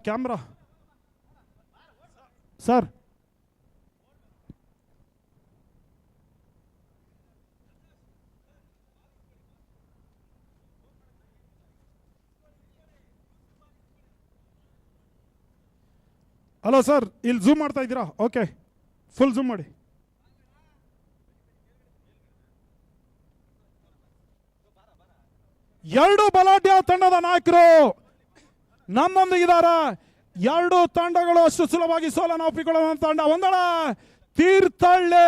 Camera sir. Hello sir, ಇಲ್ಲಿ zoom ಮಾಡ್ತಾ ಇದ್ದೀರಾ? ಓಕೆ, ಫುಲ್ ಝೂಮ್ ಮಾಡಿ. ಎರಡು ಬಲಾಢ್ಯ ತಂಡದ ನಾಯಕರು ನಮ್ಮೊಂದಿಗಿದ್ದಾರೆ. ಎರಡು ತಂಡಗಳು ಅಷ್ಟು ಸುಲಭವಾಗಿ ಸೋಲನ್ನು ಒಪ್ಪಿಕೊಳ್ಳುವಂತ ತಂಡ. ಒಂದಳ ತೀರ್ಥಹಳ್ಳಿ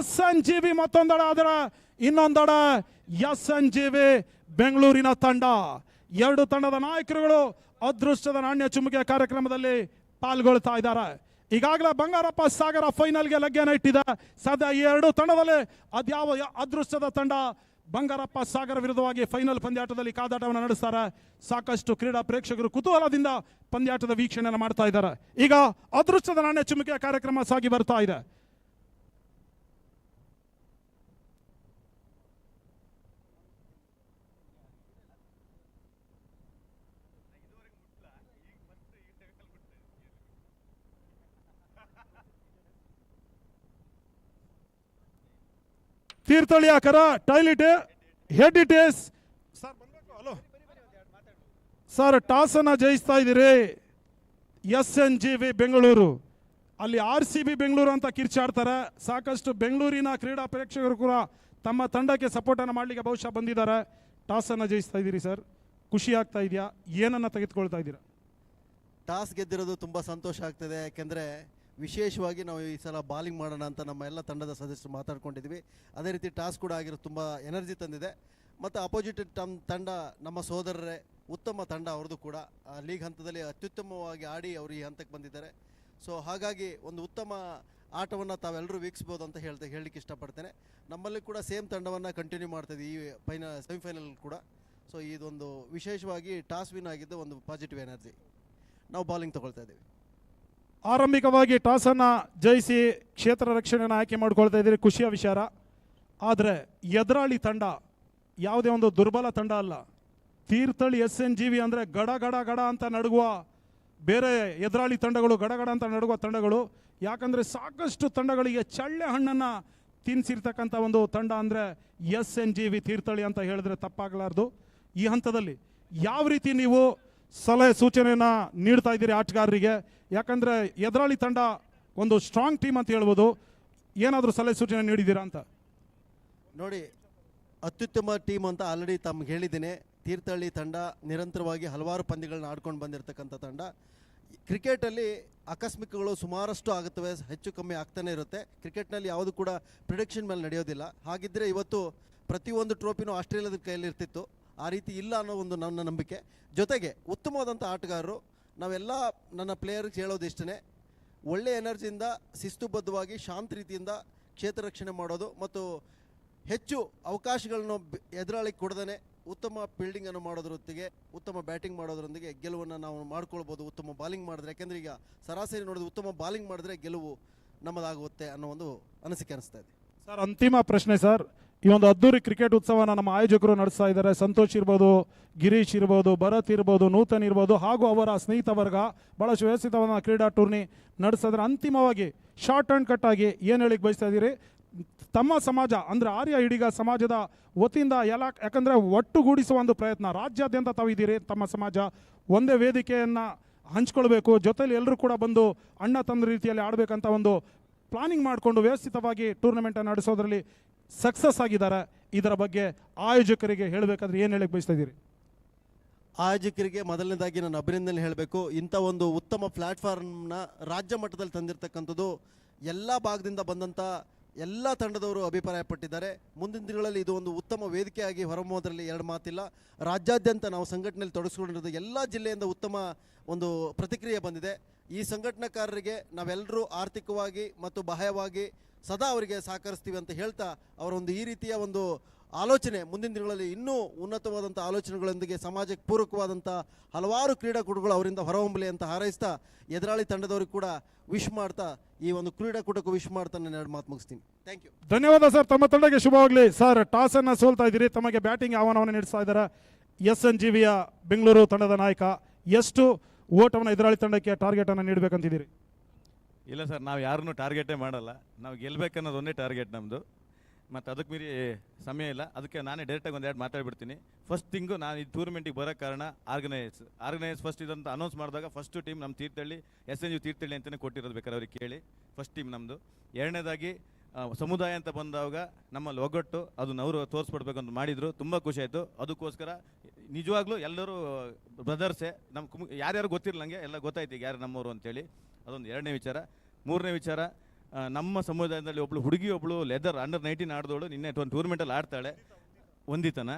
SNGV, ಮತ್ತೊಂದಡ ಅದರ ಇನ್ನೊಂದಡ SNGV ಬೆಂಗಳೂರಿನ ತಂಡ. ಎರಡು ತಂಡದ ನಾಯಕರುಗಳು ಅದೃಷ್ಟದ ನಾಣ್ಯ ಚುಮುಕಿಯ ಕಾರ್ಯಕ್ರಮದಲ್ಲಿ ಪಾಲ್ಗೊಳ್ತಾ ಇದ್ದಾರೆ. ಈಗಾಗಲೇ ಬಂಗಾರಪ್ಪ ಸಾಗರ ಫೈನಲ್ಗೆ ಲಗ್ಗೆಯನ್ನು ಇಟ್ಟಿದೆ. ಸದ್ಯ ಈ ಎರಡು ತಂಡದಲ್ಲಿ ಅದ್ಯಾವ ಅದೃಷ್ಟದ ತಂಡ ಬಂಗಾರಪ್ಪ ಸಾಗರ ವಿರುದ್ಧವಾಗಿ ಫೈನಲ್ ಪಂದ್ಯಾಟದಲ್ಲಿ ಕಾದಾಟವನ್ನು ನಡೆಸ್ತಾರೆ. ಸಾಕಷ್ಟು ಕ್ರೀಡಾ ಪ್ರೇಕ್ಷಕರು ಕುತೂಹಲದಿಂದ ಪಂದ್ಯಾಟದ ವೀಕ್ಷಣೆಯನ್ನು ಮಾಡ್ತಾ ಇದ್ದಾರೆ. ಈಗ ಅದೃಷ್ಟದ ನಾಣ್ಯ ಚುಮುಕಿಯ ಕಾರ್ಯಕ್ರಮ ಸಾಗಿ ಬರ್ತಾ ಇದೆ. ತೀರ್ಥಹಳ್ಳಿ ಆಕರ ಟೈಲಿಟ್ ಹೆಡ್ ಇಟ್ ಇಸ್ ಸರ್. ಬಂದ್ಬೇಕು. ಹಲೋ ಸರ್, ಟಾಸ್ ಅನ್ನ ಜಯಿಸ್ತಾ ಇದ್ದೀರಿ SNGV ಬೆಂಗಳೂರು. ಅಲ್ಲಿ RCB ಬೆಂಗಳೂರು ಅಂತ ಕಿರ್ಚಾಡ್ತಾರೆ. ಸಾಕಷ್ಟು ಬೆಂಗಳೂರಿನ ಕ್ರೀಡಾ ಪ್ರೇಕ್ಷಕರು ಕೂಡ ತಮ್ಮ ತಂಡಕ್ಕೆ ಸಪೋರ್ಟ್ ಅನ್ನು ಮಾಡಲಿಕ್ಕೆ ಬಹುಶಃ ಬಂದಿದ್ದಾರೆ. ಟಾಸ್ ಅನ್ನ ಜಯಿಸ್ತಾ ಇದ್ದೀರಿ ಸರ್, ಖುಷಿ ಆಗ್ತಾ ಇದೆಯಾ? ಏನನ್ನ ತೆಗೆದುಕೊಳ್ತಾ ಇದ್ದೀರಾ? ಟಾಸ್ ಗೆದ್ದಿರೋದು ತುಂಬ ಸಂತೋಷ ಆಗ್ತದೆ. ಯಾಕೆಂದರೆ ವಿಶೇಷವಾಗಿ ನಾವು ಈ ಸಲ ಬಾಲಿಂಗ್ ಮಾಡೋಣ ಅಂತ ನಮ್ಮ ಎಲ್ಲ ತಂಡದ ಸದಸ್ಯರು ಮಾತಾಡ್ಕೊಂಡಿದ್ವಿ. ಅದೇ ರೀತಿ ಟಾಸ್ ಕೂಡ ಆಗಿರೋ ತುಂಬ ಎನರ್ಜಿ ತಂದಿದೆ. ಮತ್ತು ಅಪೋಸಿಟ್ ತಂಡ ನಮ್ಮ ಸೋದರರೇ, ಉತ್ತಮ ತಂಡ ಅವ್ರದ್ದು ಕೂಡ. ಲೀಗ್ ಹಂತದಲ್ಲಿ ಅತ್ಯುತ್ತಮವಾಗಿ ಆಡಿ ಅವರು ಈ ಹಂತಕ್ಕೆ ಬಂದಿದ್ದಾರೆ. ಸೊ ಹಾಗಾಗಿ ಒಂದು ಉತ್ತಮ ಆಟವನ್ನು ತಾವೆಲ್ಲರೂ ವೀಕ್ಷಿಸ್ಬೋದು ಅಂತ ಹೇಳಲಿಕ್ಕೆ ಇಷ್ಟಪಡ್ತೇನೆ. ನಮ್ಮಲ್ಲಿ ಕೂಡ ಸೇಮ್ ತಂಡವನ್ನು ಕಂಟಿನ್ಯೂ ಮಾಡ್ತಾಯಿದ್ವಿ ಈ ಸೆಮಿಫೈನಲ್ ಕೂಡ. ಸೊ ಇದೊಂದು ವಿಶೇಷವಾಗಿ ಟಾಸ್ ವಿನ್ ಆಗಿದ್ದು ಒಂದು ಪಾಸಿಟಿವ್ ಎನರ್ಜಿ. ನಾವು ಬಾಲಿಂಗ್ ತೊಗೊಳ್ತಾ ಇದ್ದೀವಿ. ಆರಂಭಿಕವಾಗಿ ಟಾಸ್ ಅನ್ನ ಜಯಿಸಿ ಕ್ಷೇತ್ರ ರಕ್ಷಣೆಯನ್ನು ಆಯ್ಕೆ ಮಾಡ್ಕೊಳ್ತಾ ಇದ್ದೀರಿ, ಖುಷಿಯ ವಿಚಾರ. ಆದರೆ ಎದುರಾಳಿ ತಂಡ ಯಾವುದೇ ಒಂದು ದುರ್ಬಲ ತಂಡ ಅಲ್ಲ. ತೀರ್ಥಹಳ್ಳಿ SNGV ಅಂದರೆ ಗಡ ಗಡ ಗಡ ಅಂತ ನಡುಗುವ ಬೇರೆ ಎದುರಾಳಿ ತಂಡಗಳು, ಗಡಗಡ ಅಂತ ನಡುಗುವ ತಂಡಗಳು. ಯಾಕಂದರೆ ಸಾಕಷ್ಟು ತಂಡಗಳಿಗೆ ಚಳ್ಳೆ ಹಣ್ಣನ್ನು ತಿನ್ನಿಸಿರ್ತಕ್ಕಂಥ ಒಂದು ತಂಡ ಅಂದರೆ SNGV ತೀರ್ಥಹಳ್ಳಿ ಅಂತ ಹೇಳಿದ್ರೆ ತಪ್ಪಾಗಲಾರ್ದು. ಈ ಹಂತದಲ್ಲಿ ಯಾವ ರೀತಿ ನೀವು ಸಲಹೆ ಸೂಚನೆಯನ್ನು ನೀಡ್ತಾ ಇದ್ದೀರಿ ಆಟಗಾರರಿಗೆ? ಯಾಕಂದರೆ ಎದುರಾಳಿ ತಂಡ ಒಂದು ಸ್ಟ್ರಾಂಗ್ ಟೀಮ್ ಅಂತ ಹೇಳ್ಬೋದು. ಏನಾದರೂ ಸಲಹೆ ಸೂಚನೆ ನೀಡಿದ್ದೀರಾ ಅಂತ? ನೋಡಿ, ಅತ್ಯುತ್ತಮ ಟೀಮ್ ಅಂತ ಆಲ್ರೆಡಿ ತಮ್ಗೆ ಹೇಳಿದ್ದೀನಿ. ತೀರ್ಥಹಳ್ಳಿ ತಂಡ ನಿರಂತರವಾಗಿ ಹಲವಾರು ಪಂದ್ಯಗಳನ್ನ ಆಡ್ಕೊಂಡು ಬಂದಿರತಕ್ಕಂಥ ತಂಡ. ಕ್ರಿಕೆಟಲ್ಲಿ ಆಕಸ್ಮಿಕಗಳು ಸುಮಾರಷ್ಟು ಆಗುತ್ತವೆ, ಹೆಚ್ಚು ಕಮ್ಮಿ ಆಗ್ತಾನೆ ಇರುತ್ತೆ. ಕ್ರಿಕೆಟ್ನಲ್ಲಿ ಯಾವುದು ಕೂಡ ಪ್ರಿಡಿಕ್ಷನ್ ಮೇಲೆ ನಡೆಯೋದಿಲ್ಲ. ಹಾಗಿದ್ದರೆ ಇವತ್ತು ಪ್ರತಿಯೊಂದು ಟ್ರೋಫಿನೂ ಆಸ್ಟ್ರೇಲಿಯಾದ ಕೈಯಲ್ಲಿ ಇರ್ತಿತ್ತು. ಆ ರೀತಿ ಇಲ್ಲ ಅನ್ನೋ ಒಂದು ನನ್ನ ನಂಬಿಕೆ. ಜೊತೆಗೆ ಉತ್ತಮವಾದಂಥ ಆಟಗಾರರು. ನಾವೆಲ್ಲ ನನ್ನ ಪ್ಲೇಯರ್ಗೆ ಹೇಳೋದಿಷ್ಟೇ, ಒಳ್ಳೆಯ ಎನರ್ಜಿಯಿಂದ ಶಿಸ್ತುಬದ್ಧವಾಗಿ ಶಾಂತ ರೀತಿಯಿಂದ ಕ್ಷೇತ್ರ ರಕ್ಷಣೆ ಮಾಡೋದು ಮತ್ತು ಹೆಚ್ಚು ಅವಕಾಶಗಳನ್ನು ಎದುರಾಳಿಗೆ ಕೊಡದೇ ಉತ್ತಮ ಫೀಲ್ಡಿಂಗನ್ನು ಮಾಡೋದ್ರೊತ್ತಿಗೆ ಉತ್ತಮ ಬ್ಯಾಟಿಂಗ್ ಮಾಡೋದ್ರೊಂದಿಗೆ ಗೆಲುವನ್ನು ನಾವು ಮಾಡ್ಕೊಳ್ಬೋದು. ಉತ್ತಮ ಬಾಲಿಂಗ್ ಮಾಡಿದ್ರೆ, ಯಾಕೆಂದರೆ ಈಗ ಸರಾಸರಿ ನೋಡಿದ್ರೆ ಉತ್ತಮ ಬಾಲಿಂಗ್ ಮಾಡಿದ್ರೆ ಗೆಲುವು ನಮ್ಮದಾಗುತ್ತೆ ಅನ್ನೋ ಒಂದು ಅನಿಸಿಕೆ ಅನಿಸ್ತಾ ಇದೆ. ಸರ್, ಅಂತಿಮ ಪ್ರಶ್ನೆ ಸರ್. ಈ ಒಂದು ಅದ್ದೂರಿ ಕ್ರಿಕೆಟ್ ಉತ್ಸವನ ನಮ್ಮ ಆಯೋಜಕರು ನಡೆಸ್ತಾ ಇದ್ದಾರೆ. ಸಂತೋಷ್ ಇರ್ಬೋದು, ಗಿರೀಶ್ ಇರ್ಬೋದು, ಭರತ್ ಇರ್ಬೋದು, ನೂತನ್ ಇರ್ಬೋದು, ಹಾಗೂ ಅವರ ಸ್ನೇಹಿತ ವರ್ಗ ಬಹಳಷ್ಟು ವ್ಯವಸ್ಥಿತವಾದ ಕ್ರೀಡಾ ಟೂರ್ನಿ ನಡೆಸಿದ್ರೆ ಅಂತಿಮವಾಗಿ ಶಾರ್ಟ್ ಆ್ಯಂಡ್ ಕಟ್ ಆಗಿ ಏನು ಹೇಳಿಕ್ಕೆ ಬಯಸ್ತಾ ಇದ್ದೀರಿ? ತಮ್ಮ ಸಮಾಜ ಅಂದರೆ ಆರ್ಯ ಹಿಡಿಗ ಸಮಾಜದ ವತಿಯಿಂದ ಯಾಕಂದರೆ ಒಟ್ಟುಗೂಡಿಸುವ ಒಂದು ಪ್ರಯತ್ನ ರಾಜ್ಯಾದ್ಯಂತ ತಾವಿದ್ದೀರಿ. ತಮ್ಮ ಸಮಾಜ ಒಂದೇ ವೇದಿಕೆಯನ್ನು ಹಂಚ್ಕೊಳ್ಬೇಕು, ಜೊತೆಲಿ ಎಲ್ಲರೂ ಕೂಡ ಬಂದು ಅಣ್ಣ ತಮ್ಮ ರೀತಿಯಲ್ಲಿ ಆಡಬೇಕಂತ ಒಂದು ಪ್ಲಾನಿಂಗ್ ಮಾಡಿಕೊಂಡು ವ್ಯವಸ್ಥಿತವಾಗಿ ಟೂರ್ನಮೆಂಟನ್ನು ನಡೆಸೋದ್ರಲ್ಲಿ ಸಕ್ಸಸ್ ಆಗಿದ್ದಾರೆ. ಇದರ ಬಗ್ಗೆ ಆಯೋಜಕರಿಗೆ ಹೇಳಬೇಕಾದ್ರೆ ಏನು ಹೇಳಕ್ಕೆ ಬಯಸ್ತಾ ಇದ್ದೀರಿ? ಆಯೋಜಕರಿಗೆ ಮೊದಲನೇದಾಗಿ ನಾನು ಅಭಿನಂದನೆ ಹೇಳಬೇಕು. ಇಂಥ ಒಂದು ಉತ್ತಮ ಪ್ಲ್ಯಾಟ್ಫಾರ್ಮ್ನ ರಾಜ್ಯ ಮಟ್ಟದಲ್ಲಿ ತಂದಿರತಕ್ಕಂಥದ್ದು ಎಲ್ಲ ಭಾಗದಿಂದ ಬಂದಂಥ ಎಲ್ಲ ತಂಡದವರು ಅಭಿಪ್ರಾಯಪಟ್ಟಿದ್ದಾರೆ. ಮುಂದಿನ ದಿನಗಳಲ್ಲಿ ಇದು ಒಂದು ಉತ್ತಮ ವೇದಿಕೆಯಾಗಿ ಹೊರಹೊಮ್ಮೋದ್ರಲ್ಲಿ ಎರಡು ಮಾತಿಲ್ಲ. ರಾಜ್ಯಾದ್ಯಂತ ನಾವು ಸಂಘಟನೆಯಲ್ಲಿ ತೊಡಗಿಸ್ಕೊಂಡಿರೋದು ಎಲ್ಲ ಜಿಲ್ಲೆಯಿಂದ ಉತ್ತಮ ಒಂದು ಪ್ರತಿಕ್ರಿಯೆ ಬಂದಿದೆ. ಈ ಸಂಘಟನಾಕಾರರಿಗೆ ನಾವೆಲ್ಲರೂ ಆರ್ಥಿಕವಾಗಿ ಮತ್ತು ಬಾಹ್ಯವಾಗಿ ಸದಾ ಅವರಿಗೆ ಸಹಕರಿಸ್ತೀವಿ ಅಂತ ಹೇಳ್ತಾ, ಅವರೊಂದು ಈ ರೀತಿಯ ಒಂದು ಆಲೋಚನೆ ಮುಂದಿನ ದಿನಗಳಲ್ಲಿ ಇನ್ನೂ ಉನ್ನತವಾದಂಥ ಆಲೋಚನೆಗಳೊಂದಿಗೆ ಸಮಾಜಕ್ಕೆ ಪೂರಕವಾದಂಥ ಹಲವಾರು ಕ್ರೀಡಾಕೂಟಗಳು ಅವರಿಂದ ಹೊರಹೊಮ್ಮಲಿ ಅಂತ ಹಾರೈಸ್ತಾ, ಎದುರಾಳಿ ತಂಡದವ್ರಿಗೆ ಕೂಡ ವಿಶ್ ಮಾಡ್ತಾ ಈ ಒಂದು ಕ್ರೀಡಾಕೂಟಕ್ಕೂ ವಿಶ್ ಮಾಡ್ತಾ ನಾನು ಎರಡು ಮಾತು ಮುಗಿಸ್ತೀನಿ. Thank you. ಧನ್ಯವಾದ ಸರ್. ತಮ್ಮ ತಂಡಕ್ಕೆ ಶುಭವಾಗಲಿ ಸರ್. ಟಾಸನ್ನು ಸೋಲ್ತಾ ಇದ್ದೀರಿ, ತಮಗೆ ಬ್ಯಾಟಿಂಗ್ ಆಹ್ವಾನವನ್ನು ನಡೆಸ್ತಾ ಇದ್ದಾರೆ SNGVಯ ಬೆಂಗಳೂರು ತಂಡದ ನಾಯಕ. ಎಷ್ಟು ಓಟವನ್ನು ಎದುರಾಳಿ ತಂಡಕ್ಕೆ ಟಾರ್ಗೆಟನ್ನು ನೀಡಬೇಕಂತಿದ್ದೀರಿ? ಇಲ್ಲ ಸರ್, ನಾವು ಯಾರನ್ನೂ ಟಾರ್ಗೆಟೇ ಮಾಡಲ್ಲ. ನಾವು ಗೆಲ್ಲಬೇಕನ್ನೋದು ಒಂದೇ ಟಾರ್ಗೆಟ್ ನಮ್ಮದು. ಮತ್ತು ಅದಕ್ಕೆ ಮೀರಿ ಸಮಯ ಇಲ್ಲ. ಅದಕ್ಕೆ ನಾನೇ ಡೈರೆಕ್ಟಾಗಿ ಒಂದೆರಡು ಮಾತಾಡ್ಬಿಡ್ತೀನಿ. ಫಸ್ಟ್ ಥಿಂಗು, ನಾನು ಈ ಟೂರ್ನಮೆಂಟಿಗೆ ಬರೋ ಕಾರಣ ಆರ್ಗನೈಸ್ ಫಸ್ಟ್ ಇದಂತ ಅನೌನ್ಸ್ ಮಾಡಿದಾಗ ಫಸ್ಟು ಟೀಮ್ ನಮ್ಮ ತೀರ್ಥಹಳ್ಳಿ SNG ತೀರ್ಥಹಳ್ಳಿ ಅಂತಲೇ ಕೊಟ್ಟಿರೋದು, ಬೇಕಾದ್ರೆ ಅವ್ರಿಗೆ ಕೇಳಿ. ಫಸ್ಟ್ ಟೀಮ್ ನಮ್ಮದು. ಎರಡನೇದಾಗಿ ಸಮುದಾಯ ಅಂತ ಬಂದಾಗ ನಮ್ಮಲ್ಲಿ ಒಗ್ಗಟ್ಟು ಅದನ್ನ ಅವರು ತೋರಿಸ್ಬಿಡ್ಬೇಕು ಅಂತ ಮಾಡಿದರು. ತುಂಬ ಖುಷಿ ಆಯಿತು. ಅದಕ್ಕೋಸ್ಕರ ನಿಜವಾಗ್ಲೂ ಎಲ್ಲರೂ ಬ್ರದರ್ಸೇ. ನಮ್ಮ ಯಾರ್ಯಾರು ಗೊತ್ತಿರಲ್ಲ, ನನಗೆ ಎಲ್ಲ ಗೊತ್ತಾಯ್ತು ಈಗ ಯಾರು ನಮ್ಮವರು ಅಂತೇಳಿ. ಅದೊಂದು ಎರಡನೇ ವಿಚಾರ. ಮೂರನೇ ವಿಚಾರ, ನಮ್ಮ ಸಮುದಾಯದಲ್ಲಿ ಒಬ್ಬಳು ಲೆದರ್ ಅಂಡರ್-19 ಆಡಿದವಳು ನಿನ್ನೆ ಒಂದು ಟೂರ್ನಮೆಂಟಲ್ಲಿ ಆಡ್ತಾಳೆ, ಒಂದಿತನ.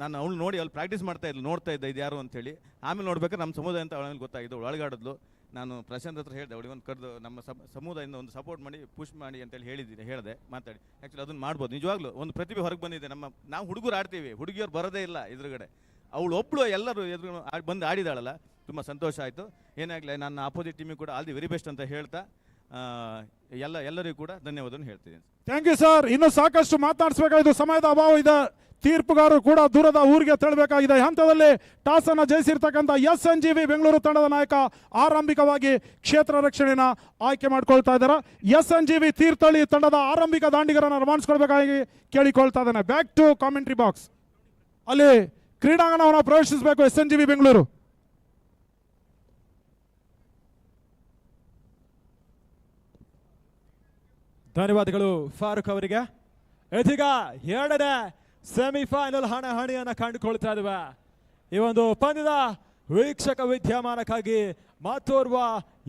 ನಾನು ಅವಳು ನೋಡಿ ಅಲ್ಲಿ ಪ್ರಾಕ್ಟೀಸ್ ನೋಡ್ತಾ ಇದ್ದೆ ಇದು ಯಾರು ಅಂತೇಳಿ. ಆಮೇಲೆ ನೋಡ್ಬೇಕಾದ್ರೆ ನಮ್ಮ ಸಮುದಾಯ ಅಂತ ಅವಳ ಮೇಲೆ ಗೊತ್ತಾಗಿದ್ದು, ಅವಳು ಒಳಗಾಡಿದ್ಲು. ನಾನು ಪ್ರಶಾಂತ್ ಹತ್ರ ಹೇಳಿದೆ, ಅವಳಿಗೆ ಒಂದು ಕರೆದು ನಮ್ಮ ಸಮುದಾಯದಿಂದ ಒಂದು ಸಪೋರ್ಟ್ ಮಾಡಿ ಪುಷ್ ಮಾಡಿ ಅಂತೇಳಿ ಹೇಳಿದೆ ಮಾತಾಡಿ. ಆ್ಯಕ್ಚುಲಿ ಅದನ್ನು ಮಾಡ್ಬೋದು. ನಿಜವಾಗ್ಲೂ ಒಂದು ಪ್ರತಿಭೆ ಹೊರಗೆ ಬಂದಿದೆ. ನಾವು ಹುಡುಗರು ಆಡ್ತೀವಿ, ಹುಡುಗಿಯರು ಬರೋದೇ ಇಲ್ಲ ಎದುರುಗಡೆ. ಅವಳು ಒಬ್ಬಳು ಎಲ್ಲರೂ ಎದುರು ಬಂದು ಆಡಿದಾಳಲ್ಲ, ತುಂಬ ಸಂತೋಷ ಆಯಿತು. ಏನಾಗಲಿ, ನನ್ನ ಅಪೋಸಿಟ್ ಟೀಮಿಗೆ ಕೂಡ ಆಲ್ ದಿ ವೆರಿ ಬೆಸ್ಟ್ ಅಂತ ಹೇಳ್ತಾ ಎಲ್ಲರಿಗೂ ಕೂಡ ಧನ್ಯವಾದವನ್ನು ಹೇಳ್ತಿದ್ದೀನಿ. Thank you sir. ಇನ್ನೂ ಸಾಕಷ್ಟು ಮಾತನಾಡಿಸಬೇಕಾಗಿದೆ, ಸಮಯದ ಅಭಾವ ಇದೆ. ತೀರ್ಪುಗಾರರು ಕೂಡ ದೂರದ ಊರಿಗೆ ತೆರಳಬೇಕಾಗಿದೆ. ಹಂತದಲ್ಲಿ ಟಾಸ್ ಅನ್ನು ಜಯಿಸಿರ್ತಕ್ಕಂಥ SNGV ಬೆಂಗಳೂರು ತಂಡದ ನಾಯಕ ಆರಂಭಿಕವಾಗಿ ಕ್ಷೇತ್ರ ರಕ್ಷಣೆನ ಆಯ್ಕೆ ಮಾಡ್ಕೊಳ್ತಾ ಇದ್ದಾರೆ. SNGV ತೀರ್ಥಹಳ್ಳಿ ತಂಡದ ಆರಂಭಿಕ ದಾಂಡಿಗರನ್ನು ರವಾನಿಸ್ಕೊಳ್ಬೇಕಾಗಿ ಕೇಳಿಕೊಳ್ತಾ ಇದ್ದಾನೆ. Back to commentary box. ಅಲ್ಲಿ ಕ್ರೀಡಾಂಗಣವನ್ನು ಪ್ರವೇಶಿಸಬೇಕು SNGV ಬೆಂಗಳೂರು. ಧನ್ಯವಾದಗಳು ಫಾರೂಕ್ ಅವರಿಗೆ. ಇದೀಗ ಎರಡನೇ ಸೆಮಿಫೈನಲ್ ಹಣಾಹಣಿಯನ್ನು ಕಂಡುಕೊಳ್ತಾ ಇದ್ದೇವೆ. ಈ ಒಂದು ಪಂದ್ಯದ ವೀಕ್ಷಕ ವಿದ್ಯಮಾನಕ್ಕಾಗಿ ಮತ್ತೋರ್ವ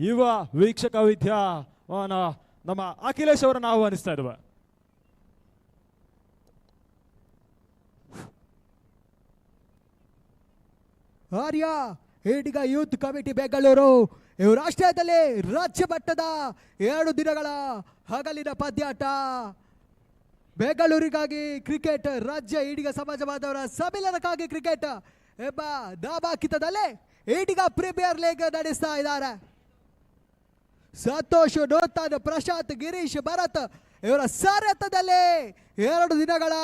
ಯುವ ವೀಕ್ಷಕ ವಿದ್ಯಮಾನ ನಮ್ಮ ಅಖಿಲೇಶ್ ಅವರನ್ನು ಆಹ್ವಾನಿಸ್ತಾ ಇದ್ದೇವೆ. ಆರ್ಯ ಈಡಿಗ ಯೂತ್ ಕಮಿಟಿ ಬೆಂಗಳೂರು ಇವರು ರಾಷ್ಟ್ರೀಯದಲ್ಲಿ ರಾಜ್ಯ ಮಟ್ಟದ 2 ದಿನಗಳ ಹಗಲಿನ ಪಂದ್ಯಾಟ. ಬೆಂಗಳೂರಿಗಾಗಿ ಕ್ರಿಕೆಟ್, ರಾಜ್ಯ ಈಡಿಗ ಸಮಾಜ ಬಾಂಧವರ ಸಮ್ಮಿಲನಕ್ಕಾಗಿ ಕ್ರಿಕೆಟ್ ಎಂಬ ನಾಮಾಂಕಿತದಲ್ಲಿ ಈಡಿಗ ಪ್ರೀಮಿಯರ್ ಲೀಗ್ ನಡೆಸ್ತಾ ಇದ್ದಾರೆ. ಸಂತೋಷ್, ನೂತನ್, ಪ್ರಶಾಂತ್, ಗಿರೀಶ್, ಭರತ್ ಇವರ ಸಾರಥ್ಯದಲ್ಲಿ 2 ದಿನಗಳ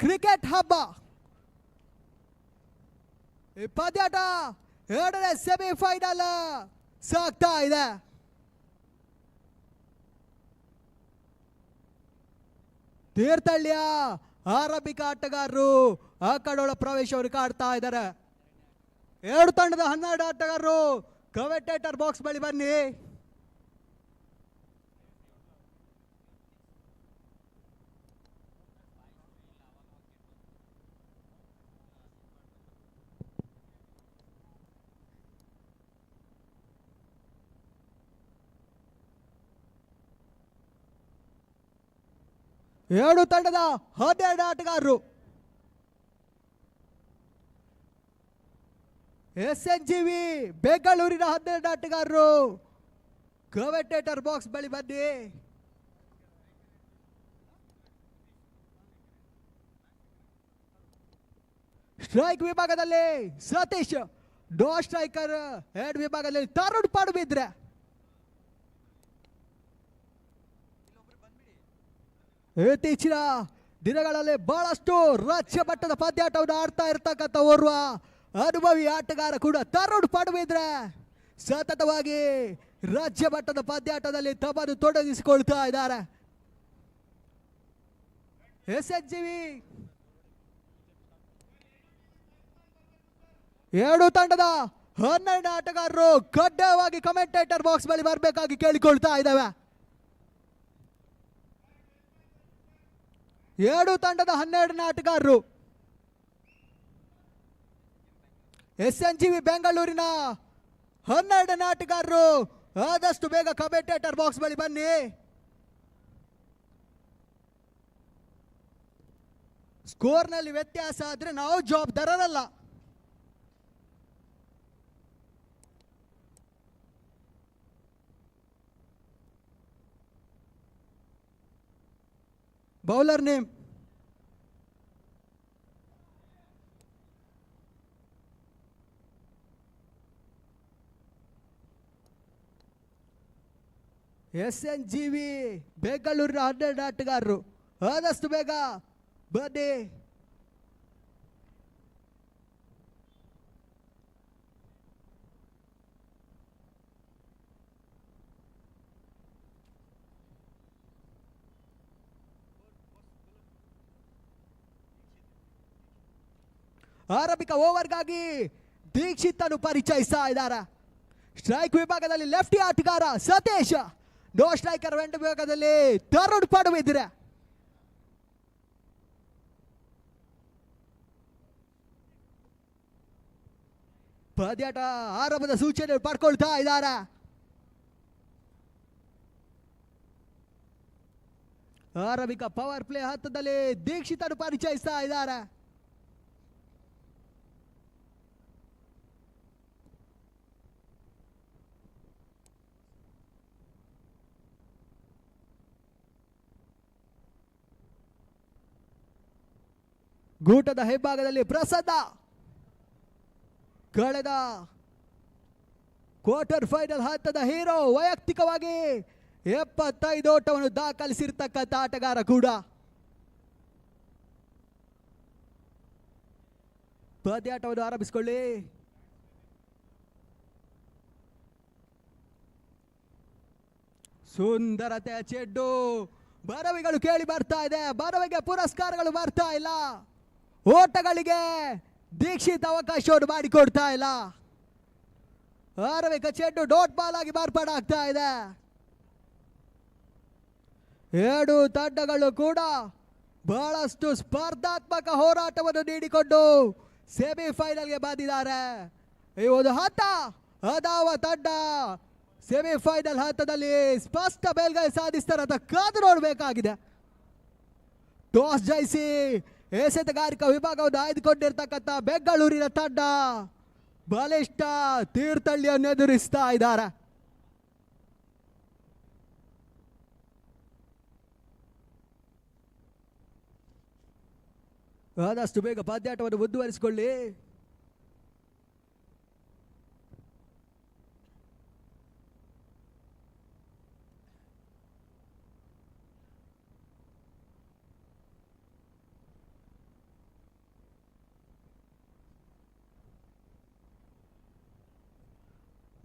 ಕ್ರಿಕೆಟ್ ಹಬ್ಬ. ಈ ಪಂದ್ಯಾಟ 2ನೇ ಸೆಮಿಫೈನಲ್ ಸಾಗ್ತಾ ಇದೆ. ತೀರ್ಥಹಳ್ಳಿಯ ಆರಂಭಿಕ ಆಟಗಾರರು ಆ ಕಡೆಯ ಪ್ರವೇಶವನ್ನು ಕಾಡ್ತಾ ಇದ್ದಾರೆ. 2 ತಂಡದ 12 ಆಟಗಾರರು ಕಮೆಂಟೇಟರ್ ಬಾಕ್ಸ್ ಬಳಿ ಬನ್ನಿ. ಎರಡು ತಂಡದ 12 ಆಟಗಾರರು. SNGV ಬೆಂಗಳೂರಿನ 12 ಆಟಗಾರರು ಕಮೆಂಟೇಟರ್ ಬಾಕ್ಸ್ ಬಳಿ ಬನ್ನಿ. ಸ್ಟ್ರೈಕ್ ವಿಭಾಗದಲ್ಲಿ ಸತೀಶ್, ನೋ ಸ್ಟ್ರೈಕರ್. ಹೆಡ್ ವಿಭಾಗದಲ್ಲಿ ತರುಣ್ ಪಡುಬಿದ್ರೆ. ಇತ್ತೀಚಿನ ದಿನಗಳಲ್ಲಿ ಬಹಳಷ್ಟು ರಾಜ್ಯ ಮಟ್ಟದ ಪಂದ್ಯಾಟವನ್ನು ಆಡ್ತಾ ಇರ್ತಕ್ಕಂಥ ಓರ್ವ ಅನುಭವಿ ಆಟಗಾರ ಕೂಡ ತರುಣ್ ಪಡುಬಿದ್ರೆ ಸತತವಾಗಿ ರಾಜ್ಯ ಮಟ್ಟದ ಪಂದ್ಯಾಟದಲ್ಲಿ ತಮ್ಮನ್ನು ತೊಡಗಿಸಿಕೊಳ್ತಾ ಇದ್ದಾರೆ. SNGV 2 ತಂಡದ 12 ಆಟಗಾರರು ಕಡ್ಡಾಯವಾಗಿ ಕಮೆಂಟೇಟರ್ ಬಾಕ್ಸ್ ಬಳಿ ಬರಬೇಕಾಗಿ ಕೇಳಿಕೊಳ್ತಾ ಇದ್ದಾವೆ. 2 ತಂಡದ 12 ಆಟಗಾರರು. SNGV ಬೆಂಗಳೂರಿನ 12 ಆಟಗಾರರು ಆದಷ್ಟು ಬೇಗ ಕಮೆಂಟೇಟರ್ ಬಾಕ್ಸ್ ಬಳಿ ಬನ್ನಿ. ಸ್ಕೋರ್ನಲ್ಲಿ ವ್ಯತ್ಯಾಸ ಆದರೆ ನಾವು ಜವಾಬ್ದಾರರಲ್ಲ. ಬೌಲರ್ ನೇಮ್ SNGV ಬೆಂಗಳೂರಿನ 12 ಆಟಗಾರರು ಆದಷ್ಟು ಬೇಗ ಬನ್ನಿ. ಆರಂಭಿಕ ಓವರ್ಗಾಗಿ ದೀಕ್ಷಿತ್ ಅನ್ನು ಪರಿಚಯಿಸ್ತಾ ಇದ್ದಾರೆ. ಸ್ಟ್ರೈಕ್ ವಿಭಾಗದಲ್ಲಿ ಲೆಫ್ಟಿ ಆಟಗಾರ ಸತೀಶ್, ನೋ ಸ್ಟ್ರೈಕರ್ ವೆಂಡ್ ವಿಭಾಗದಲ್ಲಿ ತರುಣ್ ಪಡುವಿದ್ರೆ. ಪಂದ್ಯಾಟ ಆರಂಭದ ಸೂಚನೆ ಪಡ್ಕೊಳ್ತಾ ಇದ್ದಾರೆ. ಆರಂಭಿಕ ಪವರ್ ಪ್ಲೇ ಹಂತದಲ್ಲಿ ದೀಕ್ಷಿತ್ ಅನ್ನು ಪರಿಚಯಿಸ್ತಾ ಇದ್ದಾರೆ. ಗೂಟದ ಹೆಬ್ಬಾಗದಲ್ಲಿ ಪ್ರಸನ್ನ ಕಳೆದ ಕ್ವಾರ್ಟರ್ ಫೈನಲ್ ಹಂತದ ಹೀರೋ, ವೈಯಕ್ತಿಕವಾಗಿ 75 ಓಟವನ್ನು ದಾಖಲಿಸಿರ್ತಕ್ಕಂಥ ಆಟಗಾರ ಕೂಡ. ಪಂದ್ಯಾಟವನ್ನು ಆರಂಭಿಸಿಕೊಳ್ಳಿ. ಸುಂದರತೆಯ ಚೆಂಡು, ಬರವಿಗಳು ಕೇಳಿ ಬರ್ತಾ ಇದೆ. ಬರವಿಗೆ ಪುರಸ್ಕಾರಗಳು ಬರ್ತಾ ಇಲ್ಲ. ಓಟಗಳಿಗೆ ದೀಕ್ಷಿತ್ ಅವಕಾಶವನ್ನು ಮಾಡಿಕೊಡ್ತಾ ಇಲ್ಲ. ಆರಂಭಿಕ ಚೆಂಡು ಡಾಟ್ ಬಾಲ್ ಆಗಿ ಮಾರ್ಪಾಡಾಗ್ತಾ ಇದೆ. ಎರಡು ತಂಡಗಳು ಕೂಡ ಬಹಳಷ್ಟು ಸ್ಪರ್ಧಾತ್ಮಕ ಹೋರಾಟವನ್ನು ನೀಡಿಕೊಂಡು ಸೆಮಿಫೈನಲ್ಗೆ ಬಂದಿದ್ದಾರೆ. ಈ ಒಂದು ಹಂತ ಅದಾವ ತಂಡ ಸೆಮಿಫೈನಲ್ ಹಂತದಲ್ಲಿ ಸ್ಪಷ್ಟ ಮೇಲ್ಗೈ ಸಾಧಿಸ್ತಾರೆ ಅಂತ ಕಾದು ನೋಡಬೇಕಾಗಿದೆ. ಟಾಸ್ ಜಯಿಸಿ ಎಸೆತಗಾರಿಕಾ ವಿಭಾಗವನ್ನು ಆಯ್ದುಕೊಂಡಿರ್ತಕ್ಕಂಥ ಬೆಂಗಳೂರಿನ ತಂಡ ಬಲಿಷ್ಠ ತೀರ್ಥಹಳ್ಳಿಯನ್ನು ಎದುರಿಸ್ತಾ ಇದ್ದಾರೆ. ಆದಷ್ಟು ಬೇಗ ಪಂದ್ಯಾಟವನ್ನು ಮುಂದುವರಿಸಿಕೊಳ್ಳಿ.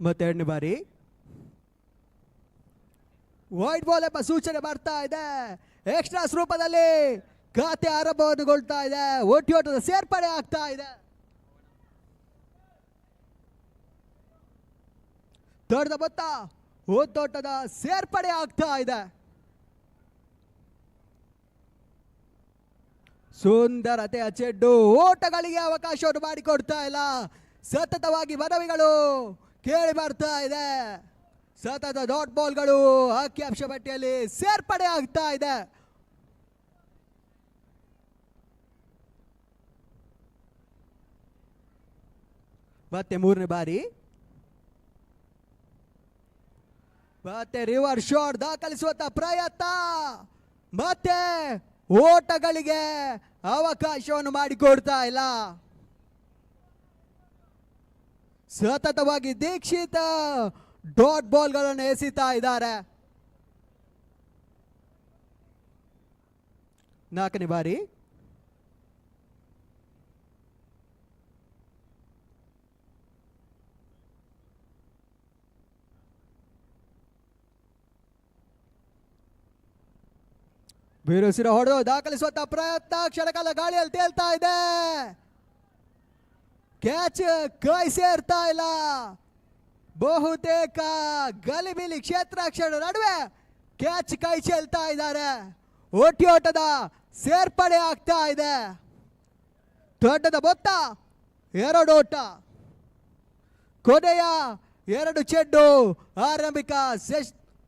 ಮತ್ತೆ ಎರಡನೇ ಬಾರಿ ವೈಟ್ ಬಾಲ್ ಎಂಬ ಸೂಚನೆ ಬರ್ತಾ ಇದೆ. ಎಕ್ಸ್ಟ್ರಾಸ್ ರೂಪದಲ್ಲಿ ಖಾತೆ ಆರಂಭಗೊಳ್ತಾ ಇದೆ. ಒಟ್ಟಿಯೋಟದ ಸೇರ್ಪಡೆ ಆಗ್ತಾ ಇದೆ. ದೊಡ್ಡ ಮೊತ್ತ ಒತ್ತೋಟದ ಸೇರ್ಪಡೆ ಆಗ್ತಾ ಇದೆ. ಸುಂದರತೆಯ ಚೆಂಡು, ಓಟಗಳಿಗೆ ಅವಕಾಶವನ್ನು ಮಾಡಿಕೊಡ್ತಾ ಇಲ್ಲ. ಸತತವಾಗಿ ಮನವಿಗಳು ಕೇಳಿ ಬರ್ತಾ ಇದೆ. ಸತತ ಡಾಟ್ ಬಾಲ್ಗಳು ಅಂಕಿಅಂಶ ಪಟ್ಟಿಯಲ್ಲಿ ಸೇರ್ಪಡೆ ಆಗ್ತಾ ಇದೆ. ಮತ್ತೆ ಮೂರನೇ ಬಾರಿ ಮತ್ತೆ ರಿವರ್ಸ್ ಶಾಟ್ ದಾಖಲಿಸುವಂತ ಪ್ರಯತ್ನ. ಮತ್ತೆ ಓಟಗಳಿಗೆ ಅವಕಾಶವನ್ನು ಮಾಡಿಕೊಡ್ತಾ ಇಲ್ಲ. ಸತತವಾಗಿ ದೀಕ್ಷಿತ್ ಡಾಟ್ ಬಾಲ್ಗಳನ್ನು ಎಸೆತಾ ಇದ್ದಾರೆ. ನಾಲ್ಕನೇ ಬಾರಿ ಬಿರುಸಿನ ಹೊಡೆದು ದಾಖಲಿಸುವಂತ ಪ್ರಯತ್ನ. ಕ್ಷಣಕಾಲ ಗಾಳಿಯಲ್ಲಿ ತೇಲ್ತಾ ಇದೆ. ಕ್ಯಾಚ್ ಕೈ ಸೇರ್ತಾ ಇಲ್ಲ. ಬಹುತೇಕ ಗಲಿಬಿಲಿ ಕ್ಷೇತ್ರಾಕ್ಷರ ನಡುವೆ ಕ್ಯಾಚ್ ಕೈ ಚೆಲ್ತಾ ಇದ್ದಾರೆ. ಓಟದ ಸೇರ್ಪಡೆ ಆಗ್ತಾ ಇದೆ. ದೊಡ್ಡದ ಮೊತ್ತ 2 ಓಟ. ಕೊನೆಯ 2 ಚೆಂಡು ಆರಂಭಿಕ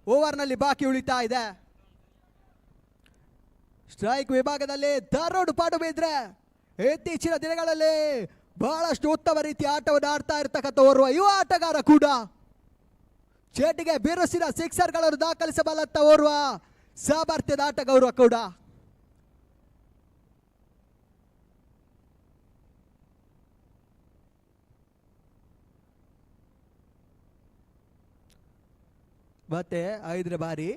ಓವರ್ನಲ್ಲಿ ಬಾಕಿ ಉಳಿತಾ ಇದೆ. ಸ್ಟ್ರೈಕ್ ವಿಭಾಗದಲ್ಲಿ ತರುಣ್ ಪಡುಬಿದ್ರೆ ಇತ್ತೀಚಿನ ದಿನಗಳಲ್ಲಿ ಬಹಳಷ್ಟು ಉತ್ತಮ ರೀತಿಯ ಆಟವನ್ನು ಆಡ್ತಾ ಇರತಕ್ಕಂಥ ಓರ್ವ ಯುವ ಆಟಗಾರ ಕೂಡ. ಚೆಂಡಿಗೆ ಬಿರುಸಿನ ಸಿಕ್ಸರ್ಗಳನ್ನು ದಾಖಲಿಸಬಲ್ಲಂತ ಓರ್ವ ಸಾಮರ್ಥ್ಯದ ಆಟಗಾರ ಕೂಡ. ಮತ್ತೆ 5ನೇ ಬಾರಿ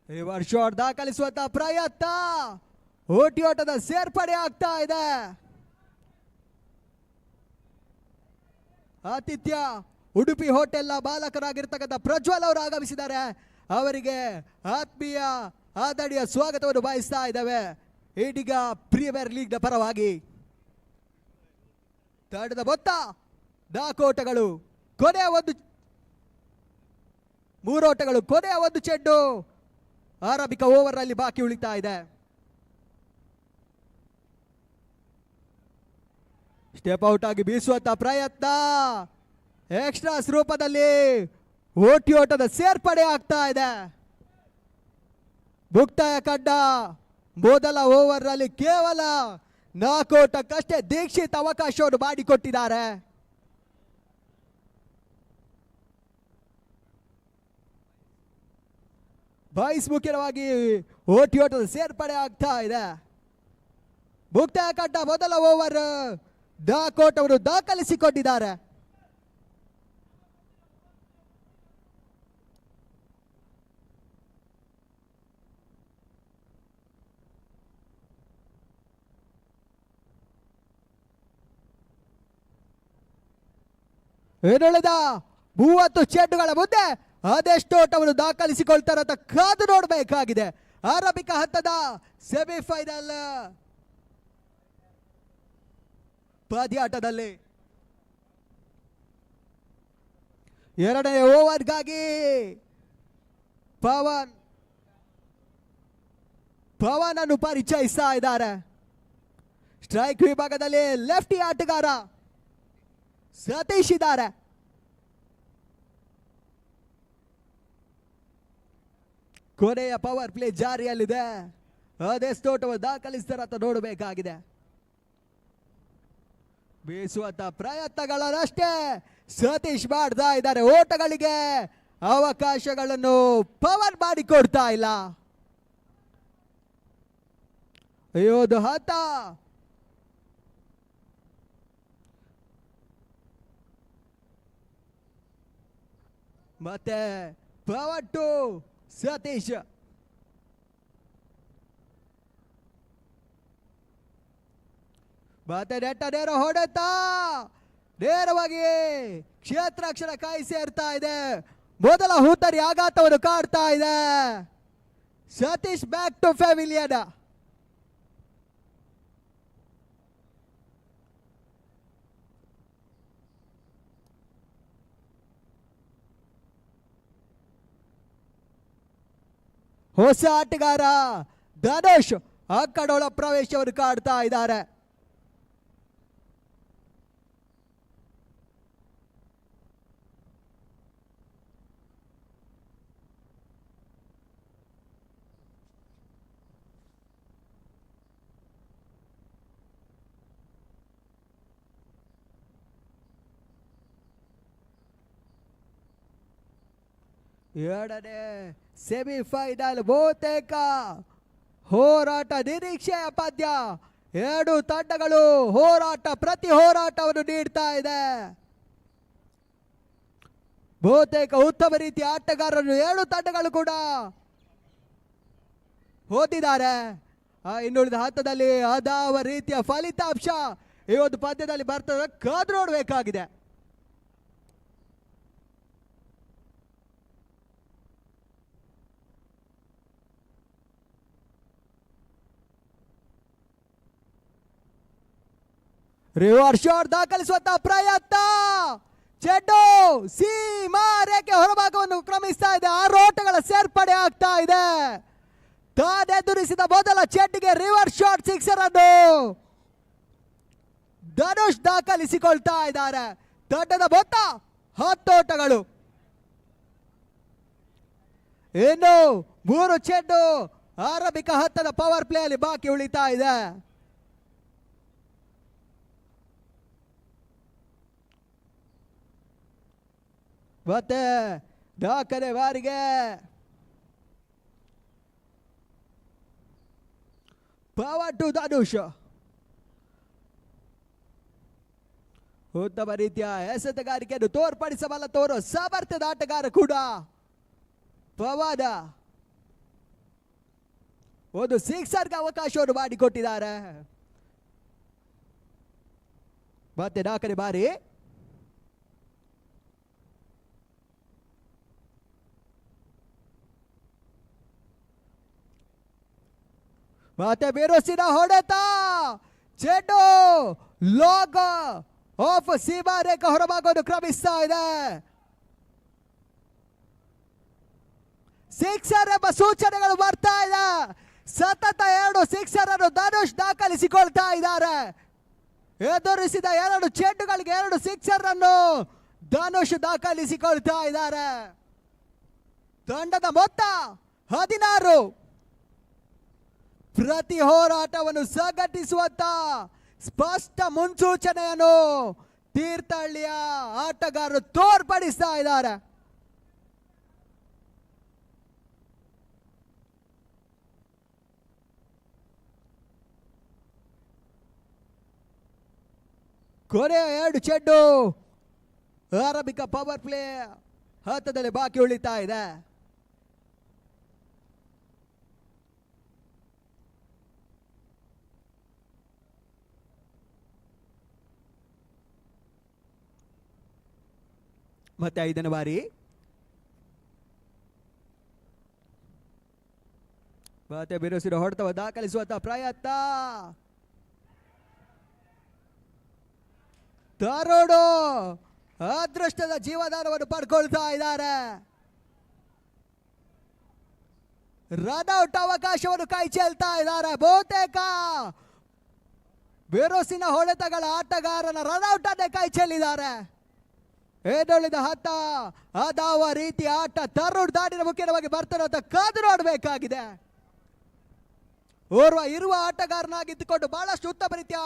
ರಿವರ್ಸ್ ಶಾಟ್ ದಾಖಲಿಸುವಂತ ಪ್ರಯತ್ನ. ಓಟದ ಸೇರ್ಪಡೆ ಆಗ್ತಾ ಇದೆ. ಆತಿಥ್ಯ ಉಡುಪಿ ಹೋಟೆಲ್ನ ಬಾಲಕರಾಗಿರ್ತಕ್ಕಂಥ ಪ್ರಜ್ವಲ್ ಅವರು ಆಗಮಿಸಿದ್ದಾರೆ. ಅವರಿಗೆ ಆತ್ಮೀಯ ಆದರಣೀಯ ಸ್ವಾಗತವನ್ನು ಬಯಸ್ತಾ ಇದ್ದಾವೆ. ಇದೀಗ ಪ್ರೀಮಿಯರ್ ಲೀಗ್ನ ಪರವಾಗಿ ತಂಡದ ಮೊತ್ತ 4 ಓಟಗಳು, ಕೊನೆಯ 3 ಓಟಗಳು, ಕೊನೆಯ 1 ಚೆಂಡು ಆರಂಭಿಕ ಓವರ್ನಲ್ಲಿ ಬಾಕಿ ಉಳಿತಾ ಇದೆ. ಸ್ಟೆಪ್ ಔಟ್ ಆಗಿ ಬೀಸುವಂತ ಪ್ರಯತ್ನ, ಎಕ್ಸ್ಟ್ರಾಸ್ ರೂಪದಲ್ಲಿ ಓಟದ ಸೇರ್ಪಡೆ ಆಗ್ತಾ ಇದೆ. ಮುಕ್ತಾಯ ಕಂಡ ಮೊದಲ ಓವರ್ನಲ್ಲಿ ಕೇವಲ 4 ಓಟಕ್ಕಷ್ಟೇ ದೀಕ್ಷಿತ್ ಅವಕಾಶವನ್ನು ಮಾಡಿಕೊಟ್ಟಿದ್ದಾರೆ. ಬಾಯ್ಸ್ ಮುಖ್ಯವಾಗಿ ಓಟದ ಸೇರ್ಪಡೆ ಆಗ್ತಾ ಇದೆ. ಮುಕ್ತಾಯ ಕಂಡ ಮೊದಲ ಓವರ್ 4 ಓಟವನ್ನು ದಾಖಲಿಸಿಕೊಂಡಿದ್ದಾರೆ. ಇನ್ನುಳಿದ 30 ಚೆಂಡುಗಳ ಮುಂದೆ ಅದೆಷ್ಟು ಓಟವನ್ನು ದಾಖಲಿಸಿಕೊಳ್ತಾರೆ ಅಂತ ಕಾದು ನೋಡಬೇಕಾಗಿದೆ. ಆರಂಭಿಕ ಹಂತದ ಸೆಮಿಫೈನಲ್ ಪಂದ್ಯಾಟದಲ್ಲಿ 2ನೇ ಓವರ್ಗಾಗಿ ಪವನ್ ಅನ್ನು ಪರಿಚಯಿಸ್ತಾ ಇದ್ದಾರೆ. ಸ್ಟ್ರೈಕ್ ವಿಭಾಗದಲ್ಲಿ ಲೆಫ್ಟಿ ಆಟಗಾರ ಸತೀಶ್ ಇದ್ದಾರೆ. ಕೊನೆಯ ಪವರ್ ಪ್ಲೇ ಜಾರಿಯಲ್ಲಿದೆ. ಅದೆಷ್ಟು ಓಟವನ್ನು ದಾಖಲಿಸ್ತಾರೆ ಅಂತ ನೋಡಬೇಕಾಗಿದೆ. ಬೀಸುವಂತ ಪ್ರಯತ್ನಗಳನ್ನಷ್ಟೇ ಸತೀಶ್ ಮಾಡ್ತಾ ಇದ್ದಾರೆ. ಓಟಗಳಿಗೆ ಅವಕಾಶಗಳನ್ನು ಪವರ್ ಮಾಡಿಕೊಡ್ತಾ ಇಲ್ಲ. ಅಯ್ಯೋದು ಹತ ಮತ್ತೆ ಪವರ್ ಟು ಸತೀಶ್. ಮತ್ತೆ ನೆಟ್ಟ ನೇರ ಹೊಡೆತ ನೇರವಾಗಿ ಕ್ಷೇತ್ರಾಕ್ಷರ ಕಾಯಿ ಸೇರ್ತಾ ಇದೆ. ಮೊದಲ ಹೂತರಿ ಆಘಾತವನ್ನು ಕಾಡ್ತಾ ಇದೆ. ಸತೀಶ್ ಬ್ಯಾಕ್ ಟು ಫ್ಯಾಮಿಲಿಯನ್. ಹೊಸ ಆಟಗಾರ ಧನುಷ್ ಅಕ್ಕಡೊಳ ಪ್ರವೇಶವನ್ನು ಕಾಡ್ತಾ ಇದ್ದಾರೆ. ಎರಡನೇ ಸೆಮಿಫೈನಲ್ ಬಹುತೇಕ ಹೋರಾಟ ನಿರೀಕ್ಷೆಯ ಪಂದ್ಯ. 2 ತಂಡಗಳು ಪ್ರತಿ ಹೋರಾಟವನ್ನು ನೀಡ್ತಾ ಇದೆ. ಬಹುತೇಕ ಉತ್ತಮ ರೀತಿಯ ಆಟಗಾರರು 2 ತಂಡಗಳು ಕೂಡ ಹೊಂದಿದ್ದಾರೆ. ಇನ್ನುಳಿದ ಹಂತದಲ್ಲಿ ಅದಾವ ರೀತಿಯ ಫಲಿತಾಂಶ ಈ ಒಂದು ಪಂದ್ಯದಲ್ಲಿ ಬರ್ತದೆ, ಕಾದು ನೋಡಬೇಕಾಗಿದೆ. ರಿವರ್ಸ್ ಶಾಟ್ ದಾಖಲಿಸುವಂತಹ ಪ್ರಯತ್ನ, ಚೆಂಡು ಸೀಮಾ ರೇಖೆ ಹೊರಭಾಗವನ್ನು ಕ್ರಮಿಸ್ತಾ ಇದೆ. 6 ಓಟಗಳ ಸೇರ್ಪಡೆ ಆಗ್ತಾ ಇದೆ. ತಾನೆದುರಿಸಿದ ಮೊದಲ ಚೆಂಡಿಗೆ ರಿವರ್ಸ್ ಶಾಟ್ ಸಿಕ್ಸರ್ ಅನ್ನು ಧನುಷ್ ದಾಖಲಿಸಿಕೊಳ್ತಾ ಇದ್ದಾರೆ. ತಂಡದ ಮೊತ್ತ 10 ಓಟಗಳು. ಇನ್ನು 3 ಚೆಂಡು ಆರಂಭಿಕ ಹಂತದ ಪವರ್ ಪ್ಲೇ ಅಲ್ಲಿ ಬಾಕಿ ಉಳಿತಾ ಇದೆ. ಮತ್ತೆ 4ನೇ ಬಾರಿಗೆ ಪವರ್ ಟು ಧನುಷ್. ಉತ್ತಮ ರೀತಿಯ ಎಸೆತಗಾರಿಕೆಯನ್ನು ತೋರ್ಪಡಿಸಬಲ್ಲ ಸಾಮರ್ಥ್ಯದ ಆಟಗಾರ ಕೂಡ ಪವನ್. ಒಂದು ಸಿಕ್ಸರ್ಗೆ ಅವಕಾಶವನ್ನು ಮಾಡಿಕೊಟ್ಟಿದ್ದಾರೆ. ಮತ್ತೆ 4ನೇ ಬಾರಿ ಮತ್ತೆ ಬಿರುಸಿನ ಹೊಡೆತ, ಚೆಂಡು ಲಾಗ್ ಆಫ್ ಸೀಮಾ ರೇಖೆ ಹೊರಭಾಗವನ್ನು ಕ್ರಮಿಸ್ತಾ ಇದೆ. ಸಿಕ್ಸರ್ ಎಂಬ ಸೂಚನೆಗಳು ಬರ್ತಾ ಇದೆ. ಸತತ 2 ಸಿಕ್ಸರ್ ಅನ್ನು ಧನುಷ್ ದಾಖಲಿಸಿಕೊಳ್ತಾ ಇದ್ದಾರೆ. ಎದುರಿಸಿದ 2 ಚೆಂಡುಗಳಿಗೆ 2 ಸಿಕ್ಸರ್ ಅನ್ನು ಧನುಷ್ ದಾಖಲಿಸಿಕೊಳ್ತಾ ಇದ್ದಾರೆ. ತಂಡದ ಮೊತ್ತ 16. ಪ್ರತಿ ಹೋರಾಟವನ್ನು ಸಂಘಟಿಸುವಂತ ಸ್ಪಷ್ಟ ಮುನ್ಸೂಚನೆಯನ್ನು ತೀರ್ಥಹಳ್ಳಿಯ ಆಟಗಾರರು ತೋರ್ಪಡಿಸ್ತಾ ಇದ್ದಾರೆ. ಕೊನೆಯ 2 ಚೆಂಡು ಆರಂಭಿಕ ಪವರ್ ಪ್ಲೇ ಹಂತದಲ್ಲಿ ಬಾಕಿ ಉಳಿತಾ ಇದೆ. ಮತ್ತೆ 5ನೇ ಬಾರಿ ಮತ್ತೆ ಬಿರುಸಿನ ಹೊಡೆತವನ್ನು ದಾಖಲಿಸುವಂತಹ ಪ್ರಯತ್ನ. ತರುಣು ಅದೃಷ್ಟದ ಜೀವದಾನವನ್ನು ಪಡ್ಕೊಳ್ತಾ ಇದ್ದಾರೆ. ರನ್ಔಟ್ ಅವಕಾಶವನ್ನು ಕೈ ಚೆಲ್ತಾ ಇದ್ದಾರೆ. ಬಹುತೇಕ ಬಿರುಸಿನ ಹೊಡೆತಗಳ ಆಟಗಾರನ ರನ್ಔಟ್ ಅನ್ನೇ ಕೈ ಚೆಲ್ಲಿದ್ದಾರೆ. ಏನುಳಿದ ಹತ್ತ ಅದಾವ ರೀತಿ ಆಟ ತರುಣ್ ದಾಡಿನ ಮುಖ್ಯವಾಗಿ ಬರ್ತಾರೆ ಅಂತ ಕಾದು ನೋಡಬೇಕಾಗಿದೆ. ಓರ್ವ ಇರುವ ಆಟಗಾರನಾಗಿದ್ದುಕೊಂಡು ಬಹಳಷ್ಟು ಉತ್ತಮ ರೀತಿಯ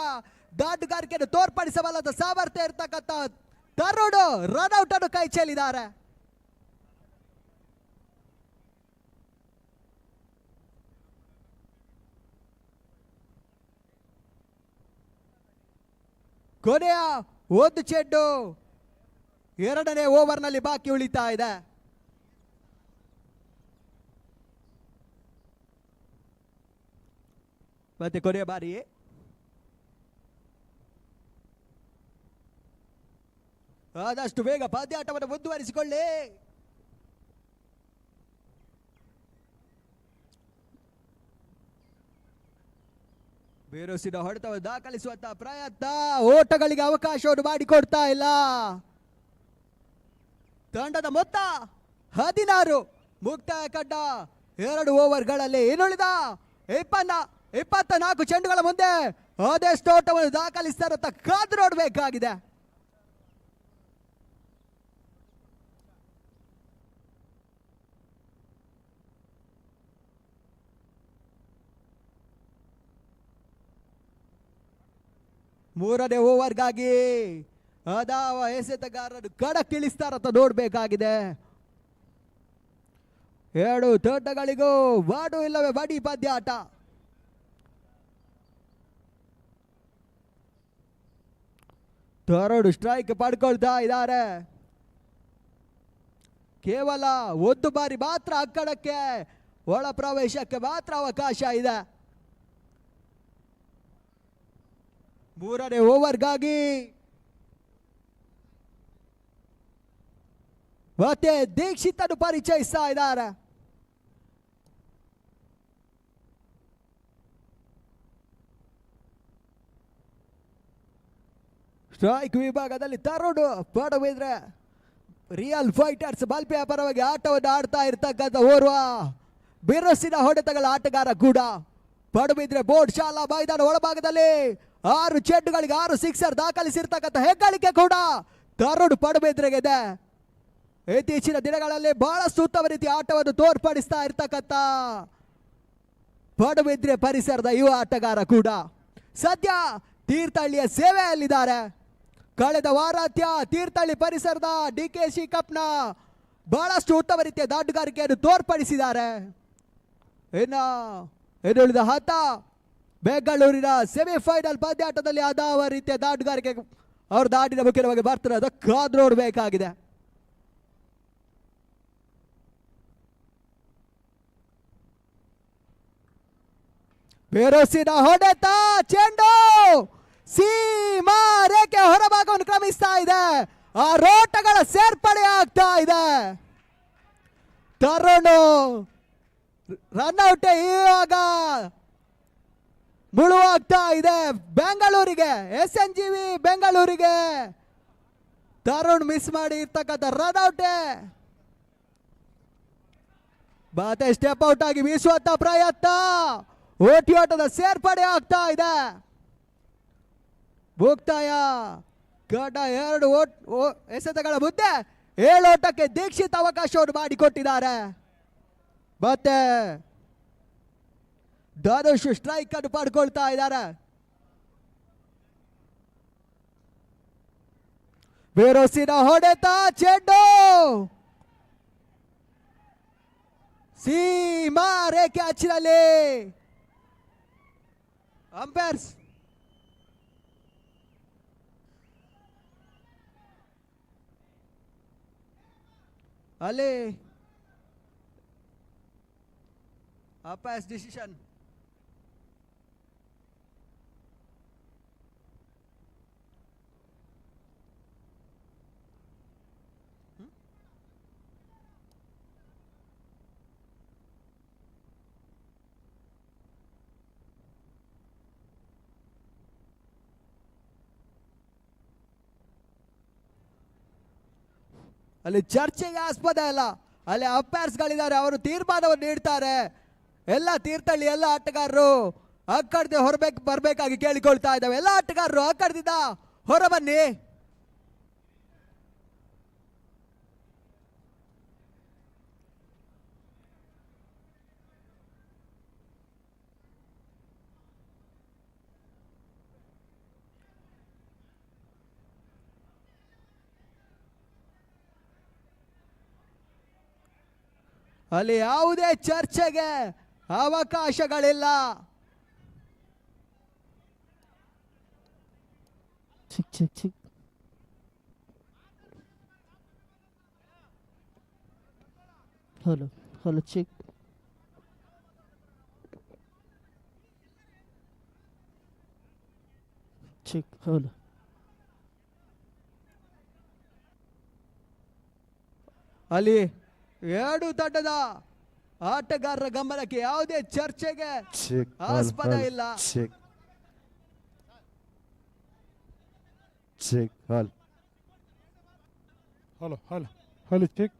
ದಾಟುಗಾರಿಕೆಯನ್ನು ತೋರ್ಪಡಿಸಬಲ್ಲದ ಸಾಮರ್ಥ್ಯ ಇರ್ತಕ್ಕಂಥ ತರುಣ್ ರನ್ಔಟ್ ಅನ್ನು ಕೈ ಚೆಲ್ಲಿದ್ದಾರೆ. ಕೊನೆಯ 1 ಚೆಂಡು 2ನೇ ಓವರ್ನಲ್ಲಿ ಬಾಕಿ ಉಳಿತಾ ಇದೆ. ಮತ್ತೆ ಕೊನೆಯ ಬಾರಿ ಆದಷ್ಟು ಬೇಗ ಪಂದ್ಯಾಟವನ್ನು ಮುಂದುವರಿಸಿಕೊಳ್ಳಿ. ಬಿರುಸಿನ ಹೊಡೆತವನ್ನು ದಾಖಲಿಸುವಂತಹ ಪ್ರಯತ್ನ, ಓಟಗಳಿಗೆ ಅವಕಾಶವನ್ನು ಮಾಡಿಕೊಡ್ತಾ ಇಲ್ಲ. ತಂಡದ ಮೊತ್ತ 16. ಮುಕ್ತಾಯ ಕಂಡ 2 ಓವರ್ಗಳಲ್ಲಿ ಇನ್ನುಳಿದ 24 ಚೆಂಡುಗಳ ಮುಂದೆ ಅದೆಷ್ಟು ಓಟವನ್ನು ದಾಖಲಿಸ್ತಾರೆ ಅಂತ ಕಾದು ನೋಡಬೇಕಾಗಿದೆ. ಮೂರನೇ ಓವರ್ಗಾಗಿ ಅದಾವ ಎಸೆತಗಾರರು ಕಣಕ್ಕಿಳಿಸ್ತಾರಂತ ನೋಡಬೇಕಾಗಿದೆ. 2 ತಂಡಗಳಿಗೂ ವಾಡು ಇಲ್ಲವೇ ಬಡಿ ಪಂದ್ಯಾಟ. ತರುಣ್ ಸ್ಟ್ರೈಕ್ ಪಡ್ಕೊಳ್ತಾ ಇದ್ದಾರೆ. ಕೇವಲ 1 ಬಾರಿ ಮಾತ್ರ ಅಕ್ಕಡಕ್ಕೆ ಒಳ ಪ್ರವೇಶಕ್ಕೆ ಮಾತ್ರ ಅವಕಾಶ ಇದೆ. ಮೂರನೇ ಓವರ್ಗಾಗಿ ಮತ್ತೆ ದೀಕ್ಷಿತ್ ಅನ್ನು ಪರಿಚಯಿಸ್ತಾ ಇದ್ದಾರೆ. ಸ್ಟ್ರೈಕ್ ವಿಭಾಗದಲ್ಲಿ ತರುಣ್ ಪಡುಬಿದ್ರೆ ರಿಯಲ್ ಫೈಟರ್ಸ್ ಬಲ್ಪೆಯ ಪರವಾಗಿ ಆಟವನ್ನು ಆಡ್ತಾ ಇರ್ತಕ್ಕಂಥ ಓರ್ವ ಬಿರುಸಿನ ಹೊಡೆತಗಳ ಆಟಗಾರ ಕೂಡ. ಪಡುಬಿದ್ರೆ ಬೋರ್ಡ್ ಶಾಲಾ ಮೈದಾನ ಒಳಭಾಗದಲ್ಲಿ 6 ಚೆಂಡುಗಳಿಗೆ 6 ಸಿಕ್ಸರ್ ದಾಖಲಿಸಿರ್ತಕ್ಕಂಥ ಹೆಗ್ಗಳಿಕೆ ಕೂಡ ತರುಣ್ ಪಡುಬಿದ್ರೆಗಿದೆ. ಇತ್ತೀಚಿನ ದಿನಗಳಲ್ಲಿ ಬಹಳಷ್ಟು ಉತ್ತಮ ರೀತಿಯ ಆಟವನ್ನು ತೋರ್ಪಡಿಸ್ತಾ ಇರ್ತಕ್ಕಂಥ ಪಡುಬಿದ್ರೆ ಪರಿಸರದ ಯುವ ಆಟಗಾರ ಕೂಡ ಸದ್ಯ ತೀರ್ಥಹಳ್ಳಿಯ ಸೇವೆಯಲ್ಲಿದ್ದಾರೆ. ಕಳೆದ ವಾರಾಂತ್ಯ ತೀರ್ಥಹಳ್ಳಿ ಪರಿಸರದ DKC ಕಪ್ನ ಬಹಳಷ್ಟು ಉತ್ತಮ ರೀತಿಯ ದಾಟುಗಾರಿಕೆಯನ್ನು ತೋರ್ಪಡಿಸಿದ್ದಾರೆ. ಇನ್ನುಳಿದ ಹಂತ ಬೆಂಗಳೂರಿನ ಸೆಮಿಫೈನಲ್ ಪಂದ್ಯಾಟದಲ್ಲಿ ಅದಾವ ರೀತಿಯ ದಾಟುಗಾರಿಕೆ ಅವ್ರ ದಾಟಿನ ಮುಖ್ಯವಾಗಿ ಬರ್ತಾರೆ, ಅದಕ್ಕೆ ಕಾದು ನೋಡಬೇಕಾಗಿದೆ. ಬಿರುಸಿನ ಹೊಡೆತ, ಚೆಂಡು ಸೀಮಾ ರೇಖೆ ಹೊರಭಾಗವನ್ನು ಕ್ರಮಿಸ್ತಾ ಇದೆ. ಆ ರೋಟಗಳ ಸೇರ್ಪಡೆ ಆಗ್ತಾ ಇದೆ. ತರುಣ್ ರನ್ಔಟ್ ಇವಾಗ ಮುಳುವಾಗ್ತಾ ಇದೆ ಬೆಂಗಳೂರಿಗೆ. SNGV ಬೆಂಗಳೂರಿಗೆ ತರುಣ್ ಮಿಸ್ ಮಾಡಿ ಇರ್ತಕ್ಕಂಥ ರನ್ ಔಟೇ. ಮತ್ತೆ ಸ್ಟೆಪ್ ಔಟ್ ಆಗಿ ಬೀಸುವಂತ ಪ್ರಯತ್ನ. ಓಟಿಯೋಟದ ಸೇರ್ಪಡೆ ಆಗ್ತಾ ಇದೆ. ಮುಕ್ತಾಯ ಗಡ್ಡ 2 ಎಸೆತಗಳ ಮುಂದೆ 7 ಓಟಕ್ಕೆ ದೀಕ್ಷಿತ್ ಅವಕಾಶವನ್ನು ಮಾಡಿಕೊಟ್ಟಿದ್ದಾರೆ. ಮತ್ತೆ ಧನುಷ್ ಸ್ಟ್ರೈಕ್ ಅನ್ನು ಪಡ್ಕೊಳ್ತಾ ಇದ್ದಾರೆ. ಬೇರೋಸಿನ ಹೊಡೆತ, ಚೆಂಡು ಸೀಮಾ ರೇಖೆ ಅಚ್ಚಿನಲ್ಲಿ. ಅಂಪೈರ್ಸ್ ಅಲ್ಲಿ ಅಂಪೈರ್ಸ್ ಡಿಸಿಷನ್. ಅಲ್ಲಿ ಚರ್ಚೆಗೆ ಆಸ್ಪದ ಇಲ್ಲ. ಅಲ್ಲಿ ಅಂಪೈರ್ಸ್ ಗಳಿದ್ದಾರೆ, ಅವರು ತೀರ್ಮಾನವನ್ನು ನೀಡ್ತಾರೆ. ಎಲ್ಲ ತೀರ್ಥಹಳ್ಳಿ ಎಲ್ಲ ಆಟಗಾರರು ಅಕ್ಕಡದೆ ಬರಬೇಕಾಗಿ ಕೇಳಿಕೊಳ್ತಾ ಇದ್ದಾವೆ. ಎಲ್ಲ ಆಟಗಾರರು ಅಕ್ಕಡದಿಂದ ಹೊರಬನ್ನಿ. ಅಲ್ಲಿ ಯಾವುದೇ ಚರ್ಚೆಗೆ ಅವಕಾಶಗಳಿಲ್ಲ. Check check check hello hello check check hello. ಅಲ್ಲಿ 2 ತಂಡದ ಆಟಗಾರರ ಗಮನಕ್ಕೆ ಯಾವುದೇ ಚರ್ಚೆಗೆ ಆಸ್ಪದ ಇಲ್ಲ. Hello hello hello check.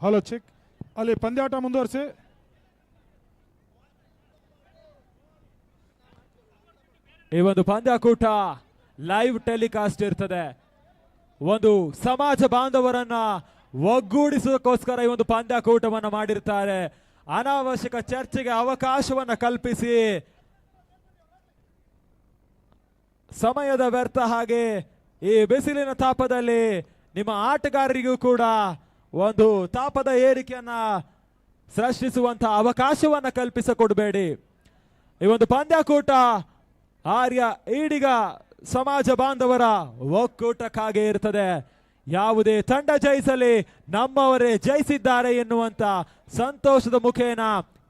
Hello check, ಅಲ್ಲಿ ಪಂದ್ಯಾಟ ಮುಂದುವರಿಸಿ. ಈ ಒಂದು ಪಂದ್ಯಾಕೂಟ ಲೈವ್ ಟೆಲಿಕಾಸ್ಟ್ ಇರ್ತದೆ. ಒಂದು ಸಮಾಜ ಬಾಂಧವರನ್ನ ಒಗ್ಗೂಡಿಸೋದಕ್ಕೋಸ್ಕರ ಈ ಒಂದು ಪಂದ್ಯಾಕೂಟವನ್ನು ಮಾಡಿರ್ತಾರೆ. ಅನಾವಶ್ಯಕ ಚರ್ಚೆಗೆ ಅವಕಾಶವನ್ನ ಕಲ್ಪಿಸಿ ಸಮಯದ ವ್ಯರ್ಥ ಹಾಗೆ ಈ ಬಿಸಿಲಿನ ತಾಪದಲ್ಲಿ ನಿಮ್ಮ ಆಟಗಾರರಿಗೂ ಕೂಡ ಒಂದು ತಾಪದ ಏರಿಕೆಯನ್ನ ಸೃಷ್ಟಿಸುವಂತಹ ಅವಕಾಶವನ್ನ ಕಲ್ಪಿಸಿಕೊಡಬೇಡಿ. ಈ ಒಂದು ಪಂದ್ಯಾಕೂಟ ಆರ್ಯ ಈಡಿಗ ಸಮಾಜ ಬಾಂಧವರ ಒಕ್ಕೂಟಕ್ಕಾಗಿ ಇರ್ತದೆ. ಯಾವುದೇ ತಂಡ ಜಯಿಸಲಿ ನಮ್ಮವರೇ ಜಯಿಸಿದ್ದಾರೆ ಎನ್ನುವಂತ ಸಂತೋಷದ ಮುಖೇನ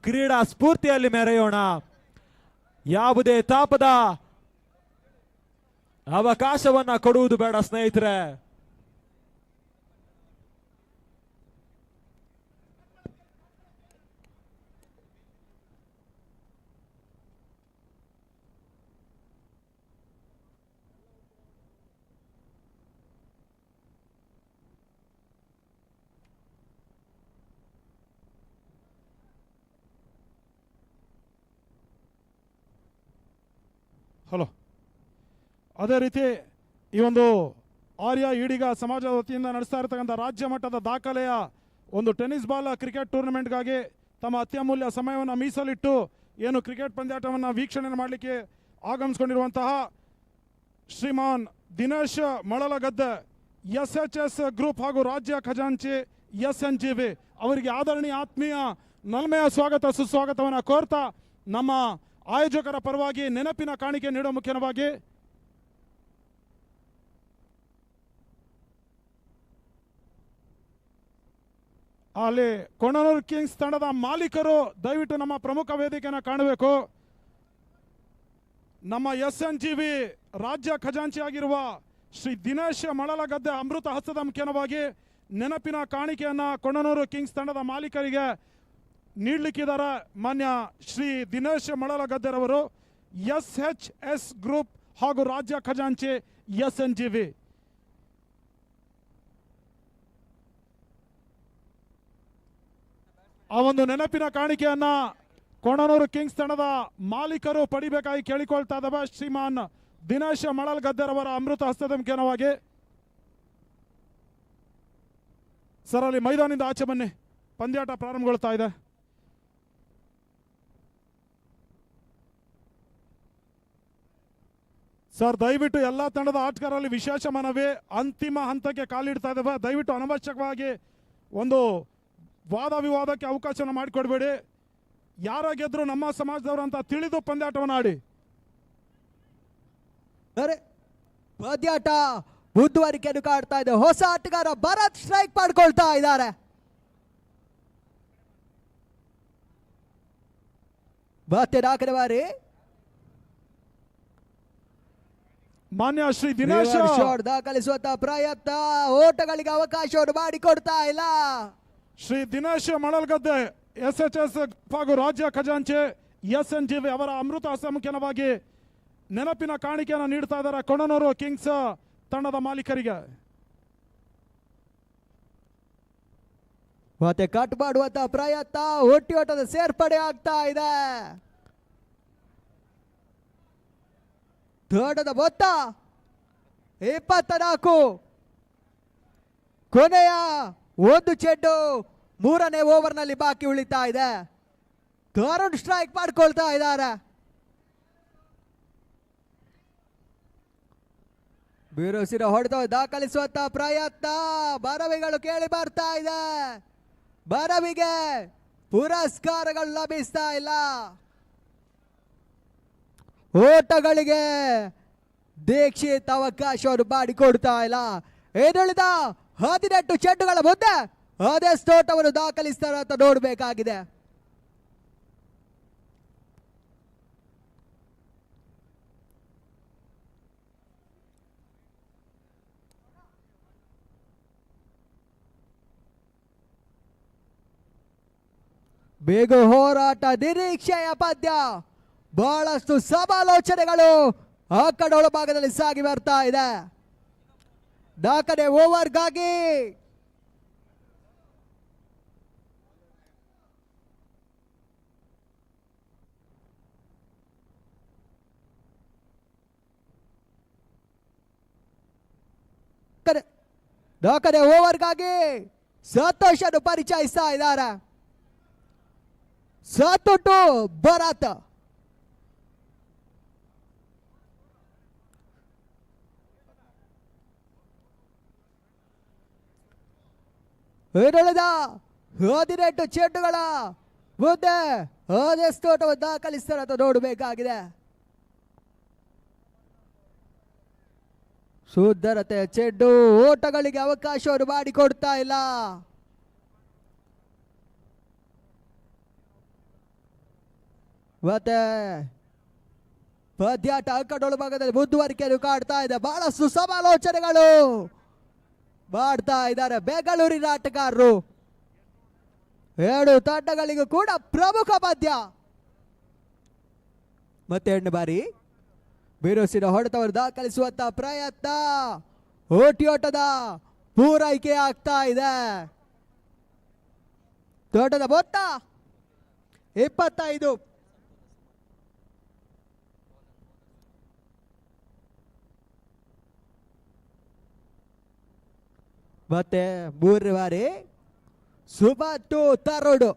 ಕ್ರೀಡಾ ಸ್ಫೂರ್ತಿಯಲ್ಲಿ ಮೆರೆಯೋಣ. ಯಾವುದೇ ತಾಪದ ಅವಕಾಶವನ್ನ ಕೊಡುವುದು ಬೇಡ ಸ್ನೇಹಿತರೆ. ಹಲೋ, ಅದೇ ರೀತಿ ಈ ಒಂದು ಆರ್ಯ ಈಡಿಗ ಸಮಾಜದ ವತಿಯಿಂದ ನಡೆಸ್ತಾ ಇರತಕ್ಕಂಥ ರಾಜ್ಯ ಮಟ್ಟದ ದಾಖಲೆಯ ಒಂದು ಟೆನ್ನಿಸ್ ಬಾಲ್ ಕ್ರಿಕೆಟ್ ಟೂರ್ನಮೆಂಟ್ಗಾಗಿ ತಮ್ಮ ಅತ್ಯಮೂಲ್ಯ ಸಮಯವನ್ನು ಮೀಸಲಿಟ್ಟು ಏನು ಕ್ರಿಕೆಟ್ ಪಂದ್ಯಾಟವನ್ನು ವೀಕ್ಷಣೆ ಮಾಡಲಿಕ್ಕೆ ಆಗಮಿಸಿಕೊಂಡಿರುವಂತಹ ಶ್ರೀಮಾನ್ ದಿನೇಶ್ ಮಳಲಗದ್ದೆ SHS ಗ್ರೂಪ್ ಹಾಗೂ ರಾಜ್ಯ ಖಜಾಂಚಿ SNGV ಅವರಿಗೆ ಆದರಣೀಯ ಆತ್ಮೀಯ ನಲ್ಮೆಯ ಸ್ವಾಗತ ಸುಸ್ವಾಗತವನ್ನು ಕೋರ್ತಾ ನಮ್ಮ ಆಯೋಜಕರ ಪರವಾಗಿ ನೆನಪಿನ ಕಾಣಿಕೆ ನೀಡುವ ಮುಖ್ಯವಾಗಿ ಅಲ್ಲಿ ಕೊಣನೂರು ಕಿಂಗ್ಸ್ ತಂಡದ ಮಾಲೀಕರು ದಯವಿಟ್ಟು ನಮ್ಮ ಪ್ರಮುಖ ವೇದಿಕೆಯನ್ನು ಕಾಣಬೇಕು. ನಮ್ಮ SNGV ರಾಜ್ಯ ಖಜಾಂಚಿಯಾಗಿರುವ ಶ್ರೀ ದಿನೇಶ್ ಮಳಲಗದ್ದೆ ಅಮೃತ ಹಸ್ತದ ಮುಖ್ಯವಾಗಿ ನೆನಪಿನ ಕಾಣಿಕೆಯನ್ನು ಕೊಣನೂರು ಕಿಂಗ್ಸ್ ತಂಡದ ಮಾಲೀಕರಿಗೆ ನೀಡಲಿಕ್ಕಿದ್ದಾರೆ. ಮಾನ್ಯ ಶ್ರೀ ದಿನೇಶ್ ಮಳಲಗದ್ದೆರವರು SHS ಗ್ರೂಪ್ ಹಾಗೂ ರಾಜ್ಯ ಖಜಾಂಚಿ SNGV. ಆ ಒಂದು ನೆನಪಿನ ಕಾಣಿಕೆಯನ್ನ ಕೊಣನೂರು ಕಿಂಗ್ಸ್ ತಂಡದ ಮಾಲೀಕರು ಪಡಿಬೇಕಾಗಿ ಕೇಳಿಕೊಳ್ತಾ ಇದ್ದಾವೆ. ಶ್ರೀಮಾನ್ ದಿನೇಶ್ ಮಳಲಗದ್ದೆರವರ ಅಮೃತ ಹಸ್ತದ ಮುಖ್ಯವಾಗಿ ಸರ್ ಅಲ್ಲಿ ಮೈದಾನದಿಂದ ಆಚೆ ಬನ್ನಿ, ಪಂದ್ಯಾಟ ಪ್ರಾರಂಭಗೊಳ್ತಾ ಇದೆ. ಸರ್ ದಯವಿಟ್ಟು ಎಲ್ಲ ತಂಡದ ಆಟಗಾರರಲ್ಲಿ ವಿಶೇಷ ಮನವಿ, ಅಂತಿಮ ಹಂತಕ್ಕೆ ಕಾಲಿಡ್ತಾ ಇದ್ದಾವೆ. ದಯವಿಟ್ಟು ಅನವಶ್ಯಕವಾಗಿ ಒಂದು ವಾದ ವಿವಾದಕ್ಕೆ ಅವಕಾಶವನ್ನು ಮಾಡಿಕೊಡ್ಬೇಡಿ. ಯಾರ ಗೆದ್ರು ನಮ್ಮ ಸಮಾಜದವರು ಅಂತ ತಿಳಿದು ಪಂದ್ಯಾಟವನ್ನು ಆಡಿ. ಪಂದ್ಯಾಟ ಮುಂದುವರಿಕೆಯನ್ನು ಕಾಡ್ತಾ ಇದೆ. ಹೊಸ ಆಟಗಾರ ಭರತ್ ಸ್ಟ್ರೈಕ್ ಮಾಡ್ಕೊಳ್ತಾ ಇದ್ದಾರೆ. ಮತ್ತೆ ನಾಲ್ಕನೇ ಬಾರಿ ಮಾನ್ಯ ಶ್ರೀ ದಿನೇಶ್ ಶಾಟ್ ದಾಖಲಿಸುವಂತ ಪ್ರಯತ್ನ, ಓಟಗಳಿಗೆ ಅವಕಾಶವನ್ನು ಮಾಡಿಕೊಡ್ತಾ ಇಲ್ಲ. ಶ್ರೀ ದಿನೇಶ್ ಮಳಲಗದ್ದೆ SHS ಹಾಗೂ ರಾಜ್ಯ ಖಜಾಂಚಿ SNGV ಅವರ ಅಮೃತ ಹಸ್ತ ಮುಖ್ಯವಾಗಿ ನೆನಪಿನ ಕಾಣಿಕೆಯನ್ನು ನೀಡ್ತಾ ಇದ್ದಾರೆ ಕೊಣನೂರು ಕಿಂಗ್ಸ್ ತಂಡದ ಮಾಲೀಕರಿಗೆ. ಮತ್ತೆ ಕಟ್ ಮಾಡುವಂತ ಪ್ರಯತ್ನ, ಒಟ್ಟಿಯೋಟದ ಸೇರ್ಪಡೆ ಆಗ್ತಾ ಇದೆ. ದೊಡ್ಡದ ಮೊತ್ತ 24. ಕೊನೆಯ ಒಂದು ಚೆಂಡು ಮೂರನೇ ಓವರ್ನಲ್ಲಿ ಬಾಕಿ ಉಳಿತಾ ಇದೆ. ಕರುಣ್ ಸ್ಟ್ರೈಕ್ ಮಾಡ್ಕೊಳ್ತಾ ಇದ್ದಾರೆ. ಬಿರುಸಿನ ಹೊಡೆದು ದಾಖಲಿಸುವಂತ ಪ್ರಯತ್ನ, ಬರವಿಗಳು ಕೇಳಿ ಬರ್ತಾ ಇದೆ. ಬರವಿಗೆ ಪುರಸ್ಕಾರಗಳು ಲಭಿಸ್ತಾ ಇಲ್ಲ. ಓಟಗಳಿಗೆ ದೀಕ್ಷಿತ್ ಅವಕಾಶವನ್ನು ಮಾಡಿಕೊಡ್ತಾ ಇಲ್ಲ. ಏನುಳಿದ 18 ಚೆಂಡುಗಳ ಮುಂದೆ ಅದೆಷ್ಟು ಓಟವನ್ನು ದಾಖಲಿಸ್ತಾರೆ ಅಂತ ನೋಡಬೇಕಾಗಿದೆ. ಬೇಗ ಹೋರಾಟ, ನಿರೀಕ್ಷೆಯ ಪಂದ್ಯ, ಬಹಳಷ್ಟು ಸಮಾಲೋಚನೆಗಳು ಆ ಕಡೆ ಒಳಭಾಗದಲ್ಲಿ ಸಾಗಿ ಬರ್ತಾ ಇದೆ. 4ನೇ ಓವರ್ಗಾಗಿ ನಾಲ್ಕನೇ ಓವರ್ಗಾಗಿ ಸಂತೋಷನ್ನು ಪರಿಚಯಿಸ್ತಾ ಇದ್ದಾರೆ. ಸತ್ತುಟ್ಟು ಭರತ್ ಇನ್ನುಳಿದ 18 ಚೆಂಡುಗಳ ಮುಂದೆ ಅದೆಷ್ಟು ಓಟವನ್ನು ದಾಖಲಿಸ್ತಾರೆ ಅಂತ ನೋಡಬೇಕಾಗಿದೆ. ಸುಂದರತೆ ಚೆಂಡು ಓಟಗಳಿಗೆ ಅವಕಾಶವನ್ನು ಮಾಡಿಕೊಡ್ತಾ ಇಲ್ಲ. ಮತ್ತೆ ಪದ್ಯಾಟ ಅಂಕಡೊಳ ಭಾಗದಲ್ಲಿ ಮುಂದುವರಿಕೆಯನ್ನು ಕಾಡ್ತಾ ಇದೆ. ಬಹಳಷ್ಟು ಸಮಾಲೋಚನೆಗಳು ಮಾಡ್ತಾ ಇದ್ದಾರೆ ಬೆಂಗಳೂರಿನ ಆಟಗಾರರು. 2 ತಂಡಗಳಿಗೂ ಕೂಡ ಪ್ರಮುಖ ಪದ್ಯ. ಮತ್ತೆ 2 ಬಾರಿ ಬಿರುಸಿನ ಹೊಡೆತವನ್ನು ದಾಖಲಿಸುವಂತ ಪ್ರಯತ್ನ. ಓಟಿಯೋಟದ ಪೂರೈಕೆ ಆಗ್ತಾ ಇದೆ. ತೋಟದ ಮೊತ್ತ 25. ಮತ್ತೆ 3 ಬಾರಿ ಸುಬಾಟು ತರುಡು.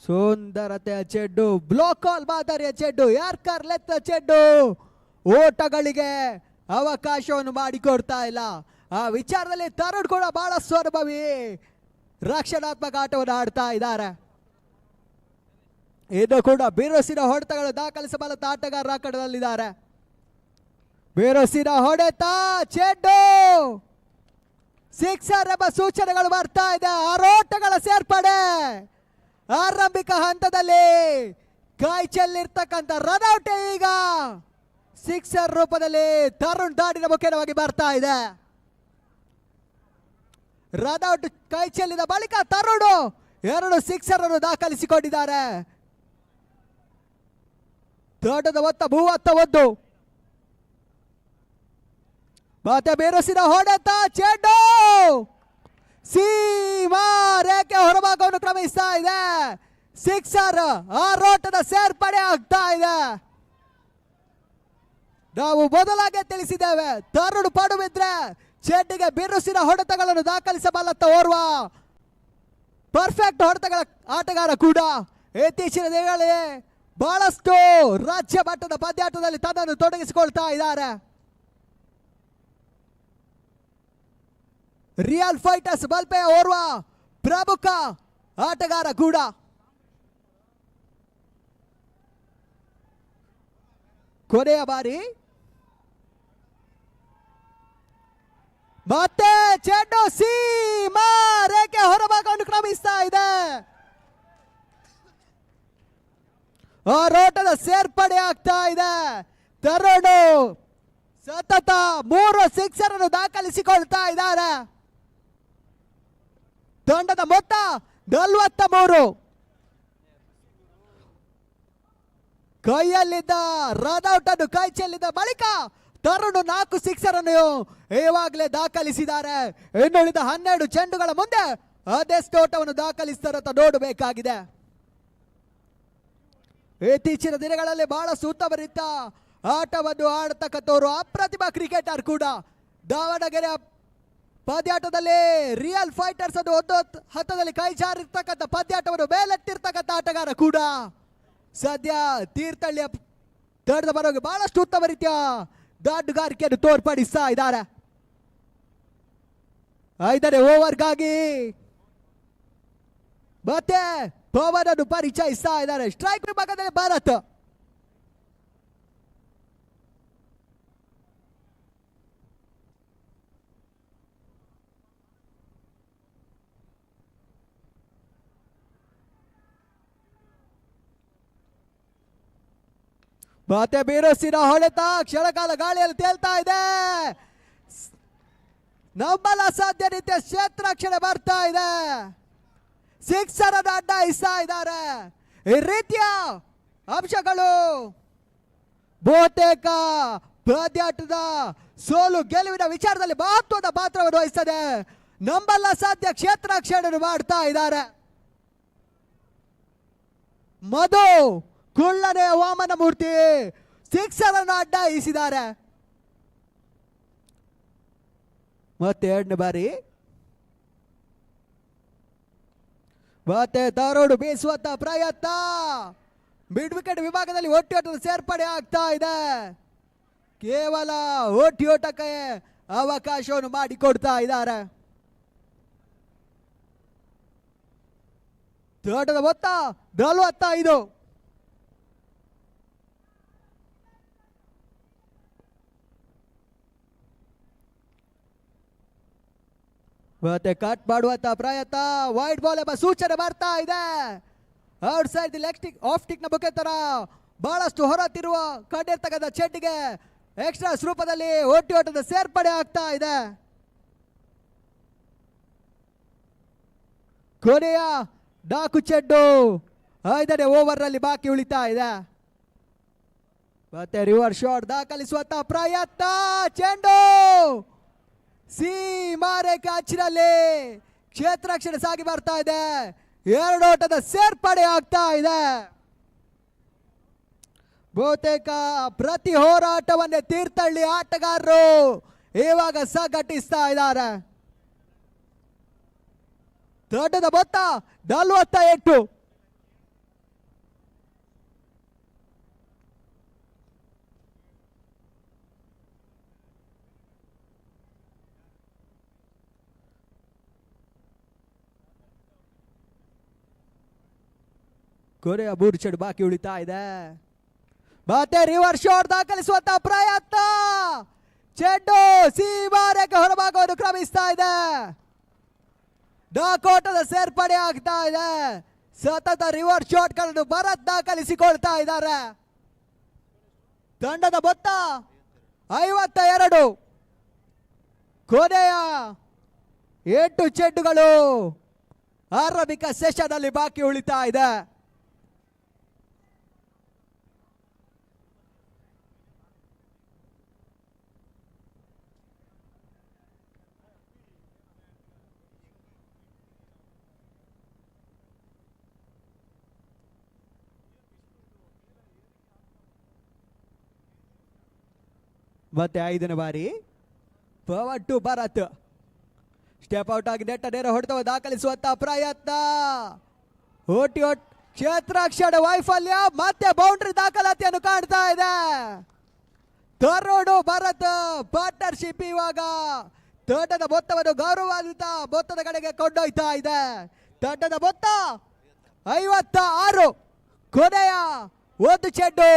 ಸುಂದರತೆಯ ಚೆಂಡು, ಬ್ಲಾಕ್ ಕಾಲ್ ಮಾದರಿಯ ಚೆಂಡು, ಯಾರ್ಕರ್ ಲೆತ್ತ ಚೆಂಡು ಓಟಗಳಿಗೆ ಅವಕಾಶವನ್ನು ಮಾಡಿಕೊಡ್ತಾ ಇಲ್ಲ. ಆ ವಿಚಾರದಲ್ಲಿ ತರುಣ್ ಕೂಡ ಬಹಳಷ್ಟು ಅನುಭವಿ ರಕ್ಷಣಾತ್ಮಕ ಆಟವನ್ನು ಆಡ್ತಾ ಇದ್ದಾರೆ. ಇನ್ನು ಕೂಡ ಬಿರುಸಿನ ಹೊಡೆತಗಳು ದಾಖಲಿಸಬಲ್ಲ ಆಟಗಾರರ ಕಡದಲ್ಲಿದ್ದಾರೆ. ಬಿರುಸಿನ ಹೊಡೆತ ಚೆಂಡು ಸಿಕ್ಸರ್ ಎಂಬ ಸೂಚನೆಗಳು ಬರ್ತಾ ಇದೆ. ಆರೋಟಗಳ ಸೇರ್ಪಡೆ ಆರಂಭಿಕ ಹಂತದಲ್ಲಿ ಕೈ ಚೆಲ್ಲಿರ್ತಕ್ಕಂಥ ರನೌಟ್ ಈಗ ಸಿಕ್ಸರ್ ರೂಪದಲ್ಲಿ ತರುಣ್ ದಾಡಿನ ಮುಖ್ಯವಾಗಿ ಬರ್ತಾ ಇದೆ. ರನೌಟ್ ಕೈ ಚೆಲ್ಲಿದ ಬಳಿಕ ತರುಣ್ 2 ಸಿಕ್ಸರ್ ಅನ್ನು ದಾಖಲಿಸಿಕೊಂಡಿದ್ದಾರೆ. ತೋಟದ ಮೊತ್ತ 31. ಮತ್ತೆ ಬಿರುಸಿನ ಹೊಡೆತ ಚೆಂಡು ಸೀಮಾ ರೇಖೆ ಹೊರಭಾಗವನ್ನು ಕ್ರಮಿಸ್ತಾ ಇದೆ. ಸಿಕ್ಸರ್ ಆರೋಟದ ಸೇರ್ಪಡೆ ಆಗ್ತಾ ಇದೆ. ನಾವು ಮೊದಲಾಗೆ ತಿಳಿಸಿದ್ದೇವೆ, ತರುಣ್ ಪಡುವಿದ್ರೆ ಚೆಂಡಿಗೆ ಬಿರುಸಿನ ಹೊಡೆತಗಳನ್ನು ದಾಖಲಿಸಬಲ್ಲಂತ ಓರ್ವ ಪರ್ಫೆಕ್ಟ್ ಹೊಡೆತಗಳ ಆಟಗಾರ ಕೂಡ. ಇತ್ತೀಚಿನ ದಿನಗಳಲ್ಲಿ ಬಹಳಷ್ಟು ರಾಜ್ಯ ಮಟ್ಟದ ಪಂದ್ಯಾಟದಲ್ಲಿ ತನ್ನನ್ನು ತೊಡಗಿಸಿಕೊಳ್ತಾ ಇದ್ದಾರೆ. ರಿಯಲ್ ಫೈಟರ್ಸ್ ಬಲ್ಪೆಯ ಓರ್ವ ಪ್ರಮುಖ ಆಟಗಾರ ಕೂಡ. ಕೊನೆಯ ಬಾರಿ ಮತ್ತೆ ಚೆಂಡು ಸೀಮಾ ರೇಖೆ ಹೊರಭಾಗವನ್ನು ಕ್ರಮಿಸ್ತಾ ಇದೆ. ಆರೋಟದ ಸೇರ್ಪಡೆ ಆಗ್ತಾ ಇದೆ. ತರುಣ್ ಸತತ 3 ಸಿಕ್ಸರ್ ಅನ್ನು ದಾಖಲಿಸಿಕೊಳ್ತಾ ಇದ್ದಾರೆ. ತಂಡದ ಮೊತ್ತ 43. ಕೈಯಲ್ಲಿದ್ದ ರನೌಟ್ ಅನ್ನು ಕೈ ಚೆಲ್ಲಿದ ಬಳಿಕ ತರುಣ್ 4 ಸಿಕ್ಸರ್ ಅನ್ನು ಈವಾಗಲೇ ದಾಖಲಿಸಿದ್ದಾರೆ. ಇನ್ನುಳಿದ 12 ಚೆಂಡುಗಳ ಮುಂದೆ ಅದೆಷ್ಟು ಓಟವನ್ನು ದಾಖಲಿಸ್ತಾರೆ ಅಂತ ನೋಡಬೇಕಾಗಿದೆ. ಇತ್ತೀಚಿನ ದಿನಗಳಲ್ಲಿ ಬಹಳ ಉತ್ತಮರಿತ ಆಟವನ್ನು ಆಡತಕ್ಕಂಥವರು ಅಪ್ರತಿಮ ಕ್ರಿಕೆಟರ್ ಕೂಡ. ದಾವಣಗೆರೆ ಪಂದ್ಯಾಟದಲ್ಲಿ ರಿಯಲ್ ಫೈಟರ್ಸ್ ಅನ್ನು ಒಂದು ಹಂತದಲ್ಲಿ ಕೈ ಜಾರಿರ್ತಕ್ಕಂಥ ಪಂದ್ಯಾಟವನ್ನು ಮೇಲೆಟ್ಟಿರ್ತಕ್ಕಂಥ ಆಟಗಾರ ಕೂಡ. ಸದ್ಯ ತೀರ್ಥಹಳ್ಳಿಯ ತಂಡದ ಪರವಾಗಿ ಬಹಳಷ್ಟು ಉತ್ತಮ ರೀತಿಯ ದಾಟುಗಾರಿಕೆಯನ್ನು ತೋರ್ಪಡಿಸ್ತಾ ಇದ್ದಾರೆ. 5ನೇ ಓವರ್ಗಾಗಿ ಮತ್ತೆ ಪವನ್ ಅನ್ನು ಪರಿಚಯಿಸ್ತಾ ಇದ್ದಾರೆ. ಸ್ಟ್ರೈಕ್ ವಿಭಾಗದಲ್ಲಿ ಭಾರತ್. ಮತ್ತೆ ಬಿರುಸಿನ ಹೊಡೆತ ಕ್ಷಣಕಾಲ ಗಾಳಿಯಲ್ಲಿ ತೇಲ್ತಾ ಇದೆ. ನಂಬಲ ಸಾಧ್ಯ ರೀತಿಯ ಕ್ಷೇತ್ರಕ್ಷಣೆ ಬರ್ತಾ ಇದೆ. ಸಿಕ್ಸರ್ ಅನ್ನು ಅಡ್ಡಾಯಿಸ್ತಾ ಇದ್ದಾರೆ. ಈ ರೀತಿಯ ಅಂಶಗಳು ಬಹುತೇಕ ಪಂದ್ಯಾಟದ ಸೋಲು ಗೆಲುವಿನ ವಿಚಾರದಲ್ಲಿ ಮಹತ್ವದ ಪಾತ್ರವನ್ನು ವಹಿಸ್ತದೆ. ನಂಬಲ್ಲ ಸಾಧ್ಯ ಕ್ಷೇತ್ರಕ್ಷಣೆ ಮಾಡ್ತಾ ಇದ್ದಾರೆ. ಮಧು ಕುಳ್ಳನೆ ವಾಮನ ಮೂರ್ತಿ ಸಿಕ್ಸರ್ ಅನ್ನು ಅಡ್ಡಾಯಿಸಿದ್ದಾರೆ. ಮತ್ತೆ ಎರಡನೇ ಬಾರಿ ಮತ್ತೆ ಧಾರವಾಡ ಬೀಸುವಂತ ಪ್ರಯತ್ನ. ಮಿಡ್ ವಿಕೆಟ್ ವಿಭಾಗದಲ್ಲಿ ಒಟ್ಟು ಸೇರ್ಪಡೆ ಆಗ್ತಾ ಇದೆ. ಕೇವಲ ಓಟಕ್ಕೆ ಅವಕಾಶವನ್ನು ಮಾಡಿಕೊಡ್ತಾ ಇದ್ದಾರೆ. ತೋಟದ ಮೊತ್ತ 45. ಮತ್ತೆ ಕಟ್ ಮಾಡುವಂತ ಪ್ರಯತ್ನ. ವೈಡ್ ಬಾಲ್ ಎಂಬ ಸೂಚನೆ ಬರ್ತಾ ಇದೆ. Out side the leg stick of stick ನ ಮುಖಾಂತರ ಬಹಳಷ್ಟು ಹೊರತಿರುವ ಕಂಡಿರ್ತಕ್ಕಂಥ ಚೆಂಡಿಗೆ ಎಕ್ಸ್ಟ್ರಾ ರೂಪದಲ್ಲಿ ಓಟದ ಸೇರ್ಪಡೆ ಆಗ್ತಾ ಇದೆ. ಕೊನೆಯ 4 ಚೆಂಡು 5ನೇ ಓವರ್ ನಲ್ಲಿ ಬಾಕಿ ಉಳಿತಾ ಇದೆ. ಮತ್ತೆ ರಿವರ್ಸ್ ಶಾಟ್ ದಾಖಲಿಸುವಂತ ಪ್ರಯತ್ನ. ಚೆಂಡು ಸೀಮಾರೇಖೆ ಅಂಚಿನಲ್ಲಿ ಕ್ಷೇತ್ರ ರಕ್ಷಣೆ ಸಾಗಿ ಬರ್ತಾ ಇದೆ. 2 ಓಟದ ಸೇರ್ಪಡೆ ಆಗ್ತಾ ಇದೆ. ಬಹುತೇಕ ಪ್ರತಿ ಹೋರಾಟವನ್ನೇ ತೀರ್ಥಹಳ್ಳಿ ಆಟಗಾರರು ಇವಾಗ ಸಂಘಟಿಸ್ತಾ ಇದ್ದಾರೆ. ದೊಡ್ಡದ ಮೊತ್ತ 48. ಕೊನೆಯ 3 ಚೆಂಡು ಬಾಕಿ ಉಳಿತಾ ಇದೆ. ಮತ್ತೆ ರಿವರ್ಸ್ ಶಾಟ್ ದಾಖಲಿಸುವಂತ ಪ್ರಯತ್ನ. ಚೆಂಡು ಸೀಮಾರೇಖೆ ಹೊರಭಾಗವನ್ನು ಕ್ರಮಿಸ್ತಾ ಇದೆ. ಡಾಕೋಟದ ಸೇರ್ಪಡೆ ಆಗ್ತಾ ಇದೆ. ಸತತ ರಿವರ್ಸ್ ಶಾಟ್ ಗಳನ್ನು ಭರತ್ ದಾಖಲಿಸಿಕೊಳ್ತಾ ಇದ್ದಾರೆ. ತಂಡದ ಮೊತ್ತ 52. ಕೊನೆಯ 8 ಚೆಂಡುಗಳು ಆರಂಭಿಕ ಸೆಷನ್ ಅಲ್ಲಿ ಬಾಕಿ ಉಳಿತಾ ಇದೆ. ಮತ್ತೆ 5ನೇ ಬಾರಿ power to Bharat. Step out ಆಗಿ ನೆಟ್ಟ ನೇರ ಹೊಡೆತ ದಾಖಲಿಸುವಂತ ಪ್ರಯತ್ನ. ಓಟಿ ಕ್ಷೇತ್ರಾಕ್ಷರ ವೈಫಲ್ಯ. ಮತ್ತೆ ಬೌಂಡ್ರಿ ದಾಖಲಾತಿಯನ್ನು ಕಾಣ್ತಾ ಇದೆ. ಧಾರವಾಡ ಭರತ್ ಪಾರ್ಟ್ನರ್ಶಿಪ್ ಇವಾಗ ತಂಡದ ಮೊತ್ತವನ್ನು ಗೌರವಾನ್ವಿತ ಮೊತ್ತದ ಕಡೆಗೆ ಕೊಂಡೊಯ್ತಾ ಇದೆ. ತಂಡದ ಮೊತ್ತ 56. ಕೊನೆಯ 1 ಚೆಂಡು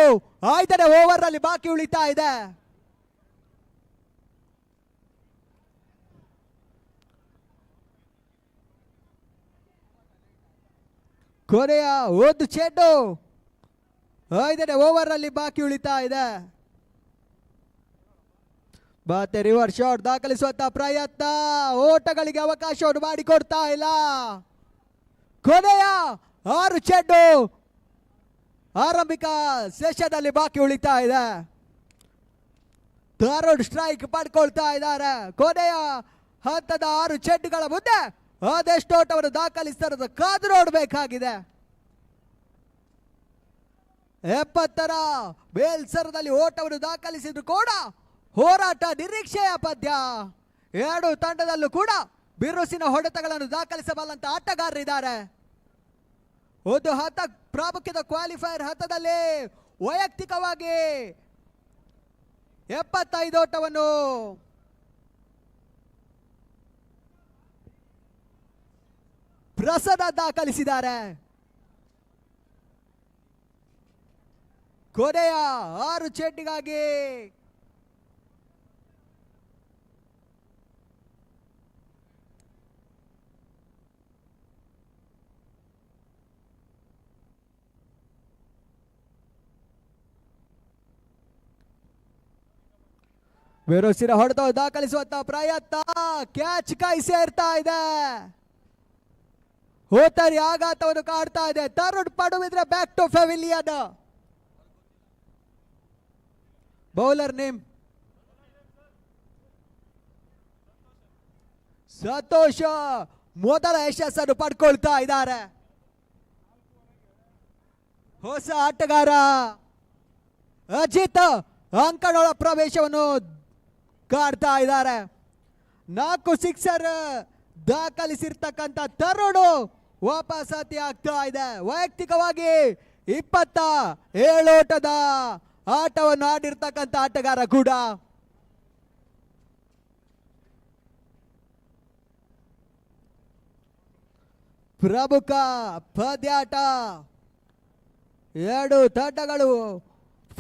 5ನೇ ಓವರ್ ನಲ್ಲಿ ಬಾಕಿ ಉಳಿತಾ ಇದೆ. ಕೊನೆಯ 1 ಚೆಂಡು 5ನೇ ಓವರ್ ನಲ್ಲಿ ಬಾಕಿ ಉಳಿತಾ ಇದೆ. ಮತ್ತೆ ರಿವರ್ಸ್ ಶಾಟ್ ದಾಖಲಿಸುವಂತ ಪ್ರಯತ್ನ. ಓಟಗಳಿಗೆ ಅವಕಾಶವನ್ನು ಮಾಡಿಕೊಡ್ತಾ ಇಲ್ಲ. ಕೊನೆಯ 6 ಚೆಂಡು ಆರಂಭಿಕ ಸೆಷನ್ ಅಲ್ಲಿ ಬಾಕಿ ಉಳಿತಾ ಇದೆ. ಧಾರವಾಡ ಸ್ಟ್ರೈಕ್ ಪಡ್ಕೊಳ್ತಾ ಇದ್ದಾರೆ. ಕೊನೆಯ ಹಂತದ 6 ಚೆಂಡುಗಳ ಮುಂದೆ ಅದೆಷ್ಟು ಓಟವನ್ನು ದಾಖಲಿಸ್ತಾರೆ ಕಾದು ನೋಡಬೇಕಾಗಿದೆ. 70ರ ಮೇಲ್ಸರದಲ್ಲಿ ಓಟವನ್ನು ದಾಖಲಿಸಿದ್ರು ಕೂಡ ಹೋರಾಟ ನಿರೀಕ್ಷೆಯ ಪದ್ಯ. 2 ತಂಡದಲ್ಲೂ ಕೂಡ ಬಿರುಸಿನ ಹೊಡೆತಗಳನ್ನು ದಾಖಲಿಸಬಲ್ಲಂತ ಆಟಗಾರರಿದ್ದಾರೆ. ಒಂದು ಹಂತ ಪ್ರಾಮುಖ್ಯದ ಕ್ವಾಲಿಫೈಯರ್ ಹಂತದಲ್ಲಿ ವೈಯಕ್ತಿಕವಾಗಿ 75 ಓಟವನ್ನು ಪ್ರಸನ್ನ ದಾಖಲಿಸಿದ್ದಾರೆ. ಕೊನೆಯ 6 ಚೆಂಡಿಗಾಗಿ ಬಿರುಸಿನ ಹೊಡೆತ ದಾಖಲಿಸುವಂತ ಪ್ರಯತ್ನ. ಕ್ಯಾಚ್ ಕೈ ಸೇರ್ತಾ ಇದೆ. ಹೋತರಿ ಆಘಾತವನ್ನು ಕಾಡ್ತಾ ಇದೆ. ತರುಣ್ ಪಡುವಿದ್ರೆ back to pavilion. Bowler name Santosh ಮೊದಲ ಯಶಸ್ಸನ್ನು ಪಡ್ಕೊಳ್ತಾ ಇದ್ದಾರೆ. ಹೊಸ ಆಟಗಾರ ಅಜಿತ್ ಅಂಕಣಗಳ ಪ್ರವೇಶವನ್ನು ಕಾಡ್ತಾ ಇದ್ದಾರೆ. 4 ಸಿಕ್ಸರ್ ದಾಖಲಿಸಿರ್ತಕ್ಕಂಥ ತರುಣ್ ವಾಪಸಾತಿ ಆಗ್ತಾ ಇದೆ. ವೈಯಕ್ತಿಕವಾಗಿ 27 ಓಟದ ಆಟವನ್ನು ಆಡಿರ್ತಕ್ಕಂಥ ಆಟಗಾರ ಕೂಡ. ಪ್ರಮುಖ ಪಂದ್ಯಾಟ, 2 ತಂಡಗಳು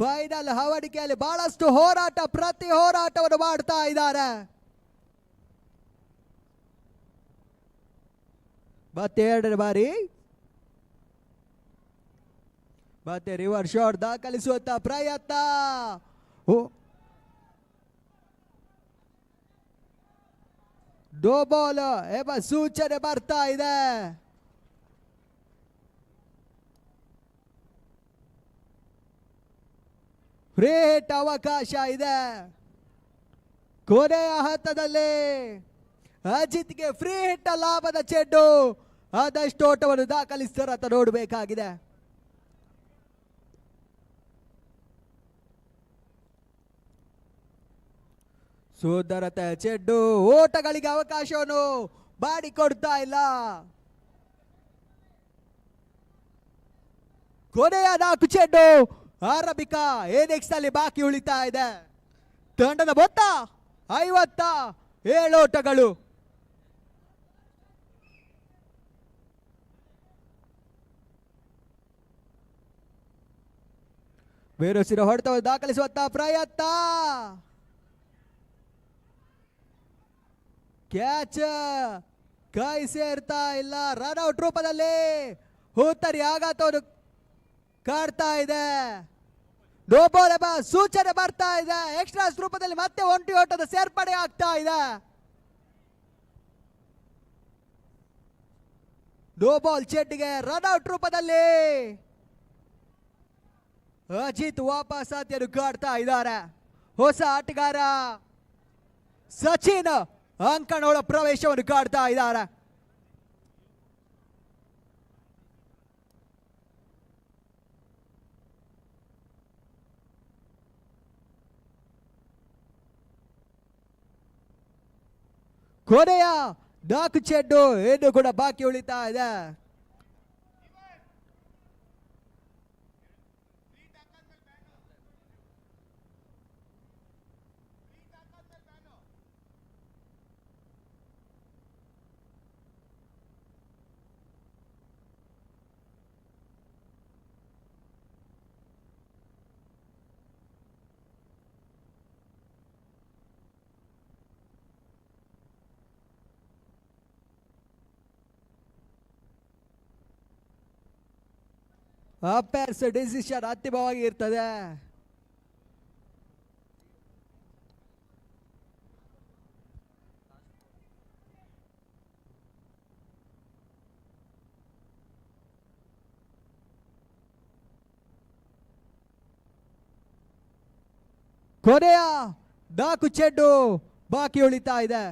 ಫೈನಲ್ ಹವಣಿಕೆಯಲ್ಲಿ ಬಹಳಷ್ಟು ಹೋರಾಟ, ಪ್ರತಿ ಹೋರಾಟವನ್ನು ಮಾಡ್ತಾ ಇದ್ದಾರೆ. ಮತ್ತೆ 2ನೇ ಬಾರಿ ಮತ್ತೆ ರಿವರ್ಸ್ ಶಾಟ್ ದಾಖಲಿಸುವಂತ ಪ್ರಯತ್ನ. ಡೋ ಬಾಲ್ ಎಂಬ ಸೂಚನೆ ಬರ್ತಾ ಇದೆ. ಫ್ರೀ ಹಿಟ್ ಅವಕಾಶ ಇದೆ. ಕೊನೆಯ ಹಂತದಲ್ಲಿ ಅಜಿತ್ಗೆ ಫ್ರೀ ಹಿಟ್ ಲಾಭದ ಚೆಂಡು. ಆದಷ್ಟು ಓಟವನ್ನು ದಾಖಲಿಸ್ತಾರೆ ಅಂತ ನೋಡಬೇಕಾಗಿದೆ. ಸುಂದರತೆ ಚೆಂಡು, ಓಟಗಳಿಗೆ ಅವಕಾಶವನ್ನು ಮಾಡಿಕೊಡ್ತಾ ಇಲ್ಲ. ಕೊನೆಯ 4 ಚೆಂಡು ಆರಂಭಿಕ ಇನ್ನಿಂಗ್ಸ್ ನಲ್ಲಿ ಬಾಕಿ ಉಳಿತಾ ಇದೆ. ತಂಡದ ಮೊತ್ತ 57 ಓಟಗಳು. ಬೇರುಸಿನ ಹೊಡೆತವನ್ನು ದಾಖಲಿಸುವಂತ ಪ್ರಯತ್ನ. ಕ್ಯಾಚ್ ಕೈ ಸೇರ್ತಾ ಇಲ್ಲ. ರನ್ಔಟ್ ರೂಪದಲ್ಲಿ ಉತ್ತರಿ ಆಘಾತವನ್ನು ಕಾಡ್ತಾ ಇದೆ. ನೋ ಬಾಲ್ ಎಂಬ ಸೂಚನೆ ಬರ್ತಾ ಇದೆ. ಎಕ್ಸ್ಟ್ರಾಸ್ ರೂಪದಲ್ಲಿ ಮತ್ತೆ ಒಂಟಿ ಓಟದ ಸೇರ್ಪಡೆ ಆಗ್ತಾ ಇದೆ. ನೋ ಬಾಲ್ ಚೆಂಡಿಗೆ ರನ್ಔಟ್ ರೂಪದಲ್ಲಿ ಅಜಿತ್ ವಾಪಸಾತಿಯನ್ನು ಕಾಡ್ತಾ ಇದ್ದಾರೆ. ಹೊಸ ಆಟಗಾರ ಸಚಿನ್ ಅಂಕಣಗಳ ಪ್ರವೇಶವನ್ನು ಕಾಡ್ತಾ ಇದ್ದಾರೆ. ಕೊನೆಯ 4 ಚೆಂಡು ಇನ್ನು ಕೂಡ ಬಾಕಿ ಉಳಿತಾ ಇದೆ. ಅಂಪೈರ್ಸ್ ಡಿಸಿಷನ್ ಅಂತಿಮವಾಗಿ ಇರ್ತದೆ. ಕೊನೆಯ 4 ಚೆಂಡು ಬಾಕಿ ಉಳಿತಾ ಇದೆ.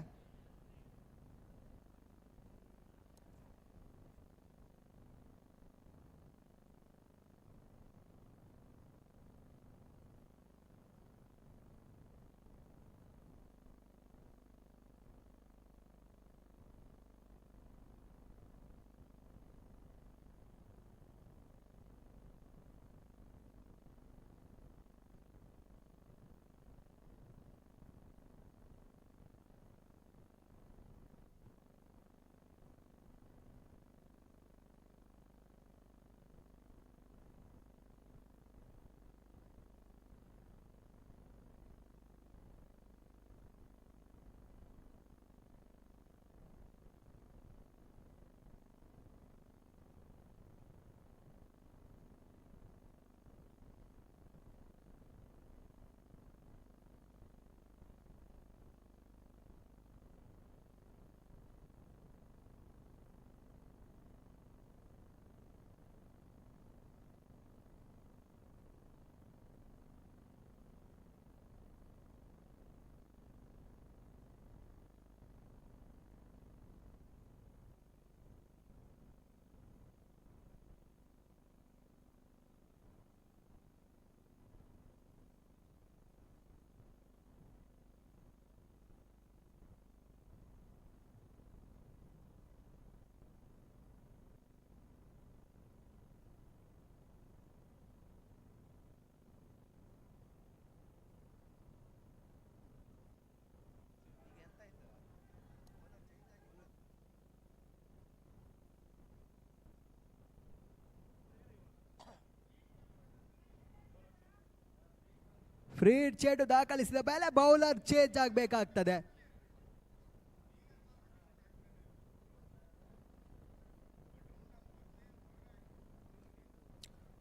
ಫ್ರೀ ಚೆಂಡು ದಾಖಲಿಸಿದ ಮೇಲೆ ಬೌಲರ್ ಚೇಂಜ್ ಆಗಬೇಕಾಗ್ತದೆ.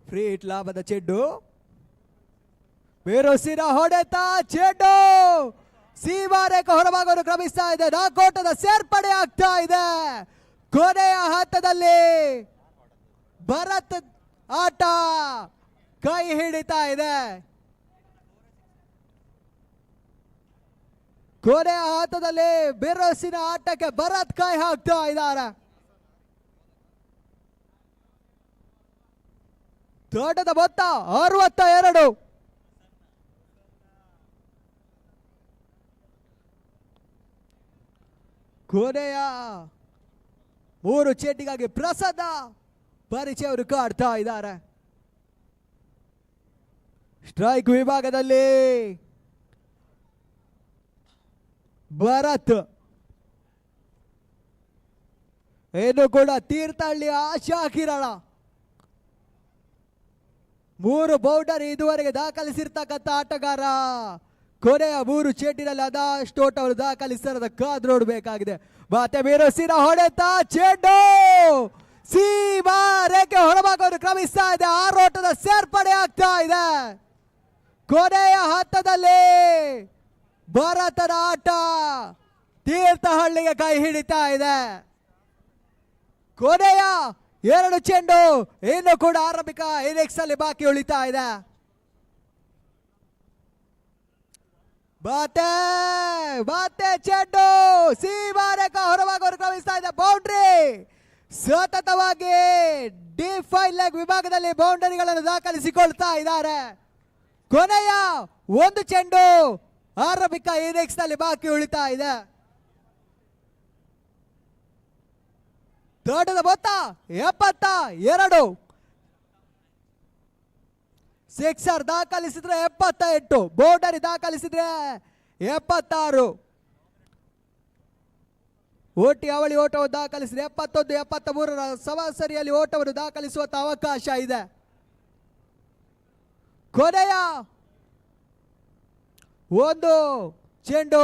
ಫ್ರೀ ಹಿಟ್ ಲಾಭದ ಚೆಂಡು, ಬಿರುಸಿನ ಹೊಡೆತ, ಚೆಂಡು ಸೀಮಾರೇಖೆ ಹೊರಭಾಗವನ್ನು ಕ್ರಮಿಸ್ತಾ ಇದೆ. ನಾಕೋಟದ ಸೇರ್ಪಡೆ ಆಗ್ತಾ ಇದೆ. ಕೊನೆಯ ಹಂತದಲ್ಲಿ ಭರತ್ ಆಟ ಕೈ ಹಿಡಿತಾ ಇದೆ. ಕೊನೆಯ ಹಂತದಲ್ಲಿ ಬಿರುಸಿನ ಆಟಕ್ಕೆ ಭರತ್ ಕೈ ಹಾಕ್ತಾ ಇದ್ದಾರೆ. ತೋಟದ ಮೊತ್ತ 62. ಕೊನೆಯ 3 ಚೆಂಡಿಗಾಗಿ ಪ್ರಸಾದ ಪರಿಚಯವರು ಕಾಡ್ತಾ ಇದ್ದಾರೆ. ಸ್ಟ್ರೈಕ್ ವಿಭಾಗದಲ್ಲಿ ಭರತ್, ಇನ್ನು ಕೂಡ ತೀರ್ಥಹಳ್ಳಿ ಆಶಾ ಕಿರಣ 3 ಬೌಂಡರಿ ಇದುವರೆಗೆ ದಾಖಲಿಸಿರ್ತಕ್ಕಂಥ ಆಟಗಾರ. ಕೊನೆಯ 3 ಚೆಂಡಿನಲ್ಲಿ ಅದಷ್ಟು ಓಟವನ್ನು ದಾಖಲಿಸಿದ ಕಾದು ನೋಡಬೇಕಾಗಿದೆ. ಮತ್ತೆ ಬಿರುಸಿನ ಹೊಡೆತ, ಚೆಂಡು ಸೀಮಾ ರೇಖೆ ಹೊರಭಾಗವನ್ನು ಕ್ರಮಿಸ್ತಾ ಇದೆ. 6 ಓಟದ ಸೇರ್ಪಡೆ ಆಗ್ತಾ ಇದೆ. ಕೊನೆಯ ಹಂತದಲ್ಲಿ ಭರತನ ಆಟ ತೀರ್ಥಹಳ್ಳಿಗೆ ಕೈ ಹಿಡಿತಾ ಇದೆ. ಕೊನೆಯ 2 ಚೆಂಡು ಇನ್ನು ಕೂಡ ಆರಂಭಿಕ ಇನ್ನಿಂಗ್ಸ್ ಅಲ್ಲಿ ಬಾಕಿ ಉಳಿತಾ ಇದೆ. ಬಾತೆ ಚೆಂಡು ಸೀಮಾರೇಖಾ ಹೊರಭಾಗವನ್ನು ಕ್ರಮಿಸ್ತಾ ಇದೆ. ಬೌಂಡ್ರಿ ಸತತವಾಗಿ ಡಿ5 ಲೆಗ್ ವಿಭಾಗದಲ್ಲಿ ಬೌಂಡರಿಗಳನ್ನು ದಾಖಲಿಸಿಕೊಳ್ತಾ ಇದ್ದಾರೆ. ಕೊನೆಯ 1 ಚೆಂಡು ಆರಂಭಿಕ ಇನ್ನಿಂಗ್ಸ್ ನಲ್ಲಿ ಬಾಕಿ ಉಳಿತಾ ಇದೆ. ತೋಟದ ಮೊತ್ತ 72. ಸಿಕ್ಸರ್ ದಾಖಲಿಸಿದ್ರೆ 78, ಬೌಂಡರಿ ದಾಖಲಿಸಿದ್ರೆ 76. ಓಟಿ ಅವಳಿ ಓಟವನ್ನು ದಾಖಲಿಸಿದ್ರೆ 71, 73ರ ಸರಾಸರಿಯಲ್ಲಿ ಓಟವನ್ನು ದಾಖಲಿಸುವಂತ ಅವಕಾಶ ಇದೆ. ಕೊನೆಯ 1 ಚೆಂಡು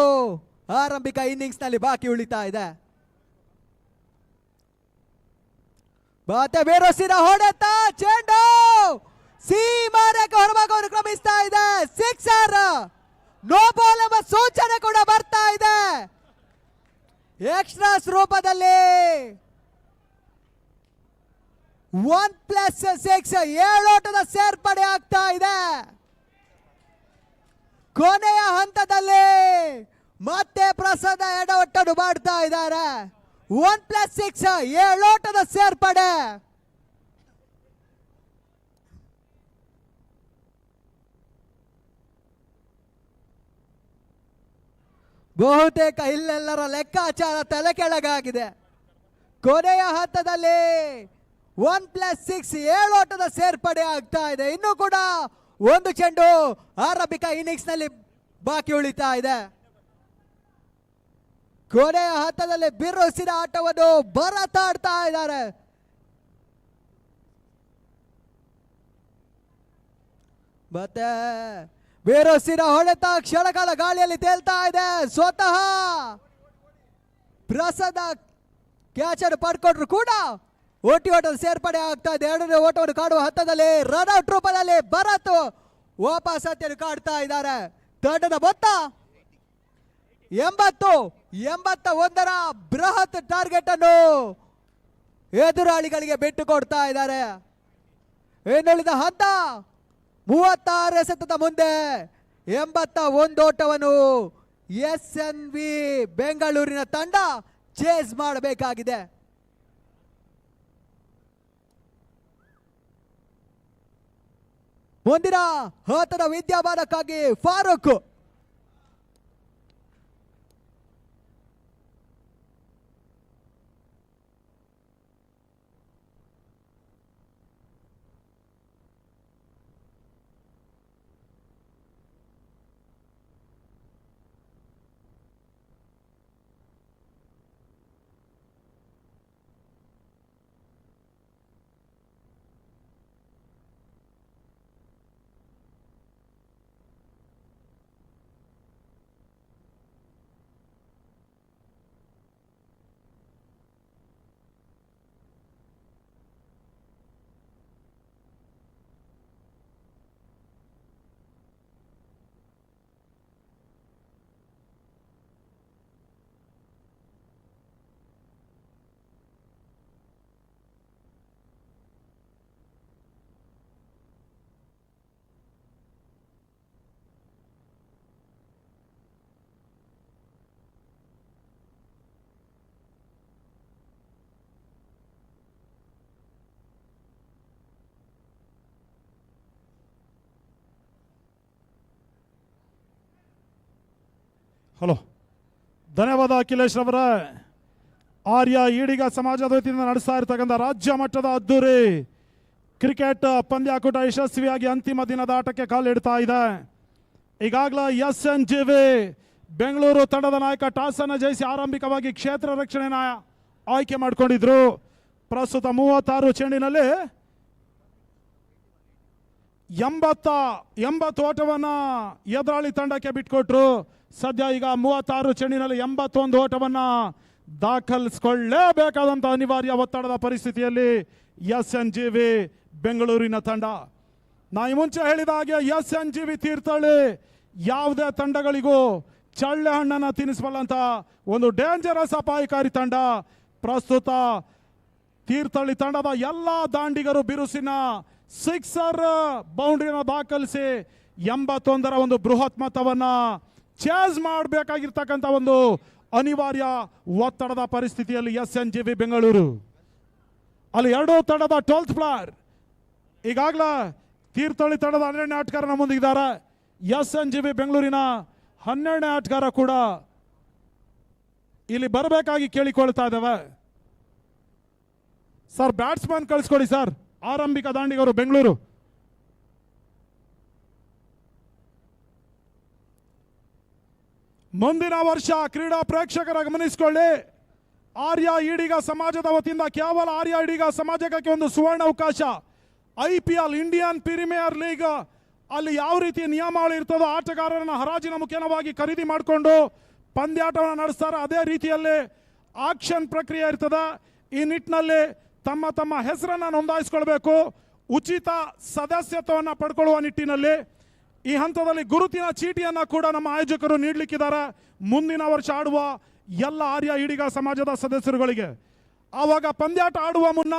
ಆರಂಭಿಕ ಇನ್ನಿಂಗ್ಸ್ ನಲ್ಲಿ ಬಾಕಿ ಉಳಿತಾ ಇದೆ. ಮತ್ತೆ ಬಿರುಸಿನ ಹೊಡೆತ, ಚೆಂಡು ಸೀಮಾರೇಖೆ ಹೊರಭಾಗವನ್ನು ಕ್ರಮಿಸ್ತಾ ಇದೆ. ಸಿಕ್ಸರ್, ನೋ ಬಾಲ್ ಎಂಬ ಸೂಚನೆ ಕೂಡ ಬರ್ತಾ ಇದೆ. ಎಕ್ಸ್ಟ್ರಾಸ್ ರೂಪದಲ್ಲಿ 1+6 7 ಓಟದ ಸೇರ್ಪಡೆ ಆಗ್ತಾ ಇದೆ. ಕೊನೆಯ ಹಂತದಲ್ಲಿ ಮತ್ತೆ ಪ್ರಸಾದ ಎಡವಟ್ಟನ್ನು ಮಾಡ್ತಾ ಇದ್ದಾರೆ. 1+6 7 ಓಟದ ಸೇರ್ಪಡೆ. ಬಹುತೇಕ ಇಲ್ಲೆಲ್ಲರ ಲೆಕ್ಕಾಚಾರ ತಲೆ ಕೆಳಗಾಗಿದೆ. ಕೊನೆಯ ಹಂತದಲ್ಲಿ 1+6 7 ಓಟದ ಸೇರ್ಪಡೆ ಆಗ್ತಾ ಇದೆ. ಇನ್ನು ಕೂಡ 1 ಚೆಂಡು ಆರಂಭಿಕ ಇನ್ನಿಂಗ್ಸ್ ನಲ್ಲಿ ಬಾಕಿ ಉಳಿತಾ ಇದೆ. ಕೊನೆಯ ಹಂತದಲ್ಲಿ ಬಿರುಸಿನ ಆಟವನ್ನು ಭರತ್ ಆಡ್ತಾ ಇದ್ದಾರೆ. ಮತ್ತೆ ಬಿರುಸಿನ ಹೊಡೆತ ಕ್ಷಣಕಾಲ ಗಾಳಿಯಲ್ಲಿ ತೇಲ್ತಾ ಇದೆ. ಸ್ವತಃ ಪ್ರಸಾದ ಕ್ಯಾಚ್ ಅನ್ನು ಪಡ್ಕೊಂಡ್ರು ಕೂಡ ಓಟದ ಸೇರ್ಪಡೆ ಆಗ್ತಾ ಇದೆ. 2ನೇ ಓಟವನ್ನು ಕಾಡುವ ಹಂತದಲ್ಲಿ ರನ್ಔಟ್ ರೂಪದಲ್ಲಿ ಭರತ್ ವಾಪಸ್ ಹತ್ಯೆಯನ್ನು ಕಾಡ್ತಾ ಇದ್ದಾರೆ. ತಂಡದ ಮೊತ್ತ 81ರ ಬೃಹತ್ ಟಾರ್ಗೆಟ್ ಅನ್ನು ಎದುರಾಳಿಗಳಿಗೆ ಬಿಟ್ಟು ಕೊಡ್ತಾ ಇದ್ದಾರೆ. ಇನ್ನುಳಿದ ಹಂತ 36 ಎಸೆತದ ಮುಂದೆ 81 ಓಟವನ್ನು SNV ಬೆಂಗಳೂರಿನ ತಂಡ ಚೇಸ್ ಮಾಡಬೇಕಾಗಿದೆ. ಮುಂದಿನ ಹಂತದ ವಿದ್ಯಮಾನಕ್ಕಾಗಿ ಫಾರೂಕ್. ಹಲೋ, ಧನ್ಯವಾದ ಅಖಿಲೇಶ್ ರವರ. ಆರ್ಯ ಈಡಿಗ ಸಮಾಜದ ವತಿಯಿಂದ ನಡೆಸ್ತಾ ಇರ್ತಕ್ಕಂಥ ರಾಜ್ಯ ಮಟ್ಟದ ಅದ್ದೂರಿ ಕ್ರಿಕೆಟ್ ಪಂದ್ಯಾಕೂಟ ಯಶಸ್ವಿಯಾಗಿ ಅಂತಿಮ ದಿನದ ಆಟಕ್ಕೆ ಕಾಲಿಡ್ತಾ ಇದೆ. ಈಗಾಗಲೇ SNGV ಬೆಂಗಳೂರು ತಂಡದ ನಾಯಕ ಟಾಸ್ ಅನ್ನು ಜಯಿಸಿ ಆರಂಭಿಕವಾಗಿ ಕ್ಷೇತ್ರ ರಕ್ಷಣೆನ ಆಯ್ಕೆ ಮಾಡಿಕೊಂಡಿದ್ರು. ಪ್ರಸ್ತುತ 36 ಚೆಂಡಿನಲ್ಲಿ 80 ಓಟವನ್ನ ಎದುರಾಳಿ ತಂಡಕ್ಕೆ ಬಿಟ್ಕೊಟ್ರು. ಸದ್ಯ ಈಗ 36 ಚೆಂಡಿನಲ್ಲಿ 81 ಓಟವನ್ನ ದಾಖಲಿಸಿಕೊಳ್ಳಲೇಬೇಕಾದಂತಹ ಅನಿವಾರ್ಯ ಒತ್ತಡದ ಪರಿಸ್ಥಿತಿಯಲ್ಲಿ SNGV ಬೆಂಗಳೂರಿನ ತಂಡ. ನಾ ಈ ಮುಂಚೆ ಹೇಳಿದ ಹಾಗೆ SNGV ತೀರ್ಥಹಳ್ಳಿ ಯಾವುದೇ ತಂಡಗಳಿಗೂ ಚಳ್ಳೆ ಹಣ್ಣನ್ನು ತಿನ್ನಿಸಬಲ್ಲಂತ ಒಂದು ಡೇಂಜರಸ್ ಅಪಾಯಕಾರಿ ತಂಡ. ಪ್ರಸ್ತುತ ತೀರ್ಥಹಳ್ಳಿ ತಂಡದ ಎಲ್ಲ ದಾಂಡಿಗರು ಬಿರುಸಿನ ಸಿಕ್ಸರ್ ಬೌಂಡ್ರಿನ ದಾಖಲಿಸಿ 81ರ ಒಂದು ಬೃಹತ್ ಮೊತ್ತವನ್ನ ಚೇಸ್ ಮಾಡಬೇಕಾಗಿರ್ತಕ್ಕಂಥ ಒಂದು ಅನಿವಾರ್ಯ ಒತ್ತಡದ ಪರಿಸ್ಥಿತಿಯಲ್ಲಿ SNGV ಬೆಂಗಳೂರು. ಅಲ್ಲಿ ಎರಡೂ ತಂಡದ 12th ಪ್ಲೇಯರ್ ಈಗಾಗಲೇ ತೀರ್ಥಹಳ್ಳಿ ತಂಡದ 12ನೇ ಆಟಗಾರನ ಮುಂದಿದ್ದಾರೆ. SNGV ಬೆಂಗಳೂರಿನ 12ನೇ ಆಟಗಾರ ಕೂಡ ಇಲ್ಲಿ ಬರಬೇಕಾಗಿ ಕೇಳಿಕೊಳ್ತಾ ಇದ್ದೇವೆ. ಸರ್, ಬ್ಯಾಟ್ಸ್ಮನ್ ಕಳಿಸ್ಕೊಡಿ ಸರ್. ಆರಂಭಿಕ ದಾಂಡಿಗರು ಬೆಂಗಳೂರು. ಮುಂದಿನ ವರ್ಷ ಕ್ರೀಡಾ ಪ್ರೇಕ್ಷಕರ ಗಮನಿಸಿಕೊಳ್ಳಿ, ಆರ್ಯ ಈಡಿಗ ಸಮಾಜದ ವತಿಯಿಂದ ಕೇವಲ ಆರ್ಯ ಈಡಿಗ ಸಮಾಜಕ್ಕೆ ಒಂದು ಸುವರ್ಣ ಅವಕಾಶ. IPL ಇಂಡಿಯನ್ ಪ್ರೀಮಿಯರ್ ಲೀಗ್ ಅಲ್ಲಿ ಯಾವ ರೀತಿ ನಿಯಮಾವಳಿ ಇರ್ತದೋ ಆಟಗಾರರನ್ನ ಹರಾಜಿನ ಮುಖೇನವಾಗಿ ಖರೀದಿ ಮಾಡಿಕೊಂಡು ಪಂದ್ಯಾಟವನ್ನು ನಡೆಸ್ತಾರೆ, ಅದೇ ರೀತಿಯಲ್ಲಿ ಆಕ್ಷನ್ ಪ್ರಕ್ರಿಯೆ ಇರ್ತದೆ. ಈ ನಿಟ್ಟಿನಲ್ಲಿ ತಮ್ಮ ತಮ್ಮ ಹೆಸರನ್ನು ನೋಂದಾಯಿಸಿಕೊಳ್ಬೇಕು. ಉಚಿತ ಸದಸ್ಯತ್ವವನ್ನು ಪಡ್ಕೊಳ್ಳುವ ನಿಟ್ಟಿನಲ್ಲಿ ಈ ಹಂತದಲ್ಲಿ ಗುರುತಿನ ಚೀಟಿಯನ್ನು ಕೂಡ ನಮ್ಮ ಆಯೋಜಕರು ನೀಡಲಿಕ್ಕಿದ್ದಾರೆ ಮುಂದಿನ ವರ್ಷ ಆಡುವ ಎಲ್ಲ ಆರ್ಯ ಈಡಿಗ ಸಮಾಜದ ಸದಸ್ಯರುಗಳಿಗೆ. ಆವಾಗ ಪಂದ್ಯಾಟ ಆಡುವ ಮುನ್ನ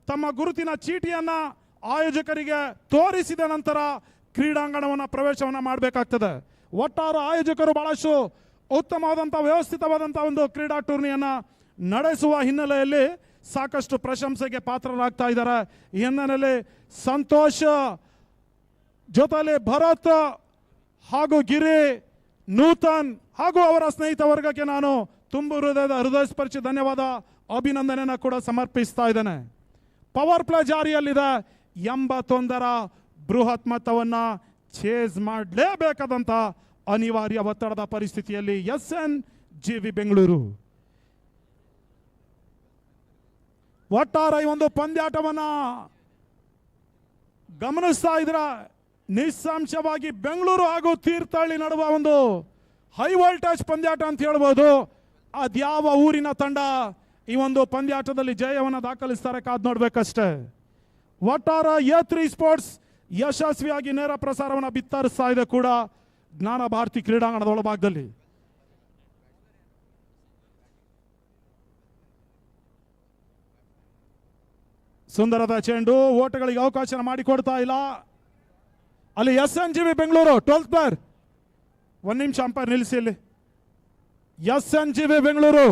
ತಮ್ಮ ಗುರುತಿನ ಚೀಟಿಯನ್ನು ಆಯೋಜಕರಿಗೆ ತೋರಿಸಿದ ನಂತರ ಕ್ರೀಡಾಂಗಣವನ್ನು ಪ್ರವೇಶವನ್ನು ಮಾಡಬೇಕಾಗ್ತದೆ. ಒಟ್ಟಾರೆ ಆಯೋಜಕರು ಬಹಳಷ್ಟು ಉತ್ತಮವಾದಂಥ ವ್ಯವಸ್ಥಿತವಾದಂಥ ಒಂದು ಕ್ರೀಡಾ ಟೂರ್ನಿಯನ್ನು ನಡೆಸುವ ಹಿನ್ನೆಲೆಯಲ್ಲಿ ಸಾಕಷ್ಟು ಪ್ರಶಂಸೆಗೆ ಪಾತ್ರರಾಗ್ತಾ ಇದ್ದಾರೆ. ಈ ಹಿನ್ನೆಲೆಯಲ್ಲಿ ಸಂತೋಷ್ ಜೊತೆಲಿ ಭರತ್ ಹಾಗೂ ಗಿರಿ, ನೂತನ್ ಹಾಗೂ ಅವರ ಸ್ನೇಹಿತ ವರ್ಗಕ್ಕೆ ನಾನು ತುಂಬು ಹೃದಯಸ್ಪರ್ಶಿ ಧನ್ಯವಾದ, ಅಭಿನಂದನೆಯನ್ನು ಕೂಡ ಸಮರ್ಪಿಸ್ತಾ ಇದ್ದೇನೆ. ಪವರ್ ಪ್ಲೇ ಜಾರಿಯಲ್ಲಿದೆ. 81ರ ಬೃಹತ್ ಮೊತ್ತವನ್ನು ಚೇಸ್ ಮಾಡಲೇಬೇಕಾದಂಥ ಅನಿವಾರ್ಯ ಒತ್ತಡದ ಪರಿಸ್ಥಿತಿಯಲ್ಲಿ SNGV ಬೆಂಗಳೂರು. ಒಟ್ಟಾರೆ ಈ ಒಂದು ಪಂದ್ಯಾಟವನ್ನು ಗಮನಿಸ್ತಾ ಇದ್ರ ನಿಸ್ಸಂಶಯವಾಗಿ ಬೆಂಗಳೂರು ಹಾಗೂ ತೀರ್ಥಹಳ್ಳಿ ನಡುವ ಒಂದು ಹೈ ವೋಲ್ಟೇಜ್ ಪಂದ್ಯಾಟ ಅಂತ ಹೇಳ್ಬೋದು. ಅದ್ಯಾವ ಊರಿನ ತಂಡ ಈ ಒಂದು ಪಂದ್ಯಾಟದಲ್ಲಿ ಜಯವನ್ನು ದಾಖಲಿಸ್ತಾರೆ ಕಾದ್ ನೋಡ್ಬೇಕಷ್ಟೇ. ಒಟ್ಟಾರೆ A3 ಸ್ಪೋರ್ಟ್ಸ್ ಯಶಸ್ವಿಯಾಗಿ ನೇರ ಪ್ರಸಾರವನ್ನು ಬಿತ್ತರಿಸ್ತಾ ಇದೆ ಕೂಡ ಜ್ಞಾನ ಭಾರತಿ ಕ್ರೀಡಾಂಗಣದ ಒಳಭಾಗದಲ್ಲಿ. ಸುಂದರದ ಚೆಂಡು, ಓಟಗಳಿಗೆ ಅವಕಾಶ ಮಾಡಿಕೊಡ್ತಾ ಇಲ್ಲ. ಅಲ್ಲಿ SNGV ಬೆಂಗಳೂರು 12th ಪ್ಲೇಯರ್, 1 ನಿಮಿಷ ಅಂಪೈರ್ ನಿಲ್ಲಿಸಿ. ಇಲ್ಲಿ SNGV Bengaluru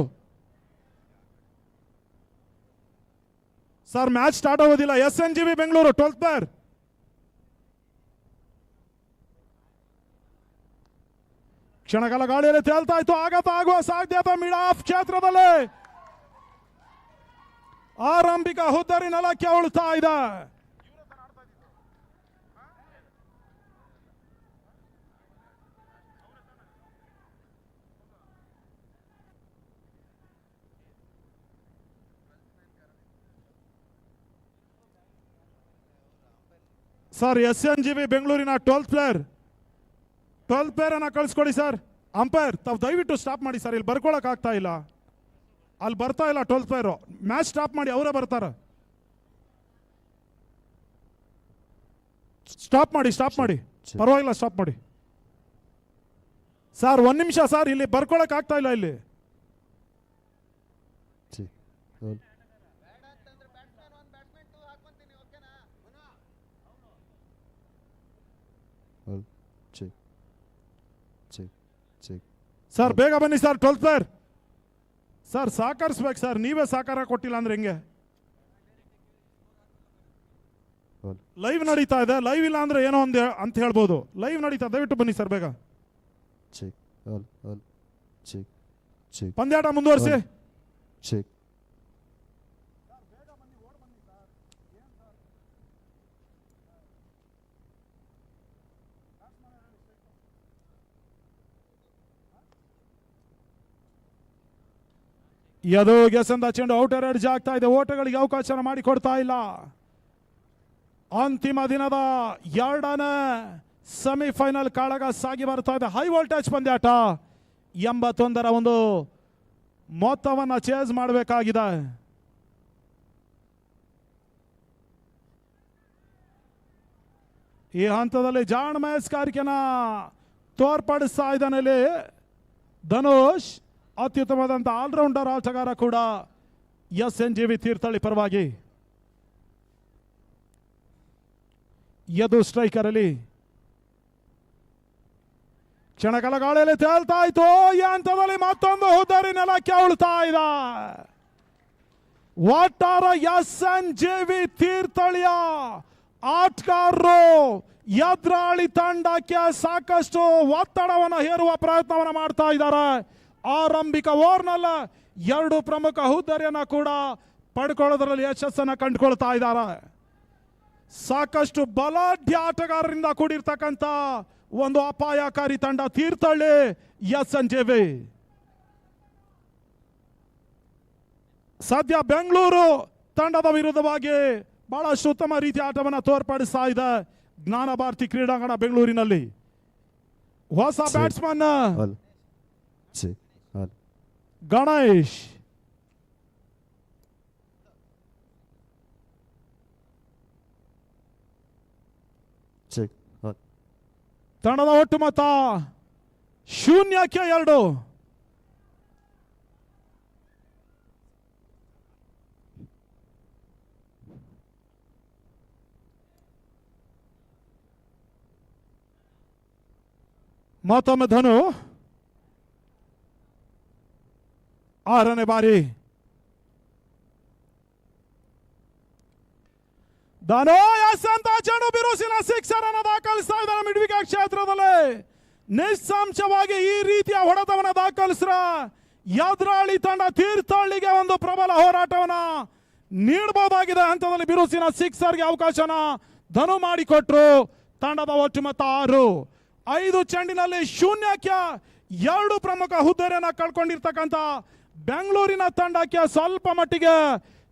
sir, match start ಆಗೋದಿಲ್ಲ. SNGV Bengaluru 12th player. ಕ್ಷಣಕಾಲ ಗಾಳಿಯಲ್ಲಿ ತೇಲ್ತಾ ಇತ್ತು. ಆಘಾತ ಆಗುವ ಸಾಧ್ಯತೆ ಮಿಡ್ ಆಫ್ ಕ್ಷೇತ್ರದಲ್ಲಿ ಆರಂಭಿಕ ಹುದ್ದರಿ ನೆಲಕ್ಕೆ ಉಳ್ತಾ ಇದೆ. ಸರ್, SNGV ಬೆಂಗಳೂರಿನ 12th ಪ್ಲೇಯರ್ ಅನ್ನ ಕಳಿಸ್ಕೊಡಿ ಸರ್. ಅಂಪೈರ್ ತಾವು ದಯವಿಟ್ಟು ಸ್ಟಾಪ್ ಮಾಡಿ ಸರ್, ಇಲ್ಲಿ ಬರ್ಕೊಳಕ್ ಆಗ್ತಾ ಇಲ್ಲ. ಅಲ್ಲಿ ಬರ್ತಾ ಇಲ್ಲ 12th ಪ್ಲೇಯರ್. ಮ್ಯಾಚ್ ಸ್ಟಾಪ್ ಮಾಡಿ, ಅವರೇ ಬರ್ತಾರ. ಸ್ಟಾಪ್ ಮಾಡಿ ಪರವಾಗಿಲ್ಲ, ಸ್ಟಾಪ್ ಮಾಡಿ ಸರ್. 1 ನಿಮಿಷ ಸರ್, ಇಲ್ಲಿ ಬರ್ಕೊಳಕ್ ಆಗ್ತಾ ಇಲ್ಲ. ಇಲ್ಲಿ ಸರ್ ಬೇಗ ಬನ್ನಿ ಸರ್. 12th ಪ್ಲೇಯರ್ ಸರ್, ಸಹಕರಿಸ್ಬೇಕು ಸರ್. ನೀವೇ ಸಹಕಾರ ಕೊಟ್ಟಿಲ್ಲ ಅಂದ್ರೆ ಹೆಂಗೆ? ಲೈವ್ ನಡೀತಾ ಇದೆ. ಲೈವ್ ಇಲ್ಲ ಅಂದ್ರೆ ಏನೋ ಒಂದು ಅಂತ ಹೇಳ್ಬೋದು. ಲೈವ್ ನಡೀತಾ, ದಯವಿಟ್ಟು ಬನ್ನಿ ಸರ್ ಬೇಗ. ಚೆಕ್ ಚೆಕ್ ಪಂದ್ಯಾಟ ಮುಂದುವರಿಸಿ. ಚೆಕ್ ಯದು ಗೆಸಂದ ಚೆಂಡು ಔಟರ್ ಎಡ್ಜ್ ಆಗ್ತಾ ಇದೆ. ಓಟಗಳಿಗೆ ಅವಕಾಶ ಮಾಡಿಕೊಡ್ತಾ ಇಲ್ಲ. ಅಂತಿಮ ದಿನದ 2ನೇ ಸೆಮಿಫೈನಲ್ ಕಾಳಗ ಸಾಗಿ ಬರ್ತಾ ಇದೆ. High voltage ಪಂದ್ಯಾಟ. 81ರ ಒಂದು ಮೊತ್ತವನ್ನು ಚೇಸ್ ಮಾಡಬೇಕಾಗಿದೆ. ಈ ಹಂತದಲ್ಲಿ ಜಾಣ ಮಹೇಸ್ಕಾರಿಕೆನ ತೋರ್ಪಡಿಸ್ತಾ ಇದ್ದಾನೆ ಧನುಷ್. ಅತ್ಯುತ್ತಮವಾದಂಥ ಆಲ್ರೌಂಡರ್ ಆಟಗಾರ ಕೂಡ SNGV ತೀರ್ಥಹಳ್ಳಿ ಪರವಾಗಿ. ಯದು ಸ್ಟ್ರೈಕರ್ ಅಲ್ಲಿ ಕ್ಷಣಕಾಲ ಗಾಳಿಯಲ್ಲಿ ತೇಲ್ತಾ ಇತ್ತು. ಈ ಹಂತದಲ್ಲಿ ಮತ್ತೊಂದು ಹುದ್ದರಿ ನೆಲಕ್ಕೆ ಉಳ್ತಾ ಇದೆ. ಒಟ್ಟಾರೆ SNGV ತೀರ್ಥಹಳ್ಳಿಯ ಆಟಗಾರರು ಎದುರಾಳಿ ತಂಡಕ್ಕೆ ಸಾಕಷ್ಟು ಒತ್ತಡವನ್ನು ಹೇರುವ ಪ್ರಯತ್ನವನ್ನು ಮಾಡ್ತಾ ಇದ್ದಾರೆ. ಆರಂಭಿಕ ಓವರ್ನಲ್ಲ 2 ಪ್ರಮುಖ ಹುದ್ದರಿಯನ್ನು ಕೂಡ ಪಡ್ಕೊಳ್ಳೋದ್ರಲ್ಲಿ ಯಶಸ್ಸನ್ನು ಕಂಡುಕೊಳ್ತಾ ಇದ್ದಾರೆ. ಸಾಕಷ್ಟು ಬಲಾಢ್ಯ ಆಟಗಾರರಿಂದ ಕೂಡಿರ್ತಕ್ಕಂಥ ಒಂದು ಅಪಾಯಕಾರಿ ತಂಡ ತೀರ್ಥಹಳ್ಳಿ SNGV. ಸದ್ಯ ಬೆಂಗಳೂರು ತಂಡದ ವಿರುದ್ಧವಾಗಿ ಬಹಳಷ್ಟು ಉತ್ತಮ ರೀತಿಯ ಆಟವನ್ನು ತೋರ್ಪಡಿಸ್ತಾ ಇದೆ ಜ್ಞಾನ ಭಾರತಿ ಕ್ರೀಡಾಂಗಣ ಬೆಂಗಳೂರಿನಲ್ಲಿ. ಹೊಸ ಬ್ಯಾಟ್ಸ್ಮನ್ ಹಾಲ್ ಚೆಕ್ ಹಾಲ್ ಗಣೇಶ್. ಚೆಕ್ ಹಾಲ್ ತಂಡದ ಒಟ್ಟು ಮೊತ್ತ 0-2. ಮತ್ತೊಮ್ಮೆ ಧನು 6ನೇ ಬಾರಿ. ಧನು ಎಸ್ ಅಂತ ಚೆಂಡು ಬಿರುಸಿನ ಸಿಕ್ಸರ್ ಅನ್ನು ದಾಖಲಿಸ್ತಾ ಇದ್ದಾರೆ ಮಿಡ್ ವಿಕೆಟ್ ಕ್ಷೇತ್ರದಲ್ಲಿ. ನಿಸ್ಸಂಶಯವಾಗಿ ಈ ರೀತಿಯ ಹೊಡೆತವನ್ನು ದಾಖಲಿಸಿದ ಎದುರಾಳಿ ತಂಡ ತೀರ್ಥಹಳ್ಳಿಗೆ ಒಂದು ಪ್ರಬಲ ಹೋರಾಟವನ್ನ ನೀಡಬಹುದಾಗಿದೆ. ಹಂತದಲ್ಲಿ ಬಿರುಸಿನ ಸಿಕ್ಸರ್ಗೆ ಅವಕಾಶನ ಧನು ಮಾಡಿಕೊಟ್ರು. ತಂಡದ ಒಟ್ಟು ಮೊತ್ತ 6. 5 ಚೆಂಡಿನಲ್ಲಿ 0-2 ಪ್ರಮುಖ ಹುದ್ದೆಯನ್ನು ಕಳ್ಕೊಂಡಿರ್ತಕ್ಕಂಥ ಬೆಂಗಳೂರಿನ ತಂಡಕ್ಕೆ ಸ್ವಲ್ಪ ಮಟ್ಟಿಗೆ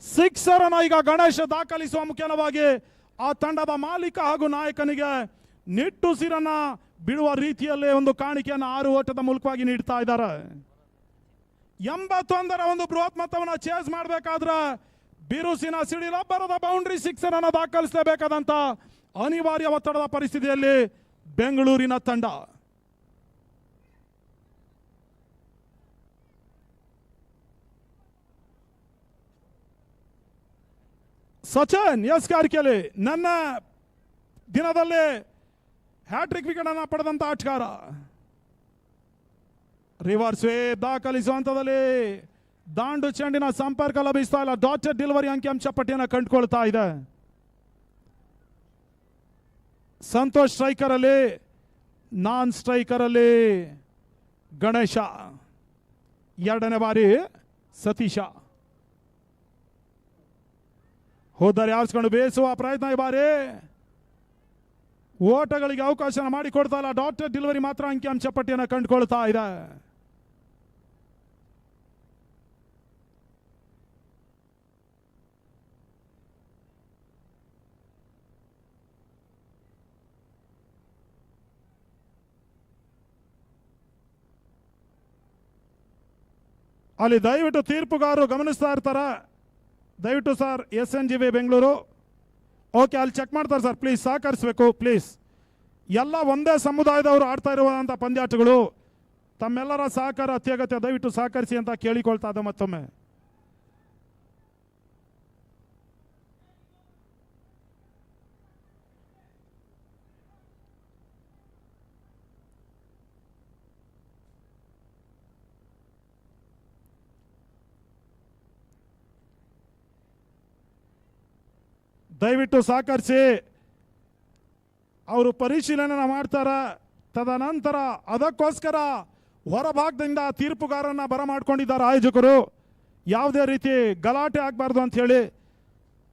ಸಿಕ್ಸರ್ ಅನ್ನು ಈಗ ಗಣೇಶ್ ದಾಖಲಿಸುವ ಮುಖ್ಯವಾಗಿ ಆ ತಂಡದ ಮಾಲೀಕ ಹಾಗೂ ನಾಯಕನಿಗೆ ನಿಟ್ಟುಸಿರನ್ನ ಬಿಡುವ ರೀತಿಯಲ್ಲಿ ಒಂದು ಕಾಣಿಕೆಯನ್ನು 6 ಓಟದ ಮೂಲಕವಾಗಿ ನೀಡ್ತಾ ಇದ್ದಾರೆ. 81ರ ಒಂದು ಬೃಹತ್ ಮೊತ್ತವನ್ನು ಚೇಸ್ ಮಾಡಬೇಕಾದ್ರೆ ಬಿರುಸಿನ ಸಿಡಿಲಬ್ಬರದ ಬೌಂಡ್ರಿ ಸಿಕ್ಸರ್ ಅನ್ನು ದಾಖಲಿಸಲೇಬೇಕಾದಂತ ಅನಿವಾರ್ಯ ಒತ್ತಡದ ಪರಿಸ್ಥಿತಿಯಲ್ಲಿ ಬೆಂಗಳೂರಿನ ತಂಡ. ಸಚಿನ್ ಎಸ್ಗಾರಿಕೆಯಲ್ಲಿ ನನ್ನ ದಿನದಲ್ಲಿ ಹ್ಯಾಟ್ರಿಕ್ ವಿಕೆಟ್ ಅನ್ನು ಪಡೆದಂತ ಆಟಗಾರ. ರಿವರ್ಸ್ ವೇವ್ ದಾಖಲಿಸುವ ಹಂತದಲ್ಲಿ ದಾಂಡು ಚೆಂಡಿನ ಸಂಪರ್ಕ ಲಭಿಸ್ತಾ ಇಲ್ಲ. ಡಾಟೆಡ್ ಡೆಲಿವರಿ ಅಂಕಿಅಂಶ ಪಟ್ಟಿಯನ್ನು ಕಂಡುಕೊಳ್ತಾ ಇದೆ. ಸಂತೋಷ್ ಸ್ಟ್ರೈಕರ್ ಅಲ್ಲಿ, ನಾನ್ ಸ್ಟ್ರೈಕರ್ ಅಲ್ಲಿ ಗಣೇಶ, 2ನೇ ಬಾರಿ ಸತೀಶ. ಹೋದರೆ ಆರಿಸಿಕೊಂಡು ಬೇಯಿಸುವ ಪ್ರಯತ್ನ ಈ ಬಾರಿ ಓಟಗಳಿಗೆ ಅವಕಾಶ ಮಾಡಿಕೊಡ್ತಾ ಇಲ್ಲ. ಡಾಟೆಡ್ ಡೆಲಿವರಿ ಮಾತ್ರ ಅಂಕಿಅಂಶ ಪಟ್ಟಿಯನ್ನು ಕಂಡುಕೊಳ್ತಾ ಇದೆ. ಅಲ್ಲಿ ದಯವಿಟ್ಟು ತೀರ್ಪುಗಾರರು ಗಮನಿಸ್ತಾ ಇರ್ತಾರೆ. ದಯವಿಟ್ಟು ಸರ್ SNGV ಬೆಂಗಳೂರು ಓಕೆ ಅಲ್ಲಿ ಚೆಕ್ ಮಾಡ್ತಾರೆ ಸರ್, ಪ್ಲೀಸ್ ಸಹಕರಿಸಬೇಕು ಪ್ಲೀಸ್. ಎಲ್ಲ ಒಂದೇ ಸಮುದಾಯದವರು ಆಡ್ತಾ ಇರುವಂಥ ಪಂದ್ಯಾಟಗಳು, ತಮ್ಮೆಲ್ಲರ ಸಹಕಾರ ಅತ್ಯಗತ್ಯ. ದಯವಿಟ್ಟು ಸಹಕರಿಸಿ ಅಂತ ಕೇಳಿಕೊಳ್ತಾ ಇದ್ದ ಮತ್ತೊಮ್ಮೆ. ದಯವಿಟ್ಟು ಸಹಕರಿಸಿ. ಅವರು ಪರಿಶೀಲನೆ ಮಾಡ್ತಾರೆ. ತದನಂತರ ಅದಕ್ಕೋಸ್ಕರ ಹೊರಭಾಗದಿಂದ ತೀರ್ಪುಗಾರನ್ನ ಬರಮಾಡ್ಕೊಂಡಿದ್ದಾರೆ ಆಯೋಜಕರು. ಯಾವುದೇ ರೀತಿ ಗಲಾಟೆ ಆಗಬಾರ್ದು ಅಂತ ಹೇಳಿ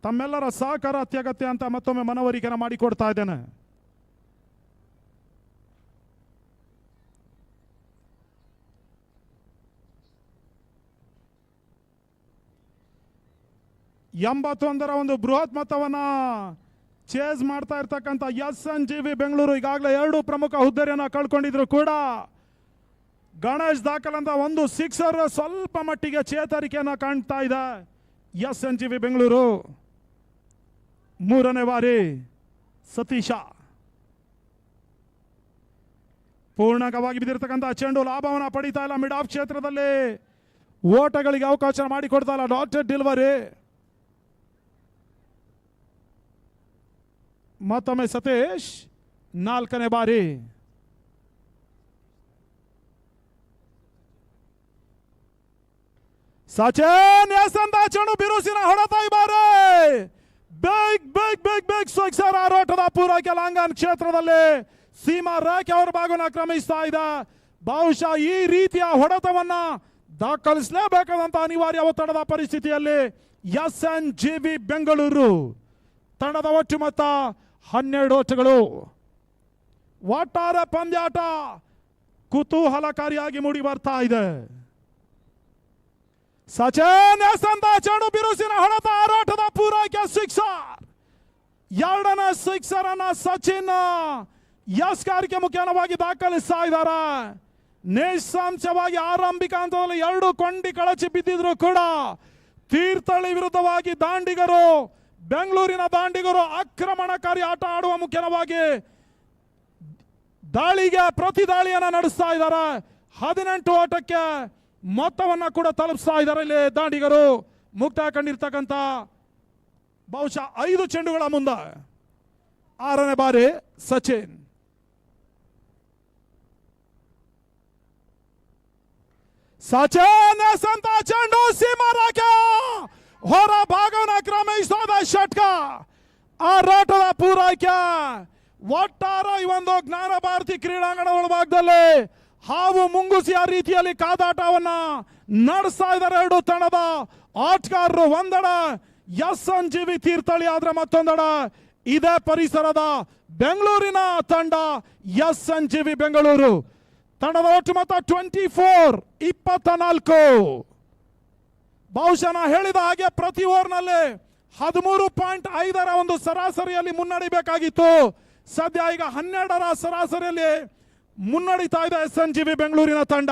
ತಮ್ಮೆಲ್ಲರ ಸಹಕಾರ ಅತ್ಯಗತ್ಯ ಅಂತ ಮತ್ತೊಮ್ಮೆ ಮನವರಿಕೆನ ಮಾಡಿಕೊಡ್ತಾ ಇದ್ದೇನೆ. ಎಂಬತ್ತೊಂದರ ಒಂದು ಬೃಹತ್ ಮೊತ್ತವನ್ನ ಚೇಸ್ ಮಾಡ್ತಾ ಇರ್ತಕ್ಕಂಥ SNGV ಬೆಂಗಳೂರು ಈಗಾಗಲೇ 2 ಪ್ರಮುಖ ಹುದ್ದೆಯನ್ನು ಕಳ್ಕೊಂಡಿದ್ರು ಕೂಡ ಗಣೇಶ್ ದಾಖಲಂತ ಒಂದು ಸಿಕ್ಸರ್ ಸ್ವಲ್ಪ ಮಟ್ಟಿಗೆ ಚೇತರಿಕೆಯನ್ನು ಕಾಣ್ತಾ ಇದೆ. SNGV ಬೆಂಗಳೂರು 3ನೇ ಬಾರಿ ಸತೀಶ ಪೂರ್ಣಕವಾಗಿ ಬಿದ್ದಿರ್ತಕ್ಕಂಥ ಚೆಂಡು ಲಾಭವನ್ನು ಪಡಿತಾ ಇಲ್ಲ. ಮಿಡ್ ಆಫ್ ಕ್ಷೇತ್ರದಲ್ಲಿ ಓಟಗಳಿಗೆ ಅವಕಾಶ ಮಾಡಿಕೊಡ್ತಾ ಇಲ್ಲ. ಡಾಕ್ಟರ್ ಡಿಲ್ವರಿ ಮತ್ತೊಮ್ಮೆ ಸತೀಶ್ 4ನೇ ಬಾರಿ. ಸಚಿನ್ ಎಸ್ ಅಂತ ಚೆಂಡು ಬಿರುಸಿನ ಹೊಡೆತ ಈ ಬಾರಿ big big big big sixer. ಆರೋಟದ ಪೂರೈಕೆ ಲಾಂಗನ್ ಕ್ಷೇತ್ರದಲ್ಲಿ ಸೀಮಾ ರೇಖೆ ಅವರ ಭಾಗವನ್ನು ಆಕ್ರಮಿಸ್ತಾ ಇದೆ. ಬಹುಶಃ ಈ ರೀತಿಯ ಹೊಡೆತವನ್ನ ದಾಖಲಿಸಲೇಬೇಕಾದಂತ ಅನಿವಾರ್ಯ ಒತ್ತಡದ ಪರಿಸ್ಥಿತಿಯಲ್ಲಿ SNGV ಬೆಂಗಳೂರು ತಂಡದ ಒಟ್ಟು ಮೊತ್ತ 12 ಓಟಗಳು. ಒಟ್ಟಾರೆ ಪಂದ್ಯಾಟ ಕುತೂಹಲಕಾರಿಯಾಗಿ ಮೂಡಿ ಬರ್ತಾ ಇದೆ. ಸಚಿನ್ ಎಸ್ ಅಂತ ಚೆಂಡು ಬಿರುಸಿನ ಹೊಡೆತ ಆರಾಟದ ಪೂರೈಕೆ ಸಿಕ್ಸರ್. 2ನೇ ಸಿಕ್ಸರ್ ಅನ್ನ ಸಚಿನ್ ಯಸ್ಕಾರಿಕೆ ಮುಖ್ಯವಾಗಿ ದಾಖಲಿಸ್ತಾ ಇದ್ದಾರೆ. ನಿಸ್ಸಂಶಯವಾಗಿ ಆರಂಭಿಕ ಹಂತದಲ್ಲಿ 2 ಕೊಂಡಿ ಕಳಚಿ ಬಿದ್ದಿದ್ರು ಕೂಡ ತೀರ್ಥಹಳ್ಳಿ ವಿರುದ್ಧವಾಗಿ ದಾಂಡಿಗರು ಬೆಂಗಳೂರಿನ ದಾಂಡಿಗರು ಆಕ್ರಮಣಕಾರಿ ಆಟ ಆಡುವ ಮುಖ್ಯವಾಗಿ ದಾಳಿಗೆ ಪ್ರತಿ ದಾಳಿಯನ್ನು ನಡೆಸ್ತಾ ಇದ್ದಾರೆ. 18 ಓಟಕ್ಕೆ ಮೊತ್ತವನ್ನು ಕೂಡ ತಲುಪಿಸ್ತಾ ಇದ್ದಾರೆ. ಇಲ್ಲಿ ದಾಂಡಿಗರು ಮುಕ್ತಾಯ ಕಂಡಿರ್ತಕ್ಕಂಥ ಬಹುಶಃ 5 ಚೆಂಡುಗಳ ಮುಂದೆ 6ನೇ ಬಾರಿ ಸಚಿನ್. ಸಚಿನ್ ಎಸ್ ಅಂತ ಚೆಂಡು ಸೀಮಾ ರೇಖೆ ಹೊರ ಭಾಗವನ್ನು ಕ್ರಮಿಸಿದ ಷಟ್ಕ. ಆರಾಟದ ಪೂರೈಕೆ ಒಟ್ಟಾರೆ ಈ ಒಂದು ಜ್ಞಾನ ಭಾರತಿ ಕ್ರೀಡಾಂಗಣ ಒಳಭಾಗದಲ್ಲಿ ಹಾವು ಮುಂಗುಸಿಯ ರೀತಿಯಲ್ಲಿ ಕಾದಾಟವನ್ನ ನಡೆಸ್ತಾ ಇದ್ದಾರೆ 2 ತಂಡದ ಆಟಗಾರರು. ಒಂದೆಡೆ SNGV ತೀರ್ಥಹಳ್ಳಿ ಆದ್ರೆ ಮತ್ತೊಂದೆಡೆ ಇದೇ ಪರಿಸರದ ಬೆಂಗಳೂರಿನ ತಂಡ SNGV ಬೆಂಗಳೂರು. ತಂಡದ ಒಟ್ಟು ಮೊತ್ತ 24. ಬಹುಶಃ ನಾ ಹೇಳಿದ ಹಾಗೆ ಪ್ರತಿ ಓವರ್ನಲ್ಲಿ 13.5ರ ಒಂದು ಸರಾಸರಿಯಲ್ಲಿ ಮುನ್ನಡಿಬೇಕಾಗಿತ್ತು. ಸದ್ಯ ಈಗ 12ರ ಸರಾಸರಿಯಲ್ಲಿ ಮುನ್ನಡೀತಾ ಇದೆ SNGV ಬೆಂಗಳೂರಿನ ತಂಡ.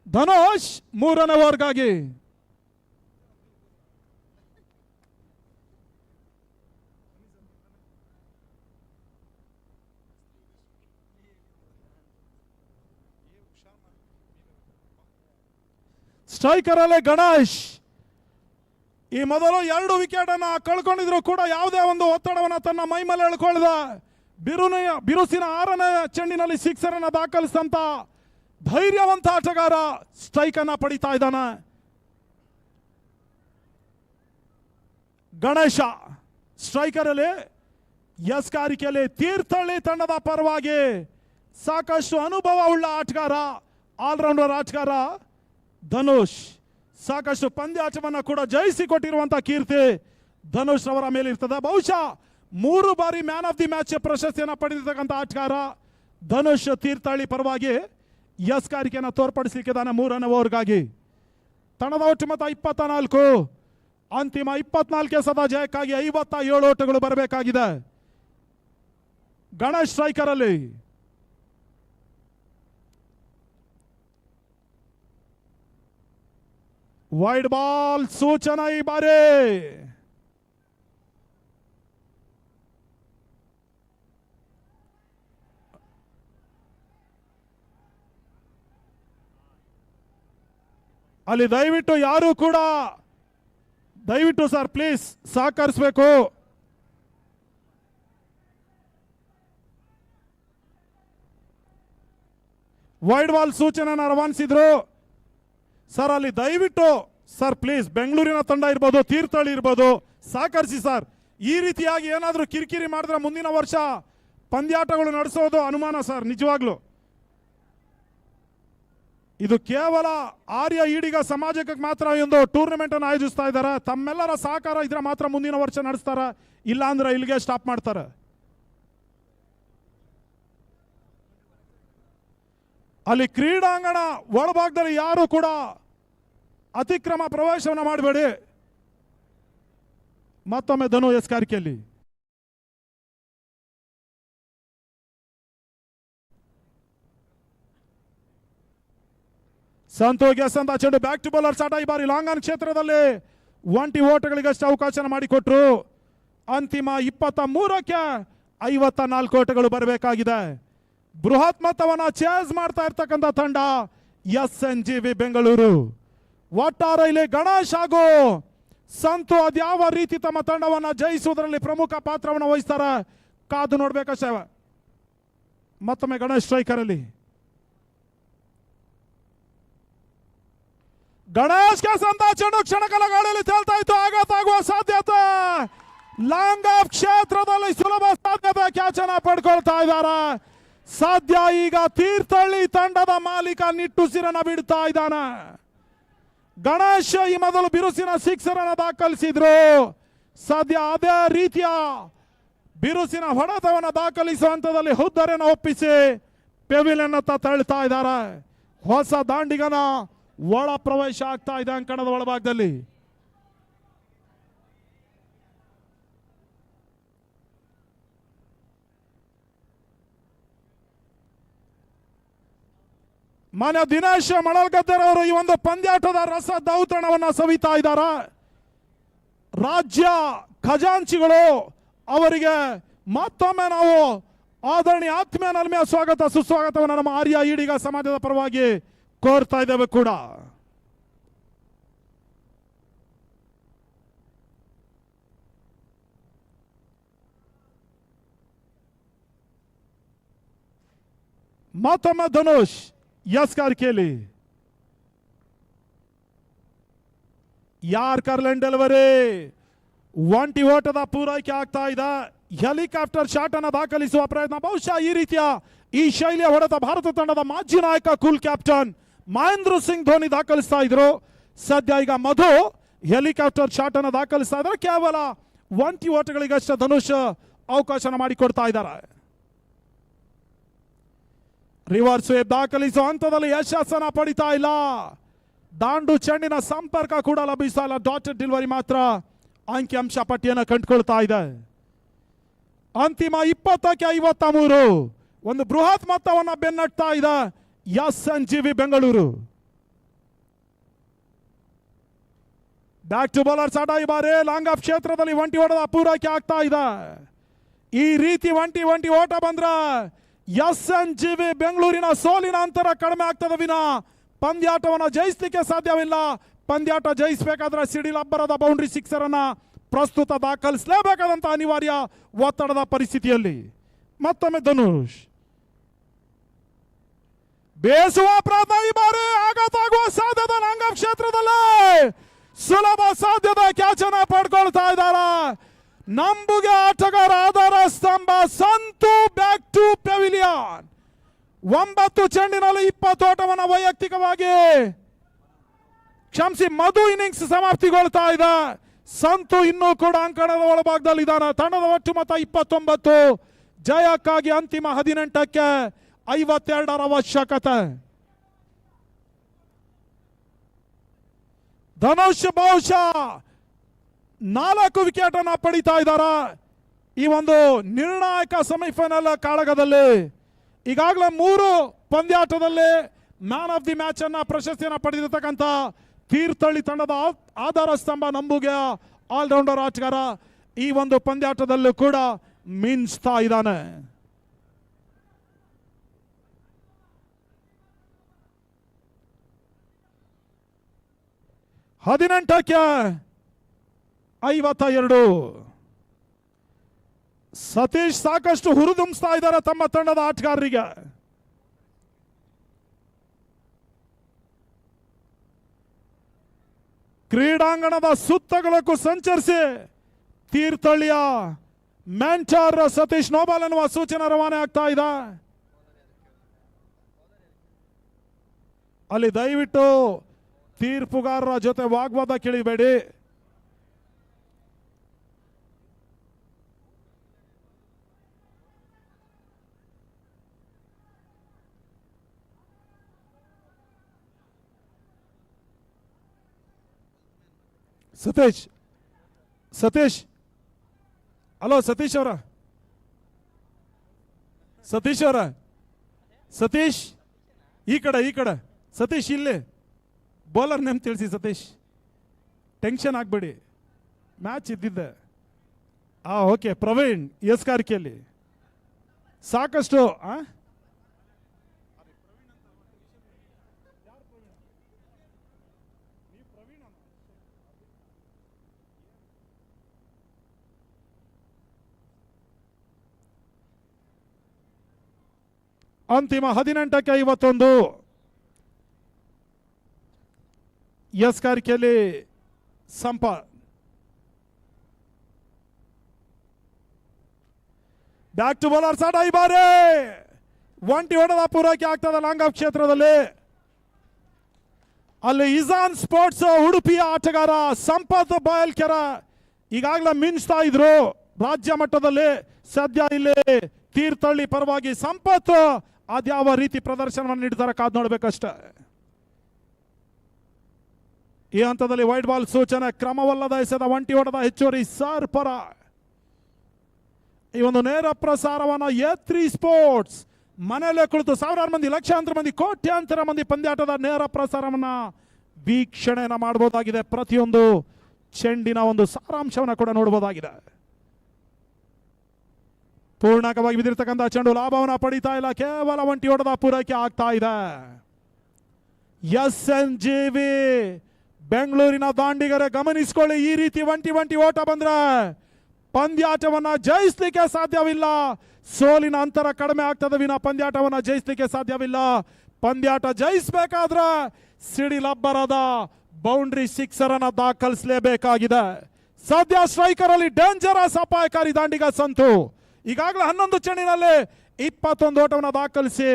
ಧನುಷ್ 3ನೇ ಓವರ್ಗಾಗಿ. ಸ್ಟ್ರೈಕರ್ ಅಲ್ಲಿ ಗಣೇಶ್ ಈ ಮೊದಲು 2 ವಿಕೆಟ್ ಅನ್ನ ಕಳ್ಕೊಂಡಿದ್ರು ಕೂಡ ಯಾವುದೇ ಒಂದು ಒತ್ತಡವನ್ನು ತನ್ನ ಮೈ ಮೇಲೆ ಎಳ್ಕೊಳ್ಳದ ಬಿರುಸಿನ 6ನೇ ಚೆಂಡಿನಲ್ಲಿ ಸಿಕ್ಸರ್ ಅನ್ನ ದಾಖಲಿಸಿದಂತ ಧೈರ್ಯವಂತ ಆಟಗಾರ ಸ್ಟ್ರೈಕ್ ಅನ್ನ ಪಡಿತಾ ಇದ್ದಾನೆ. ಗಣೇಶ ಸ್ಟ್ರೈಕರ್ ಅಲ್ಲಿ ಯಸ್ಕಾರಿಕೆಯಲ್ಲಿ ತೀರ್ಥಹಳ್ಳಿ ತಂಡದ ಪರವಾಗಿ ಸಾಕಷ್ಟು ಅನುಭವ ಉಳ್ಳ ಆಟಗಾರ, ಆಲ್ರೌಂಡರ್ ಆಟಗಾರ ಧನುಷ್. ಸಾಕಷ್ಟು ಪಂದ್ಯಾಟವನ್ನು ಕೂಡ ಜಯಿಸಿಕೊಟ್ಟಿರುವಂತಹ ಕೀರ್ತಿ ಧನುಷ್ ಅವರ ಮೇಲೆ ಇರ್ತದೆ. ಬಹುಶಃ 3 ಬಾರಿ ಮ್ಯಾನ್ ಆಫ್ ದಿ ಮ್ಯಾಚ್ ಪ್ರಶಸ್ತಿಯನ್ನು ಪಡೆದಿರ್ತಕ್ಕಂಥ ಆಟಗಾರ ಧನುಷ್ ತೀರ್ಥಹಳ್ಳಿ ಪರವಾಗಿ ಯಸ್ಕಾರಿಕೆಯನ್ನು ತೋರ್ಪಡಿಸಲಿಕ್ಕೆ 3ನೇ ಓವರ್ಗಾಗಿ. ತಂಡದ ಒಟ್ಟು ಮೊತ್ತ 24. ಅಂತಿಮ 24 ಸದಾ ಜಯಕ್ಕಾಗಿ 57 ಓಟಗಳು ಬರಬೇಕಾಗಿದೆ. ಗಣೇಶ್ ಸ್ಟ್ರೈಕರ್ ಅಲ್ಲಿ ವೈಡ್ ಬಾಲ್ ಸೂಚನಾ ಈ ಬಾರಿ. ಅಲ್ಲಿ ದಯವಿಟ್ಟು ಯಾರು ಕೂಡ ದಯವಿಟ್ಟು ಸರ್ ಪ್ಲೀಸ್ ಸಹಕರಿಸಬೇಕು. ವೈಡ್ ಬಾಲ್ ಸೂಚನೆಯನ್ನು ರವಾನಿಸಿದ್ರು ಸರ್. ಅಲ್ಲಿ ದಯವಿಟ್ಟು ಸರ್ ಪ್ಲೀಸ್ ಬೆಂಗಳೂರಿನ ತಂಡ ಇರ್ಬೋದು, ತೀರ್ಥಹಳ್ಳಿ ಇರ್ಬೋದು, ಸಹಕರಿಸಿ ಸರ್. ಈ ರೀತಿಯಾಗಿ ಏನಾದರೂ ಕಿರಿಕಿರಿ ಮಾಡಿದ್ರೆ ಮುಂದಿನ ವರ್ಷ ಪಂದ್ಯಾಟಗಳು ನಡೆಸೋದು ಅನುಮಾನ ಸರ್. ನಿಜವಾಗ್ಲು ಇದು ಕೇವಲ ಆರ್ಯ ಈಡಿಗ ಸಮಾಜಕ್ಕೆ ಮಾತ್ರ ಈ ಒಂದು ಟೂರ್ನಮೆಂಟ್ ಅನ್ನು ಆಯೋಜಿಸ್ತಾ ಇದ್ದಾರೆ. ತಮ್ಮೆಲ್ಲರ ಸಹಕಾರ ಇದ್ರೆ ಮಾತ್ರ ಮುಂದಿನ ವರ್ಷ ನಡೆಸ್ತಾರ, ಇಲ್ಲ ಅಂದ್ರೆ ಇಲ್ಲಿಗೆ ಸ್ಟಾಪ್ ಮಾಡ್ತಾರೆ. ಅಲ್ಲಿ ಕ್ರೀಡಾಂಗಣ ಒಳಭಾಗದಲ್ಲಿ ಯಾರು ಕೂಡ ಅತಿಕ್ರಮ ಪ್ರವೇಶವನ್ನು ಮಾಡಬೇಡಿ. ಮತ್ತೊಮ್ಮೆ ಧನು ಎಸ್ಕಾರಿಕೆಯಲ್ಲಿ ಸಂತು ಗೆಸ್ ಅಂತ ಚೆಂಡು ಬ್ಯಾಕ್ ಟು ಬೌಲರ್ ಆಟ. ಈ ಬಾರಿ ಲಾಂಗ್ ಆನ್ ಕ್ಷೇತ್ರದಲ್ಲಿ 1 ಓಟಗಳಿಗಷ್ಟು ಅವಕಾಶ ಮಾಡಿಕೊಟ್ರು. ಅಂತಿಮ 23ಕ್ಕೆ 54 ಓಟಗಳು ಬರಬೇಕಾಗಿದೆ. ಬೃಹತ್ ಮೊತ್ತವನ್ನ ಚೇಸ್ ಮಾಡ್ತಾ ಇರ್ತಕ್ಕಂಥ ತಂಡ SNGV ಬೆಂಗಳೂರು. ಒಟ್ಟಾರೆ ಇಲ್ಲಿ ಗಣೇಶ್ ಹಾಗೂ ಸಂತು ಅದ್ಯಾವ ರೀತಿ ತಮ್ಮ ತಂಡವನ್ನ ಜಯಿಸುವುದರಲ್ಲಿ ಪ್ರಮುಖ ಪಾತ್ರವನ್ನು ವಹಿಸ್ತಾರೆ, ಕಾದು ನೋಡ್ಬೇಕಷ್ಟೇ. ಮತ್ತೊಮ್ಮೆ ಗಣೇಶ್ ಸ್ಟ್ರೈಕರ್ ಅಲ್ಲಿ ಗಣೇಶ್ಗೆ ಸಂತ ಚೆಂಡು ಕ್ಷಣಕಾಲ ಗಾಳಿಯಲ್ಲಿ ತೇಲ್ತಾ ಇತ್ತು. ಆಘಾತ ಆಗುವ ಸಾಧ್ಯತೆ. ಲಾಂಗ್ ಆಫ್ ಕ್ಷೇತ್ರದಲ್ಲಿ ಸುಲಭ ಸಾಧ್ಯತೆ ಕ್ಯಾಚ್ ಅನ್ನ ಪಡ್ಕೊಳ್ತಾ ಇದ್ದಾರೆ. ಸದ್ಯ ಈಗ ತೀರ್ಥಹಳ್ಳಿ ತಂಡದ ಮಾಲೀಕ ನಿಟ್ಟುಸಿರನ್ನ ಬಿಡ್ತಾ ಇದ್ದಾನೆ. ಗಣೇಶ್ ಈ ಮೊದಲು ಬಿರುಸಿನ ಸಿಕ್ಸರ್ ಅನ್ನು ದಾಖಲಿಸಿದ್ರು. ಸದ್ಯ ಅದೇ ರೀತಿಯ ಬಿರುಸಿನ ಹೊಡೆತವನ್ನು ದಾಖಲಿಸುವ ಹಂತದಲ್ಲಿ ಹುದ್ದರೆಯನ್ನು ಒಪ್ಪಿಸಿ ಪೆವಿಲಿಯನ್ ಅತ್ತ ತಳ್ಳುತ್ತಾ ಇದ್ದಾರೆ. ಹೊಸ ದಾಂಡಿಗನ ಒಳ ಪ್ರವೇಶ ಆಗ್ತಾ ಇದೆ ಅಂಕಣದ ಒಳಭಾಗದಲ್ಲಿ. ಮಾನ್ಯ ದಿನೇಶ್ ಮಳಲ್ಗದ್ದರ್ ಅವರು ಈ ಒಂದು ಪಂದ್ಯಾಟದ ರಸ ದೌತಣವನ್ನು ಸವಿತಾ ಇದ್ದಾರೆ. ರಾಜ್ಯ ಖಜಾಂಚಿಗಳು ಅವರಿಗೆ ಮತ್ತೊಮ್ಮೆ ನಾವು ಆದರಣೀಯ ಆತ್ಮೀಯ ನಲ್ಮೆಯ ಸ್ವಾಗತ ಸುಸ್ವಾಗತವನ್ನು ನಮ್ಮ ಆರ್ಯ ಈಡಿಗ ಸಮಾಜದ ಪರವಾಗಿ ಕೋರ್ತಾ ಇದ್ದೇವೆ ಕೂಡ. ಮತ್ತೊಮ್ಮೆ ಧನುಷ್ ಎಸ್ಕಾರ್ಕೆಲಿ ಯಾರ್ ಕರ್ಲೆನ್ ಡೆಲಿವರಿ 1 ಓಟದ ಪೂರೈಕೆ ಆಗ್ತಾ ಇದೆ. ಹೆಲಿಕಾಪ್ಟರ್ ಶಾಟ್ ಅನ್ನು ದಾಖಲಿಸುವ ಪ್ರಯತ್ನ. ಬಹುಶಃ ಈ ರೀತಿಯ ಈ ಶೈಲಿಯ ಹೊಡೆತ ಭಾರತ ತಂಡದ ಮಾಜಿ ನಾಯಕ ಕೂಲ್ ಕ್ಯಾಪ್ಟನ್ ಮಹೇಂದ್ರ ಸಿಂಗ್ ಧೋನಿ ದಾಖಲಿಸ್ತಾ ಇದ್ರು. ಸದ್ಯ ಈಗ ಮಧು ಹೆಲಿಕಾಪ್ಟರ್ ಶಾಟ್ ಅನ್ನು ದಾಖಲಿಸ್ತಾ ಇದ್ದಾರೆ. ಕೇವಲ 1 ಓಟಗಳಿಗಷ್ಟೇ ಧನುಷ್ ಅವಕಾಶ ಮಾಡಿಕೊಡ್ತಾ ಇದ್ದಾರೆ. ರಿವರ್ಸ್ ವೇವ್ ದಾಖಲಿಸುವ ಹಂತದಲ್ಲಿ ಯಶಸ್ಸನ್ನ ಪಡಿತಾ ಇಲ್ಲ. ದಾಂಡು ಚೆಂಡಿನ ಸಂಪರ್ಕ ಕೂಡ ಲಭಿಸ್ತಾ ಇಲ್ಲ. ಡಾಟೆಡ್ ಡೆಲಿವರಿ ಮಾತ್ರ ಅಂಕಿಅಂಶ ಪಟ್ಟಿಯನ್ನು ಕಂಡುಕೊಳ್ತಾ ಇದೆ. ಅಂತಿಮ 20ಕ್ಕೆ 53 ಒಂದು ಬೃಹತ್ ಮೊತ್ತವನ್ನು ಬೆನ್ನಟ್ತಾ ಇದೆ SNGV Bengaluru. Back to bowlers ಆಟ. ಈ ಬಾರಿ ಲಾಂಗ್ ಆಫ್ ಕ್ಷೇತ್ರದಲ್ಲಿ 1 ಓಟದ ಪೂರೈಕೆ ಆಗ್ತಾ ಇದೆ. ಈ ರೀತಿ 1 ಓಟ ಬಂದ್ರೆ SNGV ಬೆಂಗಳೂರಿನ ಸೋಲಿನ ಅಂತರ ಕಡಿಮೆ ಆಗ್ತದೆ ವಿನ ಪಂದ್ಯಾಟವನ್ನು ಜಯಿಸಲಿಕ್ಕೆ ಸಾಧ್ಯವಿಲ್ಲ. ಪಂದ್ಯಾಟ ಜಯಿಸಬೇಕಾದ್ರೆ ಸಿಡಿಲ್ ಅಬ್ಬರದ ಬೌಂಡ್ರಿ ಸಿಕ್ಸರ್ ಅನ್ನ ಪ್ರಸ್ತುತ ದಾಖಲಿಸಲೇಬೇಕಾದಂತ ಅನಿವಾರ್ಯ ಒತ್ತಡದ ಪರಿಸ್ಥಿತಿಯಲ್ಲಿ. ಮತ್ತೊಮ್ಮೆ ಧನುಷ್ ಬೇಸುವ ಪ್ರಯತ್ನ. ಈ ಬಾರಿ ಆಘಾತ ಆಗುವ ಸಾಧ್ಯತೆ ಲಾಂಗ್ ಆಫ್ ಕ್ಷೇತ್ರದಲ್ಲಿ ಸುಲಭ ಸಾಧ್ಯತೆ ಕ್ಯಾಚ್ ಅನ್ನ ಪಡ್ಕೊಳ್ತಾ ಇದ್ದಾರೆ. ನಂಬುಗೆ ಆಟಗಾರ ಆಧಾರ ಸ್ತಂಭ ಸಂತು ಬ್ಯಾಕ್ ಟು ಪೆವಿಲಿಯನ್. 9 ಚೆಂಡಿನಲ್ಲಿ 20 ಓಟವನ್ನು ವೈಯಕ್ತಿಕವಾಗಿ ಕ್ಷಮಿಸಿ ಮಧು ಇನ್ನಿಂಗ್ಸ್ ಸಮಾಪ್ತಿಗೊಳ್ತಾ ಇದೆ. ಸಂತು ಇನ್ನೂ ಕೂಡ ಅಂಕಣದ ಒಳಭಾಗದಲ್ಲಿ ಇದ್ದಾನೆ. ತಂಡದ ಒಟ್ಟು ಮೊತ್ತ 29. ಜಯಕ್ಕಾಗಿ ಅಂತಿಮ 18ಕ್ಕೆ 52 ಅವಶ್ಯಕತೆ. ಧನುಷ್ ಬಹುಶಃ 4 ವಿಕೆಟ್ ಅನ್ನ ಪಡಿತಾ ಇದ್ದಾರೆ ಈ ಒಂದು ನಿರ್ಣಾಯಕ ಸೆಮಿಫೈನಲ್ ಕಾಳಗದಲ್ಲಿ. ಈಗಾಗಲೇ 3 ಪಂದ್ಯಾಟದಲ್ಲಿ ಮ್ಯಾನ್ ಆಫ್ ದಿ ಮ್ಯಾಚ್ ಅನ್ನ ಪ್ರಶಸ್ತಿಯನ್ನು ಪಡೆದಿರತಕ್ಕಂಥ ತೀರ್ಥಹಳ್ಳಿ ತಂಡದ ಆಧಾರ ಸ್ತಂಭ ನಂಬುಗೆ ಆಲ್ರೌಂಡರ್ ಆಟಗಾರ ಈ ಒಂದು ಪಂದ್ಯಾಟದಲ್ಲೂ ಕೂಡ ಮಿಂಚ್ತಾ ಇದ್ದಾನೆ. ಹದಿನೆಂಟಕ್ಕೆ 52. ಸತೀಶ್ ಸಾಕಷ್ಟು ಹುರಿದುಂಬಿಸ್ತಾ ಇದ್ದಾರೆ ತಮ್ಮ ತಂಡದ ಆಟಗಾರರಿಗೆ. ಕ್ರೀಡಾಂಗಣದ ಸುತ್ತಗಳಕ್ಕೂ ಸಂಚರಿಸಿ ತೀರ್ಥಹಳ್ಳಿಯ ಮೆಂಟರ್ ಸತೀಶ್ ನೋಬಾಲ್ ಎನ್ನುವ ಸೂಚನೆ ರವಾನೆ ಆಗ್ತಾ ಇದೆ. ಅಲ್ಲಿ ದಯವಿಟ್ಟು ತೀರ್ಪುಗಾರರ ಜೊತೆ ವಾಗ್ವಾದ ಕೇಳಿಬೇಡಿ. ಸತೀಶ್ ಹಲೋ ಸತೀಶ್ ಅವರ ಸತೀಶ್ ಈ ಕಡೆ ಸತೀಶ್ ಇಲ್ಲಿ ಬೌಲರ್ ನೇಮ್ ತಿಳಿಸಿ. ಸತೀಶ್ ಟೆನ್ಷನ್ ಆಗಬೇಡಿ, ಮ್ಯಾಚ್ ಇದ್ದಿದ್ದೆ. ಓಕೆ ಪ್ರವೀಣ್ ಎಸ್ ಕಾರ್ಕಿಯಲ್ಲಿ ಸಾಕಷ್ಟು ಅಂತಿಮ 18ಕ್ಕೆ 51 ಎಸ್ ಕಾರ್ಕಿಯಲ್ಲಿ ಸಂಪ ಬ್ಯಾಕ್ ಟು ಬೌಲರ್ ಸಾಡ ಈ ಬಾರಿ ಒಂಟಿ ಹೊಡೆದ ಪೂರೈಕೆ ಆಗ್ತದೆ ಲಾಂಗ್ ಆಫ್ ಕ್ಷೇತ್ರದಲ್ಲಿ. ಅಲ್ಲಿ ಇಜಾನ್ ಸ್ಪೋರ್ಟ್ಸ್ ಉಡುಪಿಯ ಆಟಗಾರ ಸಂಪತ್ ಬಾಯಲ್ಕೆರೆ ಈಗಾಗಲೇ ಮಿಂಚ್ತಾ ಇದ್ರು ರಾಜ್ಯ ಮಟ್ಟದಲ್ಲಿ. ಸದ್ಯ ಇಲ್ಲಿ ತೀರ್ಥಹಳ್ಳಿ ಪರವಾಗಿ ಸಂಪತ್ ಅದ್ಯಾವ ರೀತಿ ಪ್ರದರ್ಶನವನ್ನು ನೀಡ್ತಾರೆ ಕಾದ್ ನೋಡ್ಬೇಕಷ್ಟೇ. ಈ ಹಂತದಲ್ಲಿ ವೈಟ್ ಬಾಲ್ ಸೂಚನೆ, ಕ್ರಮವಲ್ಲದ ಎಸೆದ ಒಂಟಿ ಹೊಡೆದ ಹೆಚ್ಚುವರಿ ಸರ್ ಪರ. ಈ ಒಂದು ನೇರ ಪ್ರಸಾರವನ್ನ ಎ3 ಸ್ಪೋರ್ಟ್ಸ್ ಮನೆಯಲ್ಲೇ ಕುಳಿತು ಸಾವಿರಾರು ಮಂದಿ, ಲಕ್ಷಾಂತರ ಮಂದಿ, ಕೋಟ್ಯಾಂತರ ಮಂದಿ ಪಂದ್ಯಾಟದ ನೇರ ಪ್ರಸಾರವನ್ನ ವೀಕ್ಷಣೆಯನ್ನ ಮಾಡಬಹುದಾಗಿದೆ. ಪ್ರತಿಯೊಂದು ಚೆಂಡಿನ ಒಂದು ಸಾರಾಂಶವನ್ನ ಕೂಡ ನೋಡಬಹುದಾಗಿದೆ. ಪೂರ್ಣಕವಾಗಿ ಬಿದ್ದಿರ್ತಕ್ಕಂಥ ಚೆಂಡು ಲಾಭವನ್ನ ಪಡಿತಾ ಇಲ್ಲ, ಕೇವಲ ಒಂಟಿ ಹೊಡೆದ ಪೂರೈಕೆ ಆಗ್ತಾ ಇದೆ. SNGV ಬೆಂಗಳೂರಿನ ದಾಂಡಿಗರೆ ಗಮನಿಸಿಕೊಳ್ಳಿ, ಈ ರೀತಿ ಒಂಟಿ ಓಟ ಬಂದ್ರೆ ಪಂದ್ಯಾಟವನ್ನ ಜಯಿಸಲಿಕ್ಕೆ ಸಾಧ್ಯವಿಲ್ಲ. ಸೋಲಿನ ಅಂತರ ಕಡಿಮೆ ಆಗ್ತದೆ ವಿನ ಪಂದ್ಯಾಟವನ್ನ ಜಯಿಸಲಿಕ್ಕೆ ಸಾಧ್ಯವಿಲ್ಲ. ಪಂದ್ಯಾಟ ಜಯಿಸಬೇಕಾದ್ರೆ ಸಿಡಿಲಬ್ಬರದ ಬೌಂಡ್ರಿ ಸಿಕ್ಸರ್ ಅನ್ನ ದಾಖಲಿಸಲೇಬೇಕಾಗಿದೆ. ಸದ್ಯ ಸ್ಟ್ರೈಕರ್ ಅಲ್ಲಿ ಡೇಂಜರಸ್ ಅಪಾಯಕಾರಿ ದಾಂಡಿಗ ಸಂತು ಈಗಾಗಲೇ 11 ಚೆಂಡಿನಲ್ಲಿ 21 ಓಟವನ್ನು ದಾಖಲಿಸಿ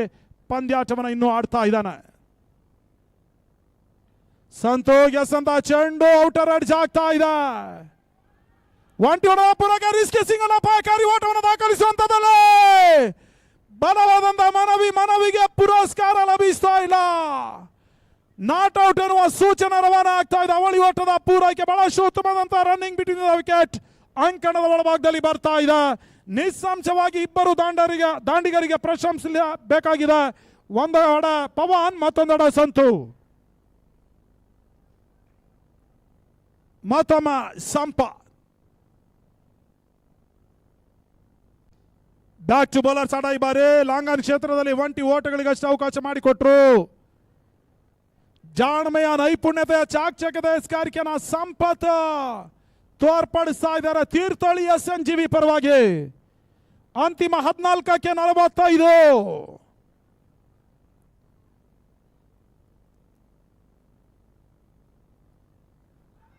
ಪಂದ್ಯಾಟವನ್ನು ಇನ್ನೂ ಆಡ್ತಾ ಇದ್ದಾನೆ. ಸಂತು ಎಸ್ ಅಂತ ಚೆಂಡು ಔಟರ್ ಎಡ್ಜ್ ಆಗ್ತಾ ಇದೆ. ಒಂಟಿ ಹೊಡೆದ ಪೂರಕ ರಿಸ್ಕಿ ಸಿಂಗಲ್ ಅಪಾಯಕಾರಿ ಓಟವನ್ನು ದಾಖಲಿಸುವಂತದಲ್ಲಿ ಬಲವಾದಂತ ಮನವಿಗೆ ಪುರಸ್ಕಾರ ಲಭಿಸ್ತಾ ಇಲ್ಲ. ನಾಟ್ ಔಟ್ ಎನ್ನುವ ಸೂಚನೆ ರವಾನೆ ಆಗ್ತಾ ಇದೆ. ಅವಳಿ ಓಟದ ಪೂರೈಕೆ ಬಹಳಷ್ಟು ಉತ್ತಮವಾದಂತಹ ರನ್ನಿಂಗ್ ಬಿಟ್ವೀನ್ ದ ವಿಕೆಟ್ ಅಂಕಣದ ಒಳಭಾಗದಲ್ಲಿ ಬರ್ತಾ ಇದೆ. ನಿಸ್ಸಂಶಯವಾಗಿ ಇಬ್ಬರು ದಾಂಡಿಗರಿಗೆ ಪ್ರಶಂಸಿಸಬೇಕಾಗಿದೆ. ಒಂದೆಡೆ ಪವನ್, ಮತ್ತೊಂದೆಡೆ ಸಂತು. ಮತ್ತೊಮ್ಮ ಸಂಪ ಬ್ಯಾಕ್ ಟು ಬೌಲರ್ ಸಾಡ ಈ ಬಾರಿ ಲಾಂಗ್ ಆನ್ ಕ್ಷೇತ್ರದಲ್ಲಿ ಒಂಟಿ ಓಟಗಳಿಗಷ್ಟು ಅವಕಾಶ ಮಾಡಿಕೊಟ್ರು. ಜಾಣ್ಮೆಯ ನೈಪುಣ್ಯತೆಯ ಚಾಕಚಕ್ಯತೆ ಸ್ಕಾರಿಕೆನ ಸಂಪತ್ ತೋರ್ಪಡಿಸ್ತಾ ಇದ್ದಾರೆ ತೀರ್ಥಹಳ್ಳಿ SNGV ಪರವಾಗಿ. ಅಂತಿಮ 14ಕ್ಕೆ 45.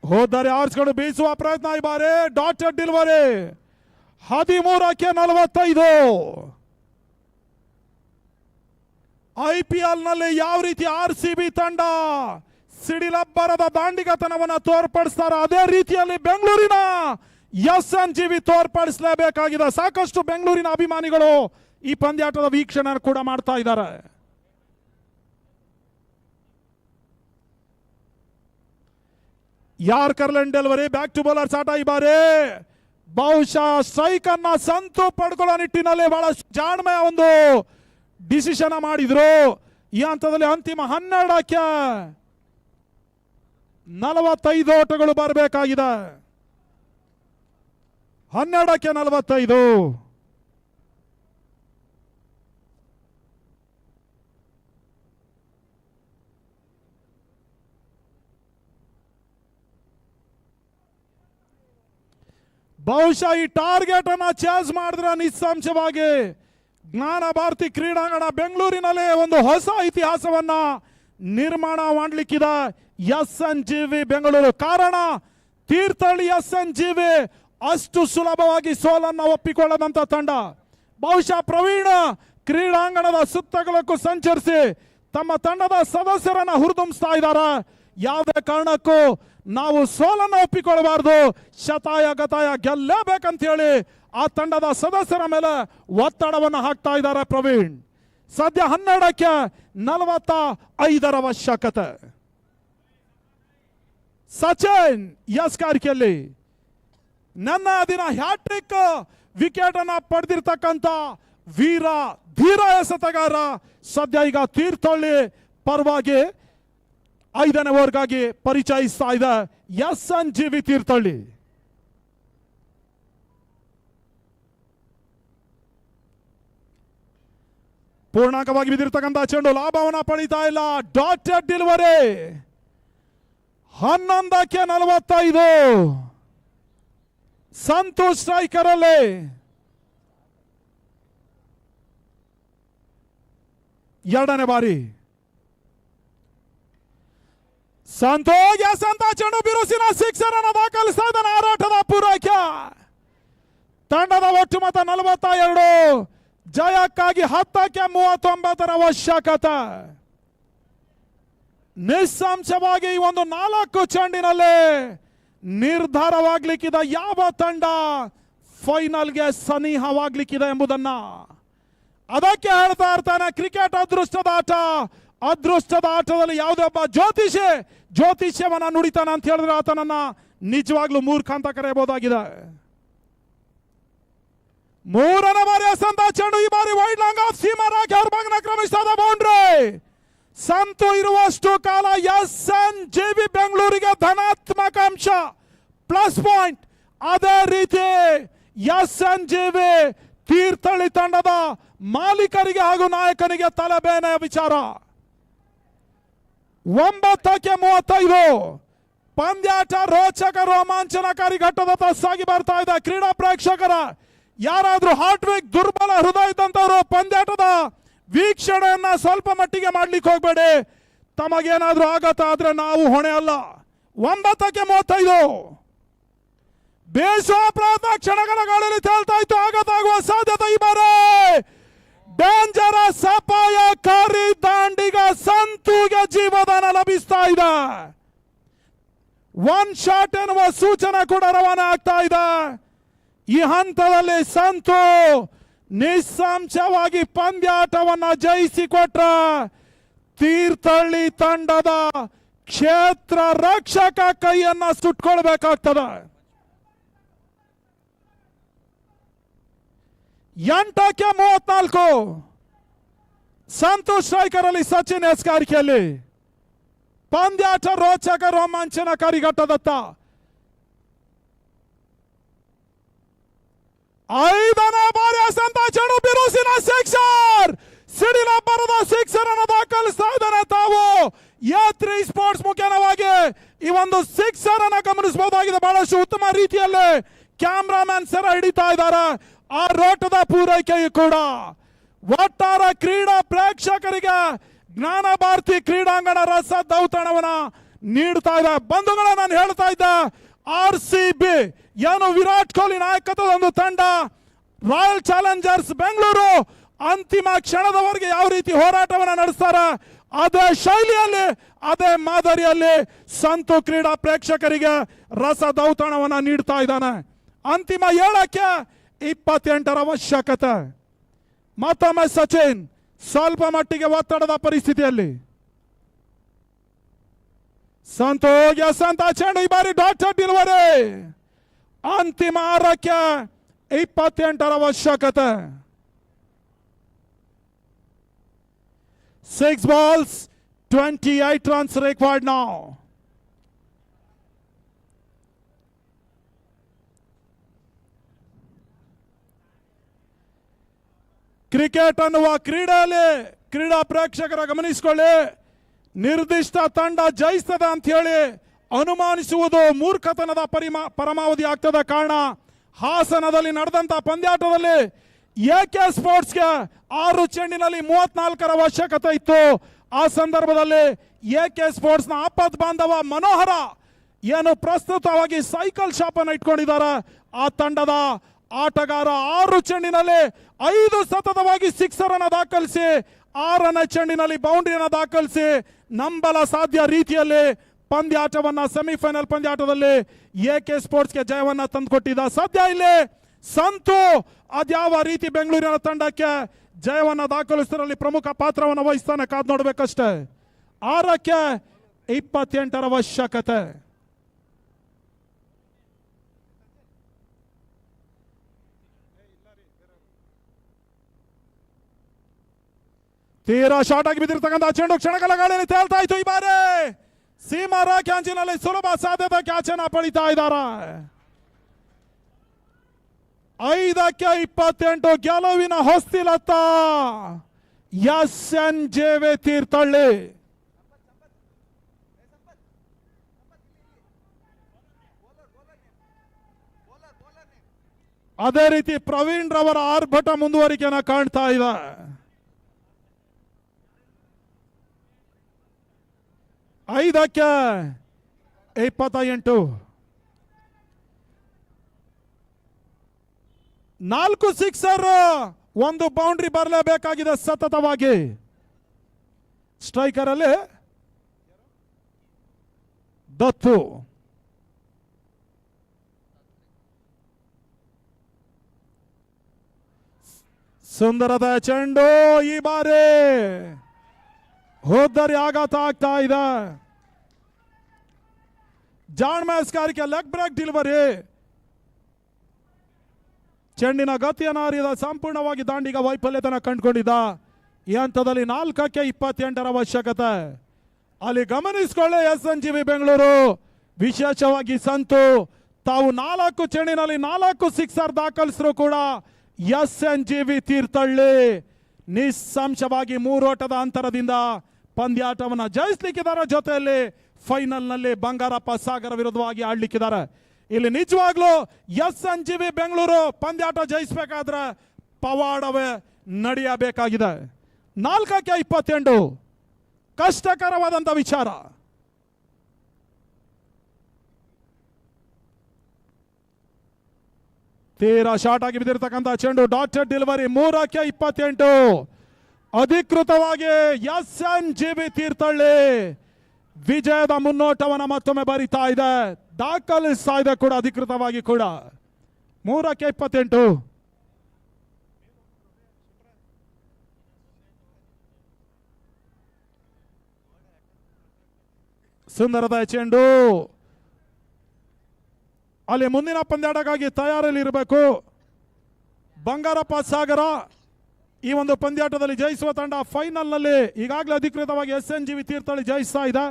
ಹೋದರೆ ಆರ್ಸ್ಕೊಂಡು ಬೀಸುವ ಪ್ರಯತ್ನ ಈ ಬಾರಿ ಡಾಟೆಡ್ ಡೆಲಿವರಿ. 13ಕ್ಕೆ 45. IPL ನಲ್ಲಿ ಯಾವ ರೀತಿ RCB ತಂಡ ಸಿಡಿಲಬ್ಬರದ ದಾಂಡಿಗತನವನ್ನು ತೋರ್ಪಡಿಸ್ತಾರೆ ಅದೇ ರೀತಿಯಲ್ಲಿ ಬೆಂಗಳೂರಿನ SNGV ತೋರ್ಪಡಿಸಲೇಬೇಕಾಗಿದೆ. ಸಾಕಷ್ಟು ಬೆಂಗಳೂರಿನ ಅಭಿಮಾನಿಗಳು ಈ ಪಂದ್ಯಾಟದ ವೀಕ್ಷಣೆ ಕೂಡ ಮಾಡ್ತಾ ಇದ್ದಾರೆ. ಯಾರ್ಕರ್ಲೆಂಡ್ ಡೆಲಿವರಿ ಬ್ಯಾಕ್ ಟು ಬೌಲರ್ ಸಾಟ ಈ ಬಾರಿ ಬಹುಶಃ ಸ್ಟ್ರೈಕ್ ಅನ್ನ ಸಂತು ಪಡ್ಕೊಳ್ಳೋ ನಿಟ್ಟಿನಲ್ಲಿ ಬಹಳ ಜಾಣ್ಮೆಯ ಒಂದು ಡಿಸಿಷನ್ ಮಾಡಿದ್ರು. ಈ ಹಂತದಲ್ಲಿ ಅಂತಿಮ 12ಕ್ಕೆ 45 ಓಟಗಳು ಬರಬೇಕಾಗಿದೆ. 12ಕ್ಕೆ 45. ಬಹುಶಃ ಈ ಟಾರ್ಗೆಟ್ ಅನ್ನ ಚೇಸ್ ಮಾಡಿದ್ರೆ ನಿಸ್ಸಂಶಯವಾಗಿ ಜ್ಞಾನ ಭಾರತಿ ಕ್ರೀಡಾಂಗಣ ಬೆಂಗಳೂರಿನಲ್ಲಿ ಒಂದು ಹೊಸ ಇತಿಹಾಸವನ್ನ ನಿರ್ಮಾಣ ಮಾಡಲಿಕ್ಕಿದೆ SNGV ಬೆಂಗಳೂರು. ಕಾರಣ ತೀರ್ಥಹಳ್ಳಿ SNGV ಅಷ್ಟು ಸುಲಭವಾಗಿ ಸೋಲನ್ನು ಒಪ್ಪಿಕೊಳ್ಳದಂತ ತಂಡ. ಬಹುಶಃ ಪ್ರವೀಣ ಕ್ರೀಡಾಂಗಣದ ಸುತ್ತಲಕ್ಕೂ ಸಂಚರಿಸಿ ತಮ್ಮ ತಂಡದ ಸದಸ್ಯರನ್ನ ಹುರಿದುಂಬಿಸ್ತಾ ಇದ್ದಾರೆ. ಯಾವುದೇ ಕಾರಣಕ್ಕೂ ನಾವು ಸೋಲನ್ನು ಒಪ್ಪಿಕೊಳ್ಳಬಾರದು, ಶತಾಯ ಗತಾಯ ಗೆಲ್ಲೇಬೇಕಂತ ಹೇಳಿ ಆ ತಂಡದ ಸದಸ್ಯರ ಮೇಲೆ ಒತ್ತಡವನ್ನು ಹಾಕ್ತಾ ಇದ್ದಾರೆ ಪ್ರವೀಣ್. ಸದ್ಯ 12ಕ್ಕೆ 45 ಅವಶ್ಯಕತೆ. ಸಚಿನ್ ಯಸ್ಕಾರಿಕೆಯಲ್ಲಿ ನನ್ನ ದಿನ ಹ್ಯಾಟ್ರಿಕ್ ವಿಕೆಟ್ ಅನ್ನ ಪಡೆದಿರ್ತಕ್ಕಂಥ ವೀರ ಧೀರ ಎಸೆತಗಾರ ಸದ್ಯ ಈಗ ತೀರ್ಥಹಳ್ಳಿ ಪರವಾಗಿ 5ನೇ ಓವರ್ಗಾಗಿ ಪರಿಚಯಿಸ್ತಾ ಇದೆ SNGV ತೀರ್ಥಹಳ್ಳಿ. ಪೂರ್ಣಾಂಕವಾಗಿ ಬಿದ್ದಿರ್ತಕ್ಕಂಥ ಚೆಂಡು ಲಾಭವನ್ನ ಪಡೀತಾ ಇಲ್ಲ. ಡಾಟೆಡ್ ಡೆಲಿವರಿ 11ಕ್ಕೆ 45. ಸಂತೋಷ್ ಸ್ಟ್ರೈಕರ್ ಅಲ್ಲಿ ಎರಡನೇ ಬಾರಿ ಸಂತೋಷ್ ಅಂತ ಚೆಂಡು ಬಿರುಸಿನ ಸಿಕ್ಸರ್ ಅನ್ನು ದಾಖಲಿಸ್ತಾ ಇದ್ದಾನೆ. ಆರಾಟದ ಪೂರೈಕೆ. ತಂಡದ ಒಟ್ಟು ಮೊತ್ತ 42. ಜಯಕ್ಕಾಗಿ 10ಕ್ಕೆ 39 ಅವಶ್ಯಕತೆ. ನಿಸ್ಸಂಶಯವಾಗಿ ಈ ಒಂದು 4 ಚೆಂಡಿನಲ್ಲಿ ನಿರ್ಧಾರವಾಗ್ಲಿಕ್ಕಿದೆ ಯಾವ ತಂಡ ಫೈನಲ್ಗೆ ಸನಿಹವಾಗ್ಲಿಕ್ಕಿದೆ ಎಂಬುದನ್ನ. ಅದಕ್ಕೆ ಹೇಳ್ತಾ ಇರ್ತಾನೆ ಕ್ರಿಕೆಟ್ ಅದೃಷ್ಟದ ಆಟ. ಅದೃಷ್ಟದ ಆಟದಲ್ಲಿ ಯಾವುದೇ ಒಬ್ಬ ಜ್ಯೋತಿಷ್ಯವನ್ನ ನುಡಿತಾನೆ ಅಂತ ಹೇಳಿದ್ರೆ ಆತನನ್ನ ನಿಜವಾಗ್ಲೂ ಮೂರ್ಖ ಅಂತ ಕರೆಯಬಹುದಾಗಿದೆ. 3ನೇ ಬಾರಿ ಎಸೆದ ಚೆಂಡು ಈ ಬಾರಿ wide long of Seema rakhi ಅವ್ರ ಭಾಗನ ಕ್ರಮಿಸಿದ ಬೌಂಡ್ರಿ. ಸಂತು ಇರುವಷ್ಟು ಕಾಲ SNGV ಬೆಂಗಳೂರಿಗೆ ಧನಾತ್ಮಕ ಅಂಶ ಪ್ಲಸ್ ಪಾಯಿಂಟ್. ಅದೇ ರೀತಿ SNGV ತೀರ್ಥಹಳ್ಳಿ ತಂಡದ ಮಾಲೀಕರಿಗೆ ಹಾಗೂ ನಾಯಕನಿಗೆ ತಲೆಬೇನೆ ವಿಚಾರ. 9ಕ್ಕೆ 35. ಪಂದ್ಯಾಟ ರೋಚಕ ರೋಮಾಂಚನಕಾರಿ ಘಟ್ಟದತ್ತ ಸಾಗಿ ಬರ್ತಾ ಇದೆ. ಕ್ರೀಡಾ ಪ್ರೇಕ್ಷಕರ ಯಾರಾದ್ರೂ ಹಾರ್ಟ್ ವೀಕ್ ದುರ್ಬಲ ಹೃದಯ ಇದ್ದಂತವರು ಪಂದ್ಯಾಟದ ವೀಕ್ಷಣೆಯನ್ನ ಸ್ವಲ್ಪ ಮಟ್ಟಿಗೆ ಮಾಡ್ಲಿಕ್ಕೆ ಹೋಗ್ಬೇಡಿ. ತಮಗೇನಾದ್ರೂ ಆಗತ್ತ ಆದ್ರೆ ನಾವು ಹೊಣೆ ಅಲ್ಲ. 9ಕ್ಕೆ 35. ಬೇಸುವ ಪ್ರಯತ್ನ ಕ್ಷಣಗಳ ಗಾಳಿಯಲ್ಲಿ ತೇಲ್ತಾ ಇತ್ತು. ಆಘಾತಾಗುವ ಸಾಧ್ಯತೆ ಈ ಬಾರಿ. ಡೇಂಜರಸ್ ಅಪಾಯಕಾರಿ ದಾಂಡಿಗ ಸಂತುಗೆ ಜೀವದಾನ ಲಭಿಸ್ತಾ ಇದೆ. 1 ಶಾಟ್ ಎನ್ನುವ ಸೂಚನೆ ಕೂಡ ರವಾನೆ ಆಗ್ತಾ ಇದೆ. ಈ ಹಂತದಲ್ಲಿ ಸಂತು ನಿಸ್ಸಂಶಯವಾಗಿ ಪಂದ್ಯಾಟವನ್ನ ಜಯಿಸಿಕೊಟ್ರ ತೀರ್ಥಹಳ್ಳಿ ತಂಡದ ಕ್ಷೇತ್ರ ರಕ್ಷಕ ಕೈಯನ್ನ ಸುಟ್ಕೊಳ್ಬೇಕಾಗ್ತದೆ. 8ಕ್ಕೆ 34. ಸಂತೋಷ್ ಸ್ಟ್ರೈಕರ್ ಅಲ್ಲಿ ಸಚಿನ್ ಎಸ್ಕಾರಿಕೆಯಲ್ಲಿ ಪಂದ್ಯಾಟ ರೋಚಕ ರೋಮಾಂಚನಕಾರಿ ಘಟ್ಟದತ್ತ. 5ನೇ ಬಾರಿ ಎಸೆದ ಚೆಂಡು ಬಿರುಸಿನ ಸಿಕ್ಸರ್. ಸಿಡಿಲ ಬರದ ಸಿಕ್ಸರ್ ಅನ್ನು ದಾಖಲಿಸ್ತಾ ಇದ್ದಾರೆ ತಾವು A3 ಸ್ಪೋರ್ಟ್ಸ್ ಮುಖೇನವಾಗಿ ಈ ಒಂದು ಸಿಕ್ಸರ್ ಅನ್ನು ಗಮನಿಸಬಹುದಾಗಿದೆ. ಬಹಳಷ್ಟು ಉತ್ತಮ ರೀತಿಯಲ್ಲಿ ಕ್ಯಾಮ್ರಾಮನ್ ಸೆರೆ ಹಿಡಿತಾ ಇದ್ದಾರೆ. ಆ ರೋಟದ ಪೂರೈಕೆಯು ಕೂಡ ಒಟ್ಟಾರೆ ಕ್ರೀಡಾ ಪ್ರೇಕ್ಷಕರಿಗೆ ಜ್ಞಾನ ಭಾರತಿ ಕ್ರೀಡಾಂಗಣ ರಸ ದೌತಣವನ್ನ ನೀಡ್ತಾ ಇದೆ. ಬಂಧುಗಳ ನಾನು ಹೇಳ್ತಾ ಇದ್ದೆ RCB ಏನು ವಿರಾಟ್ ಕೊಹ್ಲಿ ನಾಯಕತ್ವದ ಒಂದು ತಂಡ ರಾಯಲ್ ಚಾಲೆಂಜರ್ಸ್ ಬೆಂಗಳೂರು ಅಂತಿಮ ಕ್ಷಣದವರೆಗೆ ಯಾವ ರೀತಿ ಹೋರಾಟವನ್ನು ನಡೆಸ್ತಾರೆ ಅದೇ ಶೈಲಿಯಲ್ಲಿ ಅದೇ ಮಾದರಿಯಲ್ಲಿ ಸಂತು ಕ್ರೀಡಾ ಪ್ರೇಕ್ಷಕರಿಗೆ ರಸ ದೌತಣವನ್ನ ನೀಡ್ತಾ ಇದ್ದಾನೆ. ಅಂತಿಮ 7ಕ್ಕೆ 28 ಅವಶ್ಯಕತೆ. ಮತ್ತೊಮ್ಮೆ ಸಚಿನ್ ಸ್ವಲ್ಪ ಮಟ್ಟಿಗೆ ಒತ್ತಡದ ಪರಿಸ್ಥಿತಿಯಲ್ಲಿ ಸಂತೋಷ್ ಅಂತ ಚೆಂಡು ಈ ಬಾರಿ ಡಾಟೆಡ್ ಡೆಲಿವರಿ. ಅಂತಿಮ 6ಕ್ಕೆ 28 ಅವಶ್ಯಕತೆ. 6 balls 28 runs required now. Cricket ಅನ್ನುವ ಕ್ರೀಡೆಯಲ್ಲಿ ಕ್ರೀಡಾ ಪ್ರೇಕ್ಷಕರ ಗಮನಿಸಿಕೊಳ್ಳಿ, ನಿರ್ದಿಷ್ಟ ತಂಡ ಜಯಿಸ್ತದೆ ಅಂತ ಹೇಳಿ ಅನುಮಾನಿಸುವುದು ಮೂರ್ಖತನದ ಪರಮಾವಧಿ ಆಗ್ತದೆ. ಕಾರಣ ಹಾಸನದಲ್ಲಿ ನಡೆದಂತ ಪಂದ್ಯಾಟದಲ್ಲಿ AK ಸ್ಪೋರ್ಟ್ಸ್ಗೆ 6 ಚೆಂಡಿನಲ್ಲಿ 34 ಅವಶ್ಯಕತೆ ಇತ್ತು. ಆ ಸಂದರ್ಭದಲ್ಲಿ AK ಸ್ಪೋರ್ಟ್ಸ್ನ ಆಪತ್ ಬಾಂಧವ ಮನೋಹರ ಏನು ಪ್ರಸ್ತುತವಾಗಿ ಸೈಕಲ್ ಶಾಪ್ ಅನ್ನು ಇಟ್ಕೊಂಡಿದ್ದಾರೆ. ಆ ತಂಡದ ಆಟಗಾರ 6 ಚೆಂಡಿನಲ್ಲಿ 5 ಸತತವಾಗಿ ಸಿಕ್ಸರ್ ಅನ್ನು ದಾಖಲಿಸಿ 6ನೇ ಚೆಂಡಿನಲ್ಲಿ ಬೌಂಡ್ರಿಯನ್ನು ದಾಖಲಿಸಿ ನಂಬಲ ಸಾಧ್ಯ ರೀತಿಯಲ್ಲಿ ಪಂದ್ಯಾಟವನ್ನ ಸೆಮಿಫೈನಲ್ ಪಂದ್ಯಾಟದಲ್ಲಿ ಎಕೆ ಸ್ಪೋರ್ಟ್ಸ್ಗೆ ಜಯವನ್ನ ತಂದುಕೊಟ್ಟಿದ್ದ. ಸದ್ಯ ಇಲ್ಲಿ ಸಂತು ಅದ್ಯಾವ ರೀತಿ ಬೆಂಗಳೂರಿನ ತಂಡಕ್ಕೆ ಜಯವನ್ನ ದಾಖಲಿಸುವುದರಲ್ಲಿ ಪ್ರಮುಖ ಪಾತ್ರವನ್ನು ವಹಿಸ್ತಾನೆ, ಕಾದ್ ನೋಡ್ಬೇಕಷ್ಟೇ. 6ಕ್ಕೆ 28 ಅವಶ್ಯಕತೆ. ತೀರಾ ಶಾರ್ಟ್ ಆಗಿ ಬಿದ್ದಿರ್ತಕ್ಕಂಥ ಚೆಂಡು ಕ್ಷಣಗಳ ಗಾಳಿಯಲ್ಲಿ ತೇಲ್ತಾ ಇತ್ತು. ಈ ಬಾರಿ ಸೀಮಾರ ಕ್ಯಾಂಚಿನಲ್ಲಿ ಸುಲಭ ಸಾಧ್ಯತೆ ಕ್ಯಾಚನ್ನ ಪಡಿತಾ ಇದ್ದಾರೆ. 5ಕ್ಕೆ 28 ಗೆಲುವಿನ ಹೊಸ್ತಿಲತ್ತ SNJV ತೀರ್ಥಹಳ್ಳಿ. ಅದೇ ರೀತಿ ಪ್ರವೀಣ್ ರವರ ಆರ್ಭಟ ಮುಂದುವರಿಕೆಯನ್ನ ಕಾಣ್ತಾ ಇದೆ. ಐದಕ್ಕೆ 28. 4 ಸಿಕ್ಸರ್, 1 ಬೌಂಡ್ರಿ ಬರಲೇಬೇಕಾಗಿದೆ ಸತತವಾಗಿ. ಸ್ಟ್ರೈಕರ್ ಅಲ್ಲಿ ದತ್ತು. ಸುಂದರದ ಚೆಂಡು ಈ ಬಾರಿ ಹೋದ್ದರಿ ಆಘಾತ ಆಗ್ತಾ ಇದೆ. ಜಾನ್ ಮ್ಯಾಸ್ಕಾರಿಕೆ ಲೆಗ್ ಬ್ರೇಕ್ ಡೆಲಿವರಿ. ಚೆಂಡಿನ ಗತಿಯನ್ನು ಅರಿಯದ ಸಂಪೂರ್ಣವಾಗಿ ದಾಂಡಿಗ ವೈಫಲ್ಯತನ ಕಂಡುಕೊಂಡಿದ್ದ. ಈ ಹಂತದಲ್ಲಿ 4ಕ್ಕೆ 28 ಅವಶ್ಯಕತೆ. ಅಲ್ಲಿ ಗಮನಿಸಿಕೊಳ್ಳಿ SNJV ಬೆಂಗಳೂರು, ವಿಶೇಷವಾಗಿ ಸಂತು ತಾವು 4 ಚೆಂಡಿನಲ್ಲಿ 4 ಸಿಕ್ಸರ್ ದಾಖಲಿಸಿದ್ರು ಕೂಡ SNJV ತೀರ್ಥಹಳ್ಳಿ ನಿಸ್ಸಂಶವಾಗಿ 3 ಓಟದ ಅಂತರದಿಂದ ಪಂದ್ಯಾಟವನ್ನು ಜಯಿಸಲಿಕ್ಕಿದ್ದಾರೆ. ಜೊತೆಯಲ್ಲಿ ಫೈನಲ್ ನಲ್ಲಿ ಬಂಗಾರಪ್ಪ ಸಾಗರ ವಿರುದ್ಧವಾಗಿ ಆಡ್ಲಿಕ್ಕಿದ್ದಾರೆ. ಇಲ್ಲಿ ನಿಜವಾಗ್ಲೂ SNJV ಬೆಂಗಳೂರು ಪಂದ್ಯಾಟ ಜಯಿಸಬೇಕಾದ್ರೆ ಪವಾಡವೇ ನಡೆಯಬೇಕಾಗಿದೆ. 4ಕ್ಕೆ 28 ಕಷ್ಟಕರವಾದಂತ ವಿಚಾರ. ತೀರಾ ಶಾರ್ಟ್ ಆಗಿ ಬಿದ್ದಿರ್ತಕ್ಕಂಥ ಚೆಂಡು ಡಾಟೆಡ್ ಡೆಲಿವರಿ. 3ಕ್ಕೆ 28 ಅಧಿಕೃತವಾಗಿ SNJV ತೀರ್ಥಹಳ್ಳಿ ವಿಜಯದ ಮುನ್ನೋಟವನ್ನು ಮತ್ತೊಮ್ಮೆ ಬರಿತಾ ಇದೆ, ದಾಖಲಿಸ್ತಾ ಇದೆ ಕೂಡ ಅಧಿಕೃತವಾಗಿ ಕೂಡ. 3ಕ್ಕೆ 28. ಸುಂದರದ ಚೆಂಡು ಅಲ್ಲಿ ಮುಂದಿನ ಪಂದ್ಯಾಟಕ್ಕಾಗಿ ತಯಾರಲ್ಲಿ ಇರಬೇಕು. ಬಂಗಾರಪ್ಪ ಸಾಗರ ಈ ಒಂದು ಪಂದ್ಯಾಟದಲ್ಲಿ ಜಯಿಸುವ ತಂಡ. ಫೈನಲ್ ನಲ್ಲಿ ಈಗಾಗಲೇ ಅಧಿಕೃತವಾಗಿ SNJV ತೀರ್ಥಹಳ್ಳಿ ಜಯಿಸ್ತಾ ಇದೆ.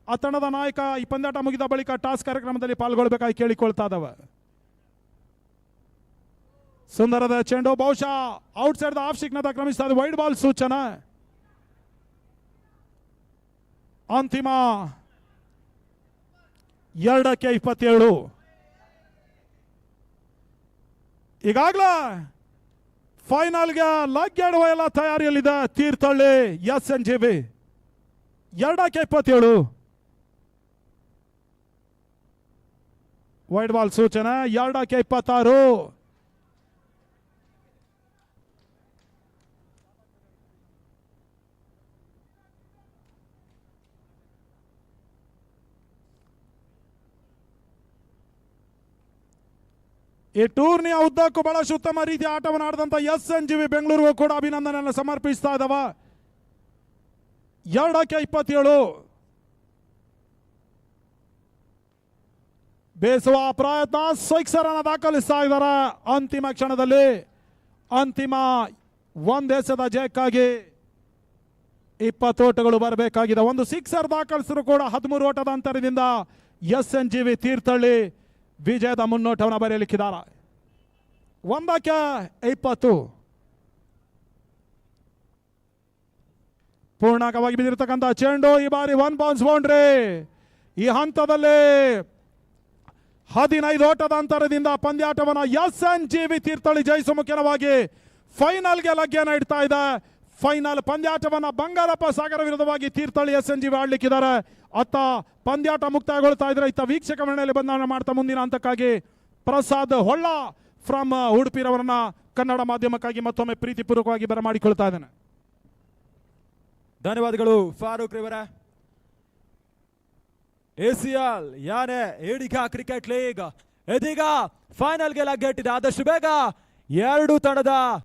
ಆ ತಂಡದ ನಾಯಕ ಈ ಪಂದ್ಯಾಟ ಮುಗಿದ ಬಳಿಕ ಟಾಸ್ ಕಾರ್ಯಕ್ರಮದಲ್ಲಿ ಪಾಲ್ಗೊಳ್ಳಬೇಕಾಗಿ ಕೇಳಿಕೊಳ್ತಾ ಇದ್ದಾವೆ. ಸುಂದರದ ಚೆಂಡು ಬಹುಶಃ ಔಟ್ ಸೈಡ್ ಆಫ್ ಸಿಗ್ನದ ಕ್ರಮಿಸ್ತಾ ಇದೆ. ವೈಡ್ ಬಾಲ್ ಸೂಚನೆ. ಅಂತಿಮ 2ಕ್ಕೆ 27. ಈಗಾಗಲೇ ಫೈನಲ್ಗೆ ಲಗ್ಗೆಡುವ ಎಲ್ಲ ತಯಾರಿಯಲ್ಲಿದೆ ತೀರ್ಥಹಳ್ಳಿ SNJV. 2ಕ್ಕೆ 27 ವೈಡ್ ಬಾಲ್ ಸೂಚನೆ. 2ಕ್ಕೆ 26. ಈ ಟೂರ್ನಿಯ ಉದ್ದಕ್ಕೂ ಬಹಳಷ್ಟು ಉತ್ತಮ ರೀತಿಯ ಆಟವನ್ನು ಆಡಿದಂತ SNJV ಬೆಂಗಳೂರಿಗೂ ಕೂಡ ಅಭಿನಂದನೆಯನ್ನು ಸಮರ್ಪಿಸ್ತಾ ಇದ್ದಾವ. 2ಕ್ಕೆ 27 ಬೇಸುವ ಪ್ರಯತ್ನ, ಸಿಕ್ಸರ್ ಅನ್ನು ದಾಖಲಿಸ್ತಾ ಇದ್ದಾರೆ. ಅಂತಿಮ ಕ್ಷಣದಲ್ಲಿ ಅಂತಿಮ ಒಂದೆಸೆದ ಜಯಕ್ಕಾಗಿ 20 ಓಟಗಳು ಬರಬೇಕಾಗಿದೆ. 1 ಸಿಕ್ಸರ್ ದಾಖಲಿಸಿದ್ರು ಕೂಡ 13 ಓಟದ ಅಂತರದಿಂದ SNJV ತೀರ್ಥಹಳ್ಳಿ ವಿಜಯದ ಮುನ್ನೋಟವನ್ನು ಬರೆಯಲಿಕ್ಕಿದ್ದಾರೆ. 1ಕ್ಕೆ 20 ಪೂರ್ಣಕವಾಗಿ ಬಿದ್ದಿರತಕ್ಕಂಥ ಚೆಂಡು ಈ ಬಾರಿ 1 ಬೌನ್ಸ್ ಬೌಂಡ್ರಿ. ಈ ಹಂತದಲ್ಲಿ 15 ಓಟದ ಅಂತರದಿಂದ ಪಂದ್ಯಾಟವನ್ನು SNJV ತೀರ್ಥಹಳ್ಳಿ ಜಯಿಸುವ ಮುಖ್ಯವಾಗಿ ಫೈನಲ್ಗೆ ಲಗ್ಗೆಯನ್ನು ಇಡ್ತಾ ಇದೆ. ಫೈನಲ್ ಪಂದ್ಯಾಟವನ್ನು ಬಂಗಾರಪ್ಪ ಸಾಗರ ವಿರುದ್ಧವಾಗಿ ತೀರ್ಥಹಳ್ಳಿ SNJV ಆಡ್ಲಿಕ್ಕಿದ್ದಾರೆ. ಅತ್ತ ಪಂದ್ಯಾಟ ಮುಕ್ತಾಯಗೊಳ್ತಾ ಇದ್ರೆ ಇತ್ತ ವೀಕ್ಷಕ ಮನೆಯಲ್ಲಿ ಬಂಧನ ಮಾಡ್ತಾ ಮುಂದಿನ ಹಂತಕ್ಕಾಗಿ ಪ್ರಸಾದ್ ಹೊಳ್ಳ ಫ್ರಮ್ ಉಡುಪಿರವರನ್ನ ಕನ್ನಡ ಮಾಧ್ಯಮಕ್ಕಾಗಿ ಮತ್ತೊಮ್ಮೆ ಪ್ರೀತಿಪೂರ್ವಕವಾಗಿ ಬರಮಾಡಿಕೊಳ್ತಾ ಇದ್ದೇನೆ. ಧನ್ಯವಾದಗಳು ಫಾರೂಕ್ ರಿವರ. ACL ಯಾನೆ ಏಡಿಗ ಕ್ರಿಕೆಟ್ ಲೀಗ್ ಇದೀಗ ಫೈನಲ್ಗೆ ಲಗ್ಗೆಟ್ಟಿದೆ. ಆದಷ್ಟು ಬೇಗ ಎರಡು ತಂಡದ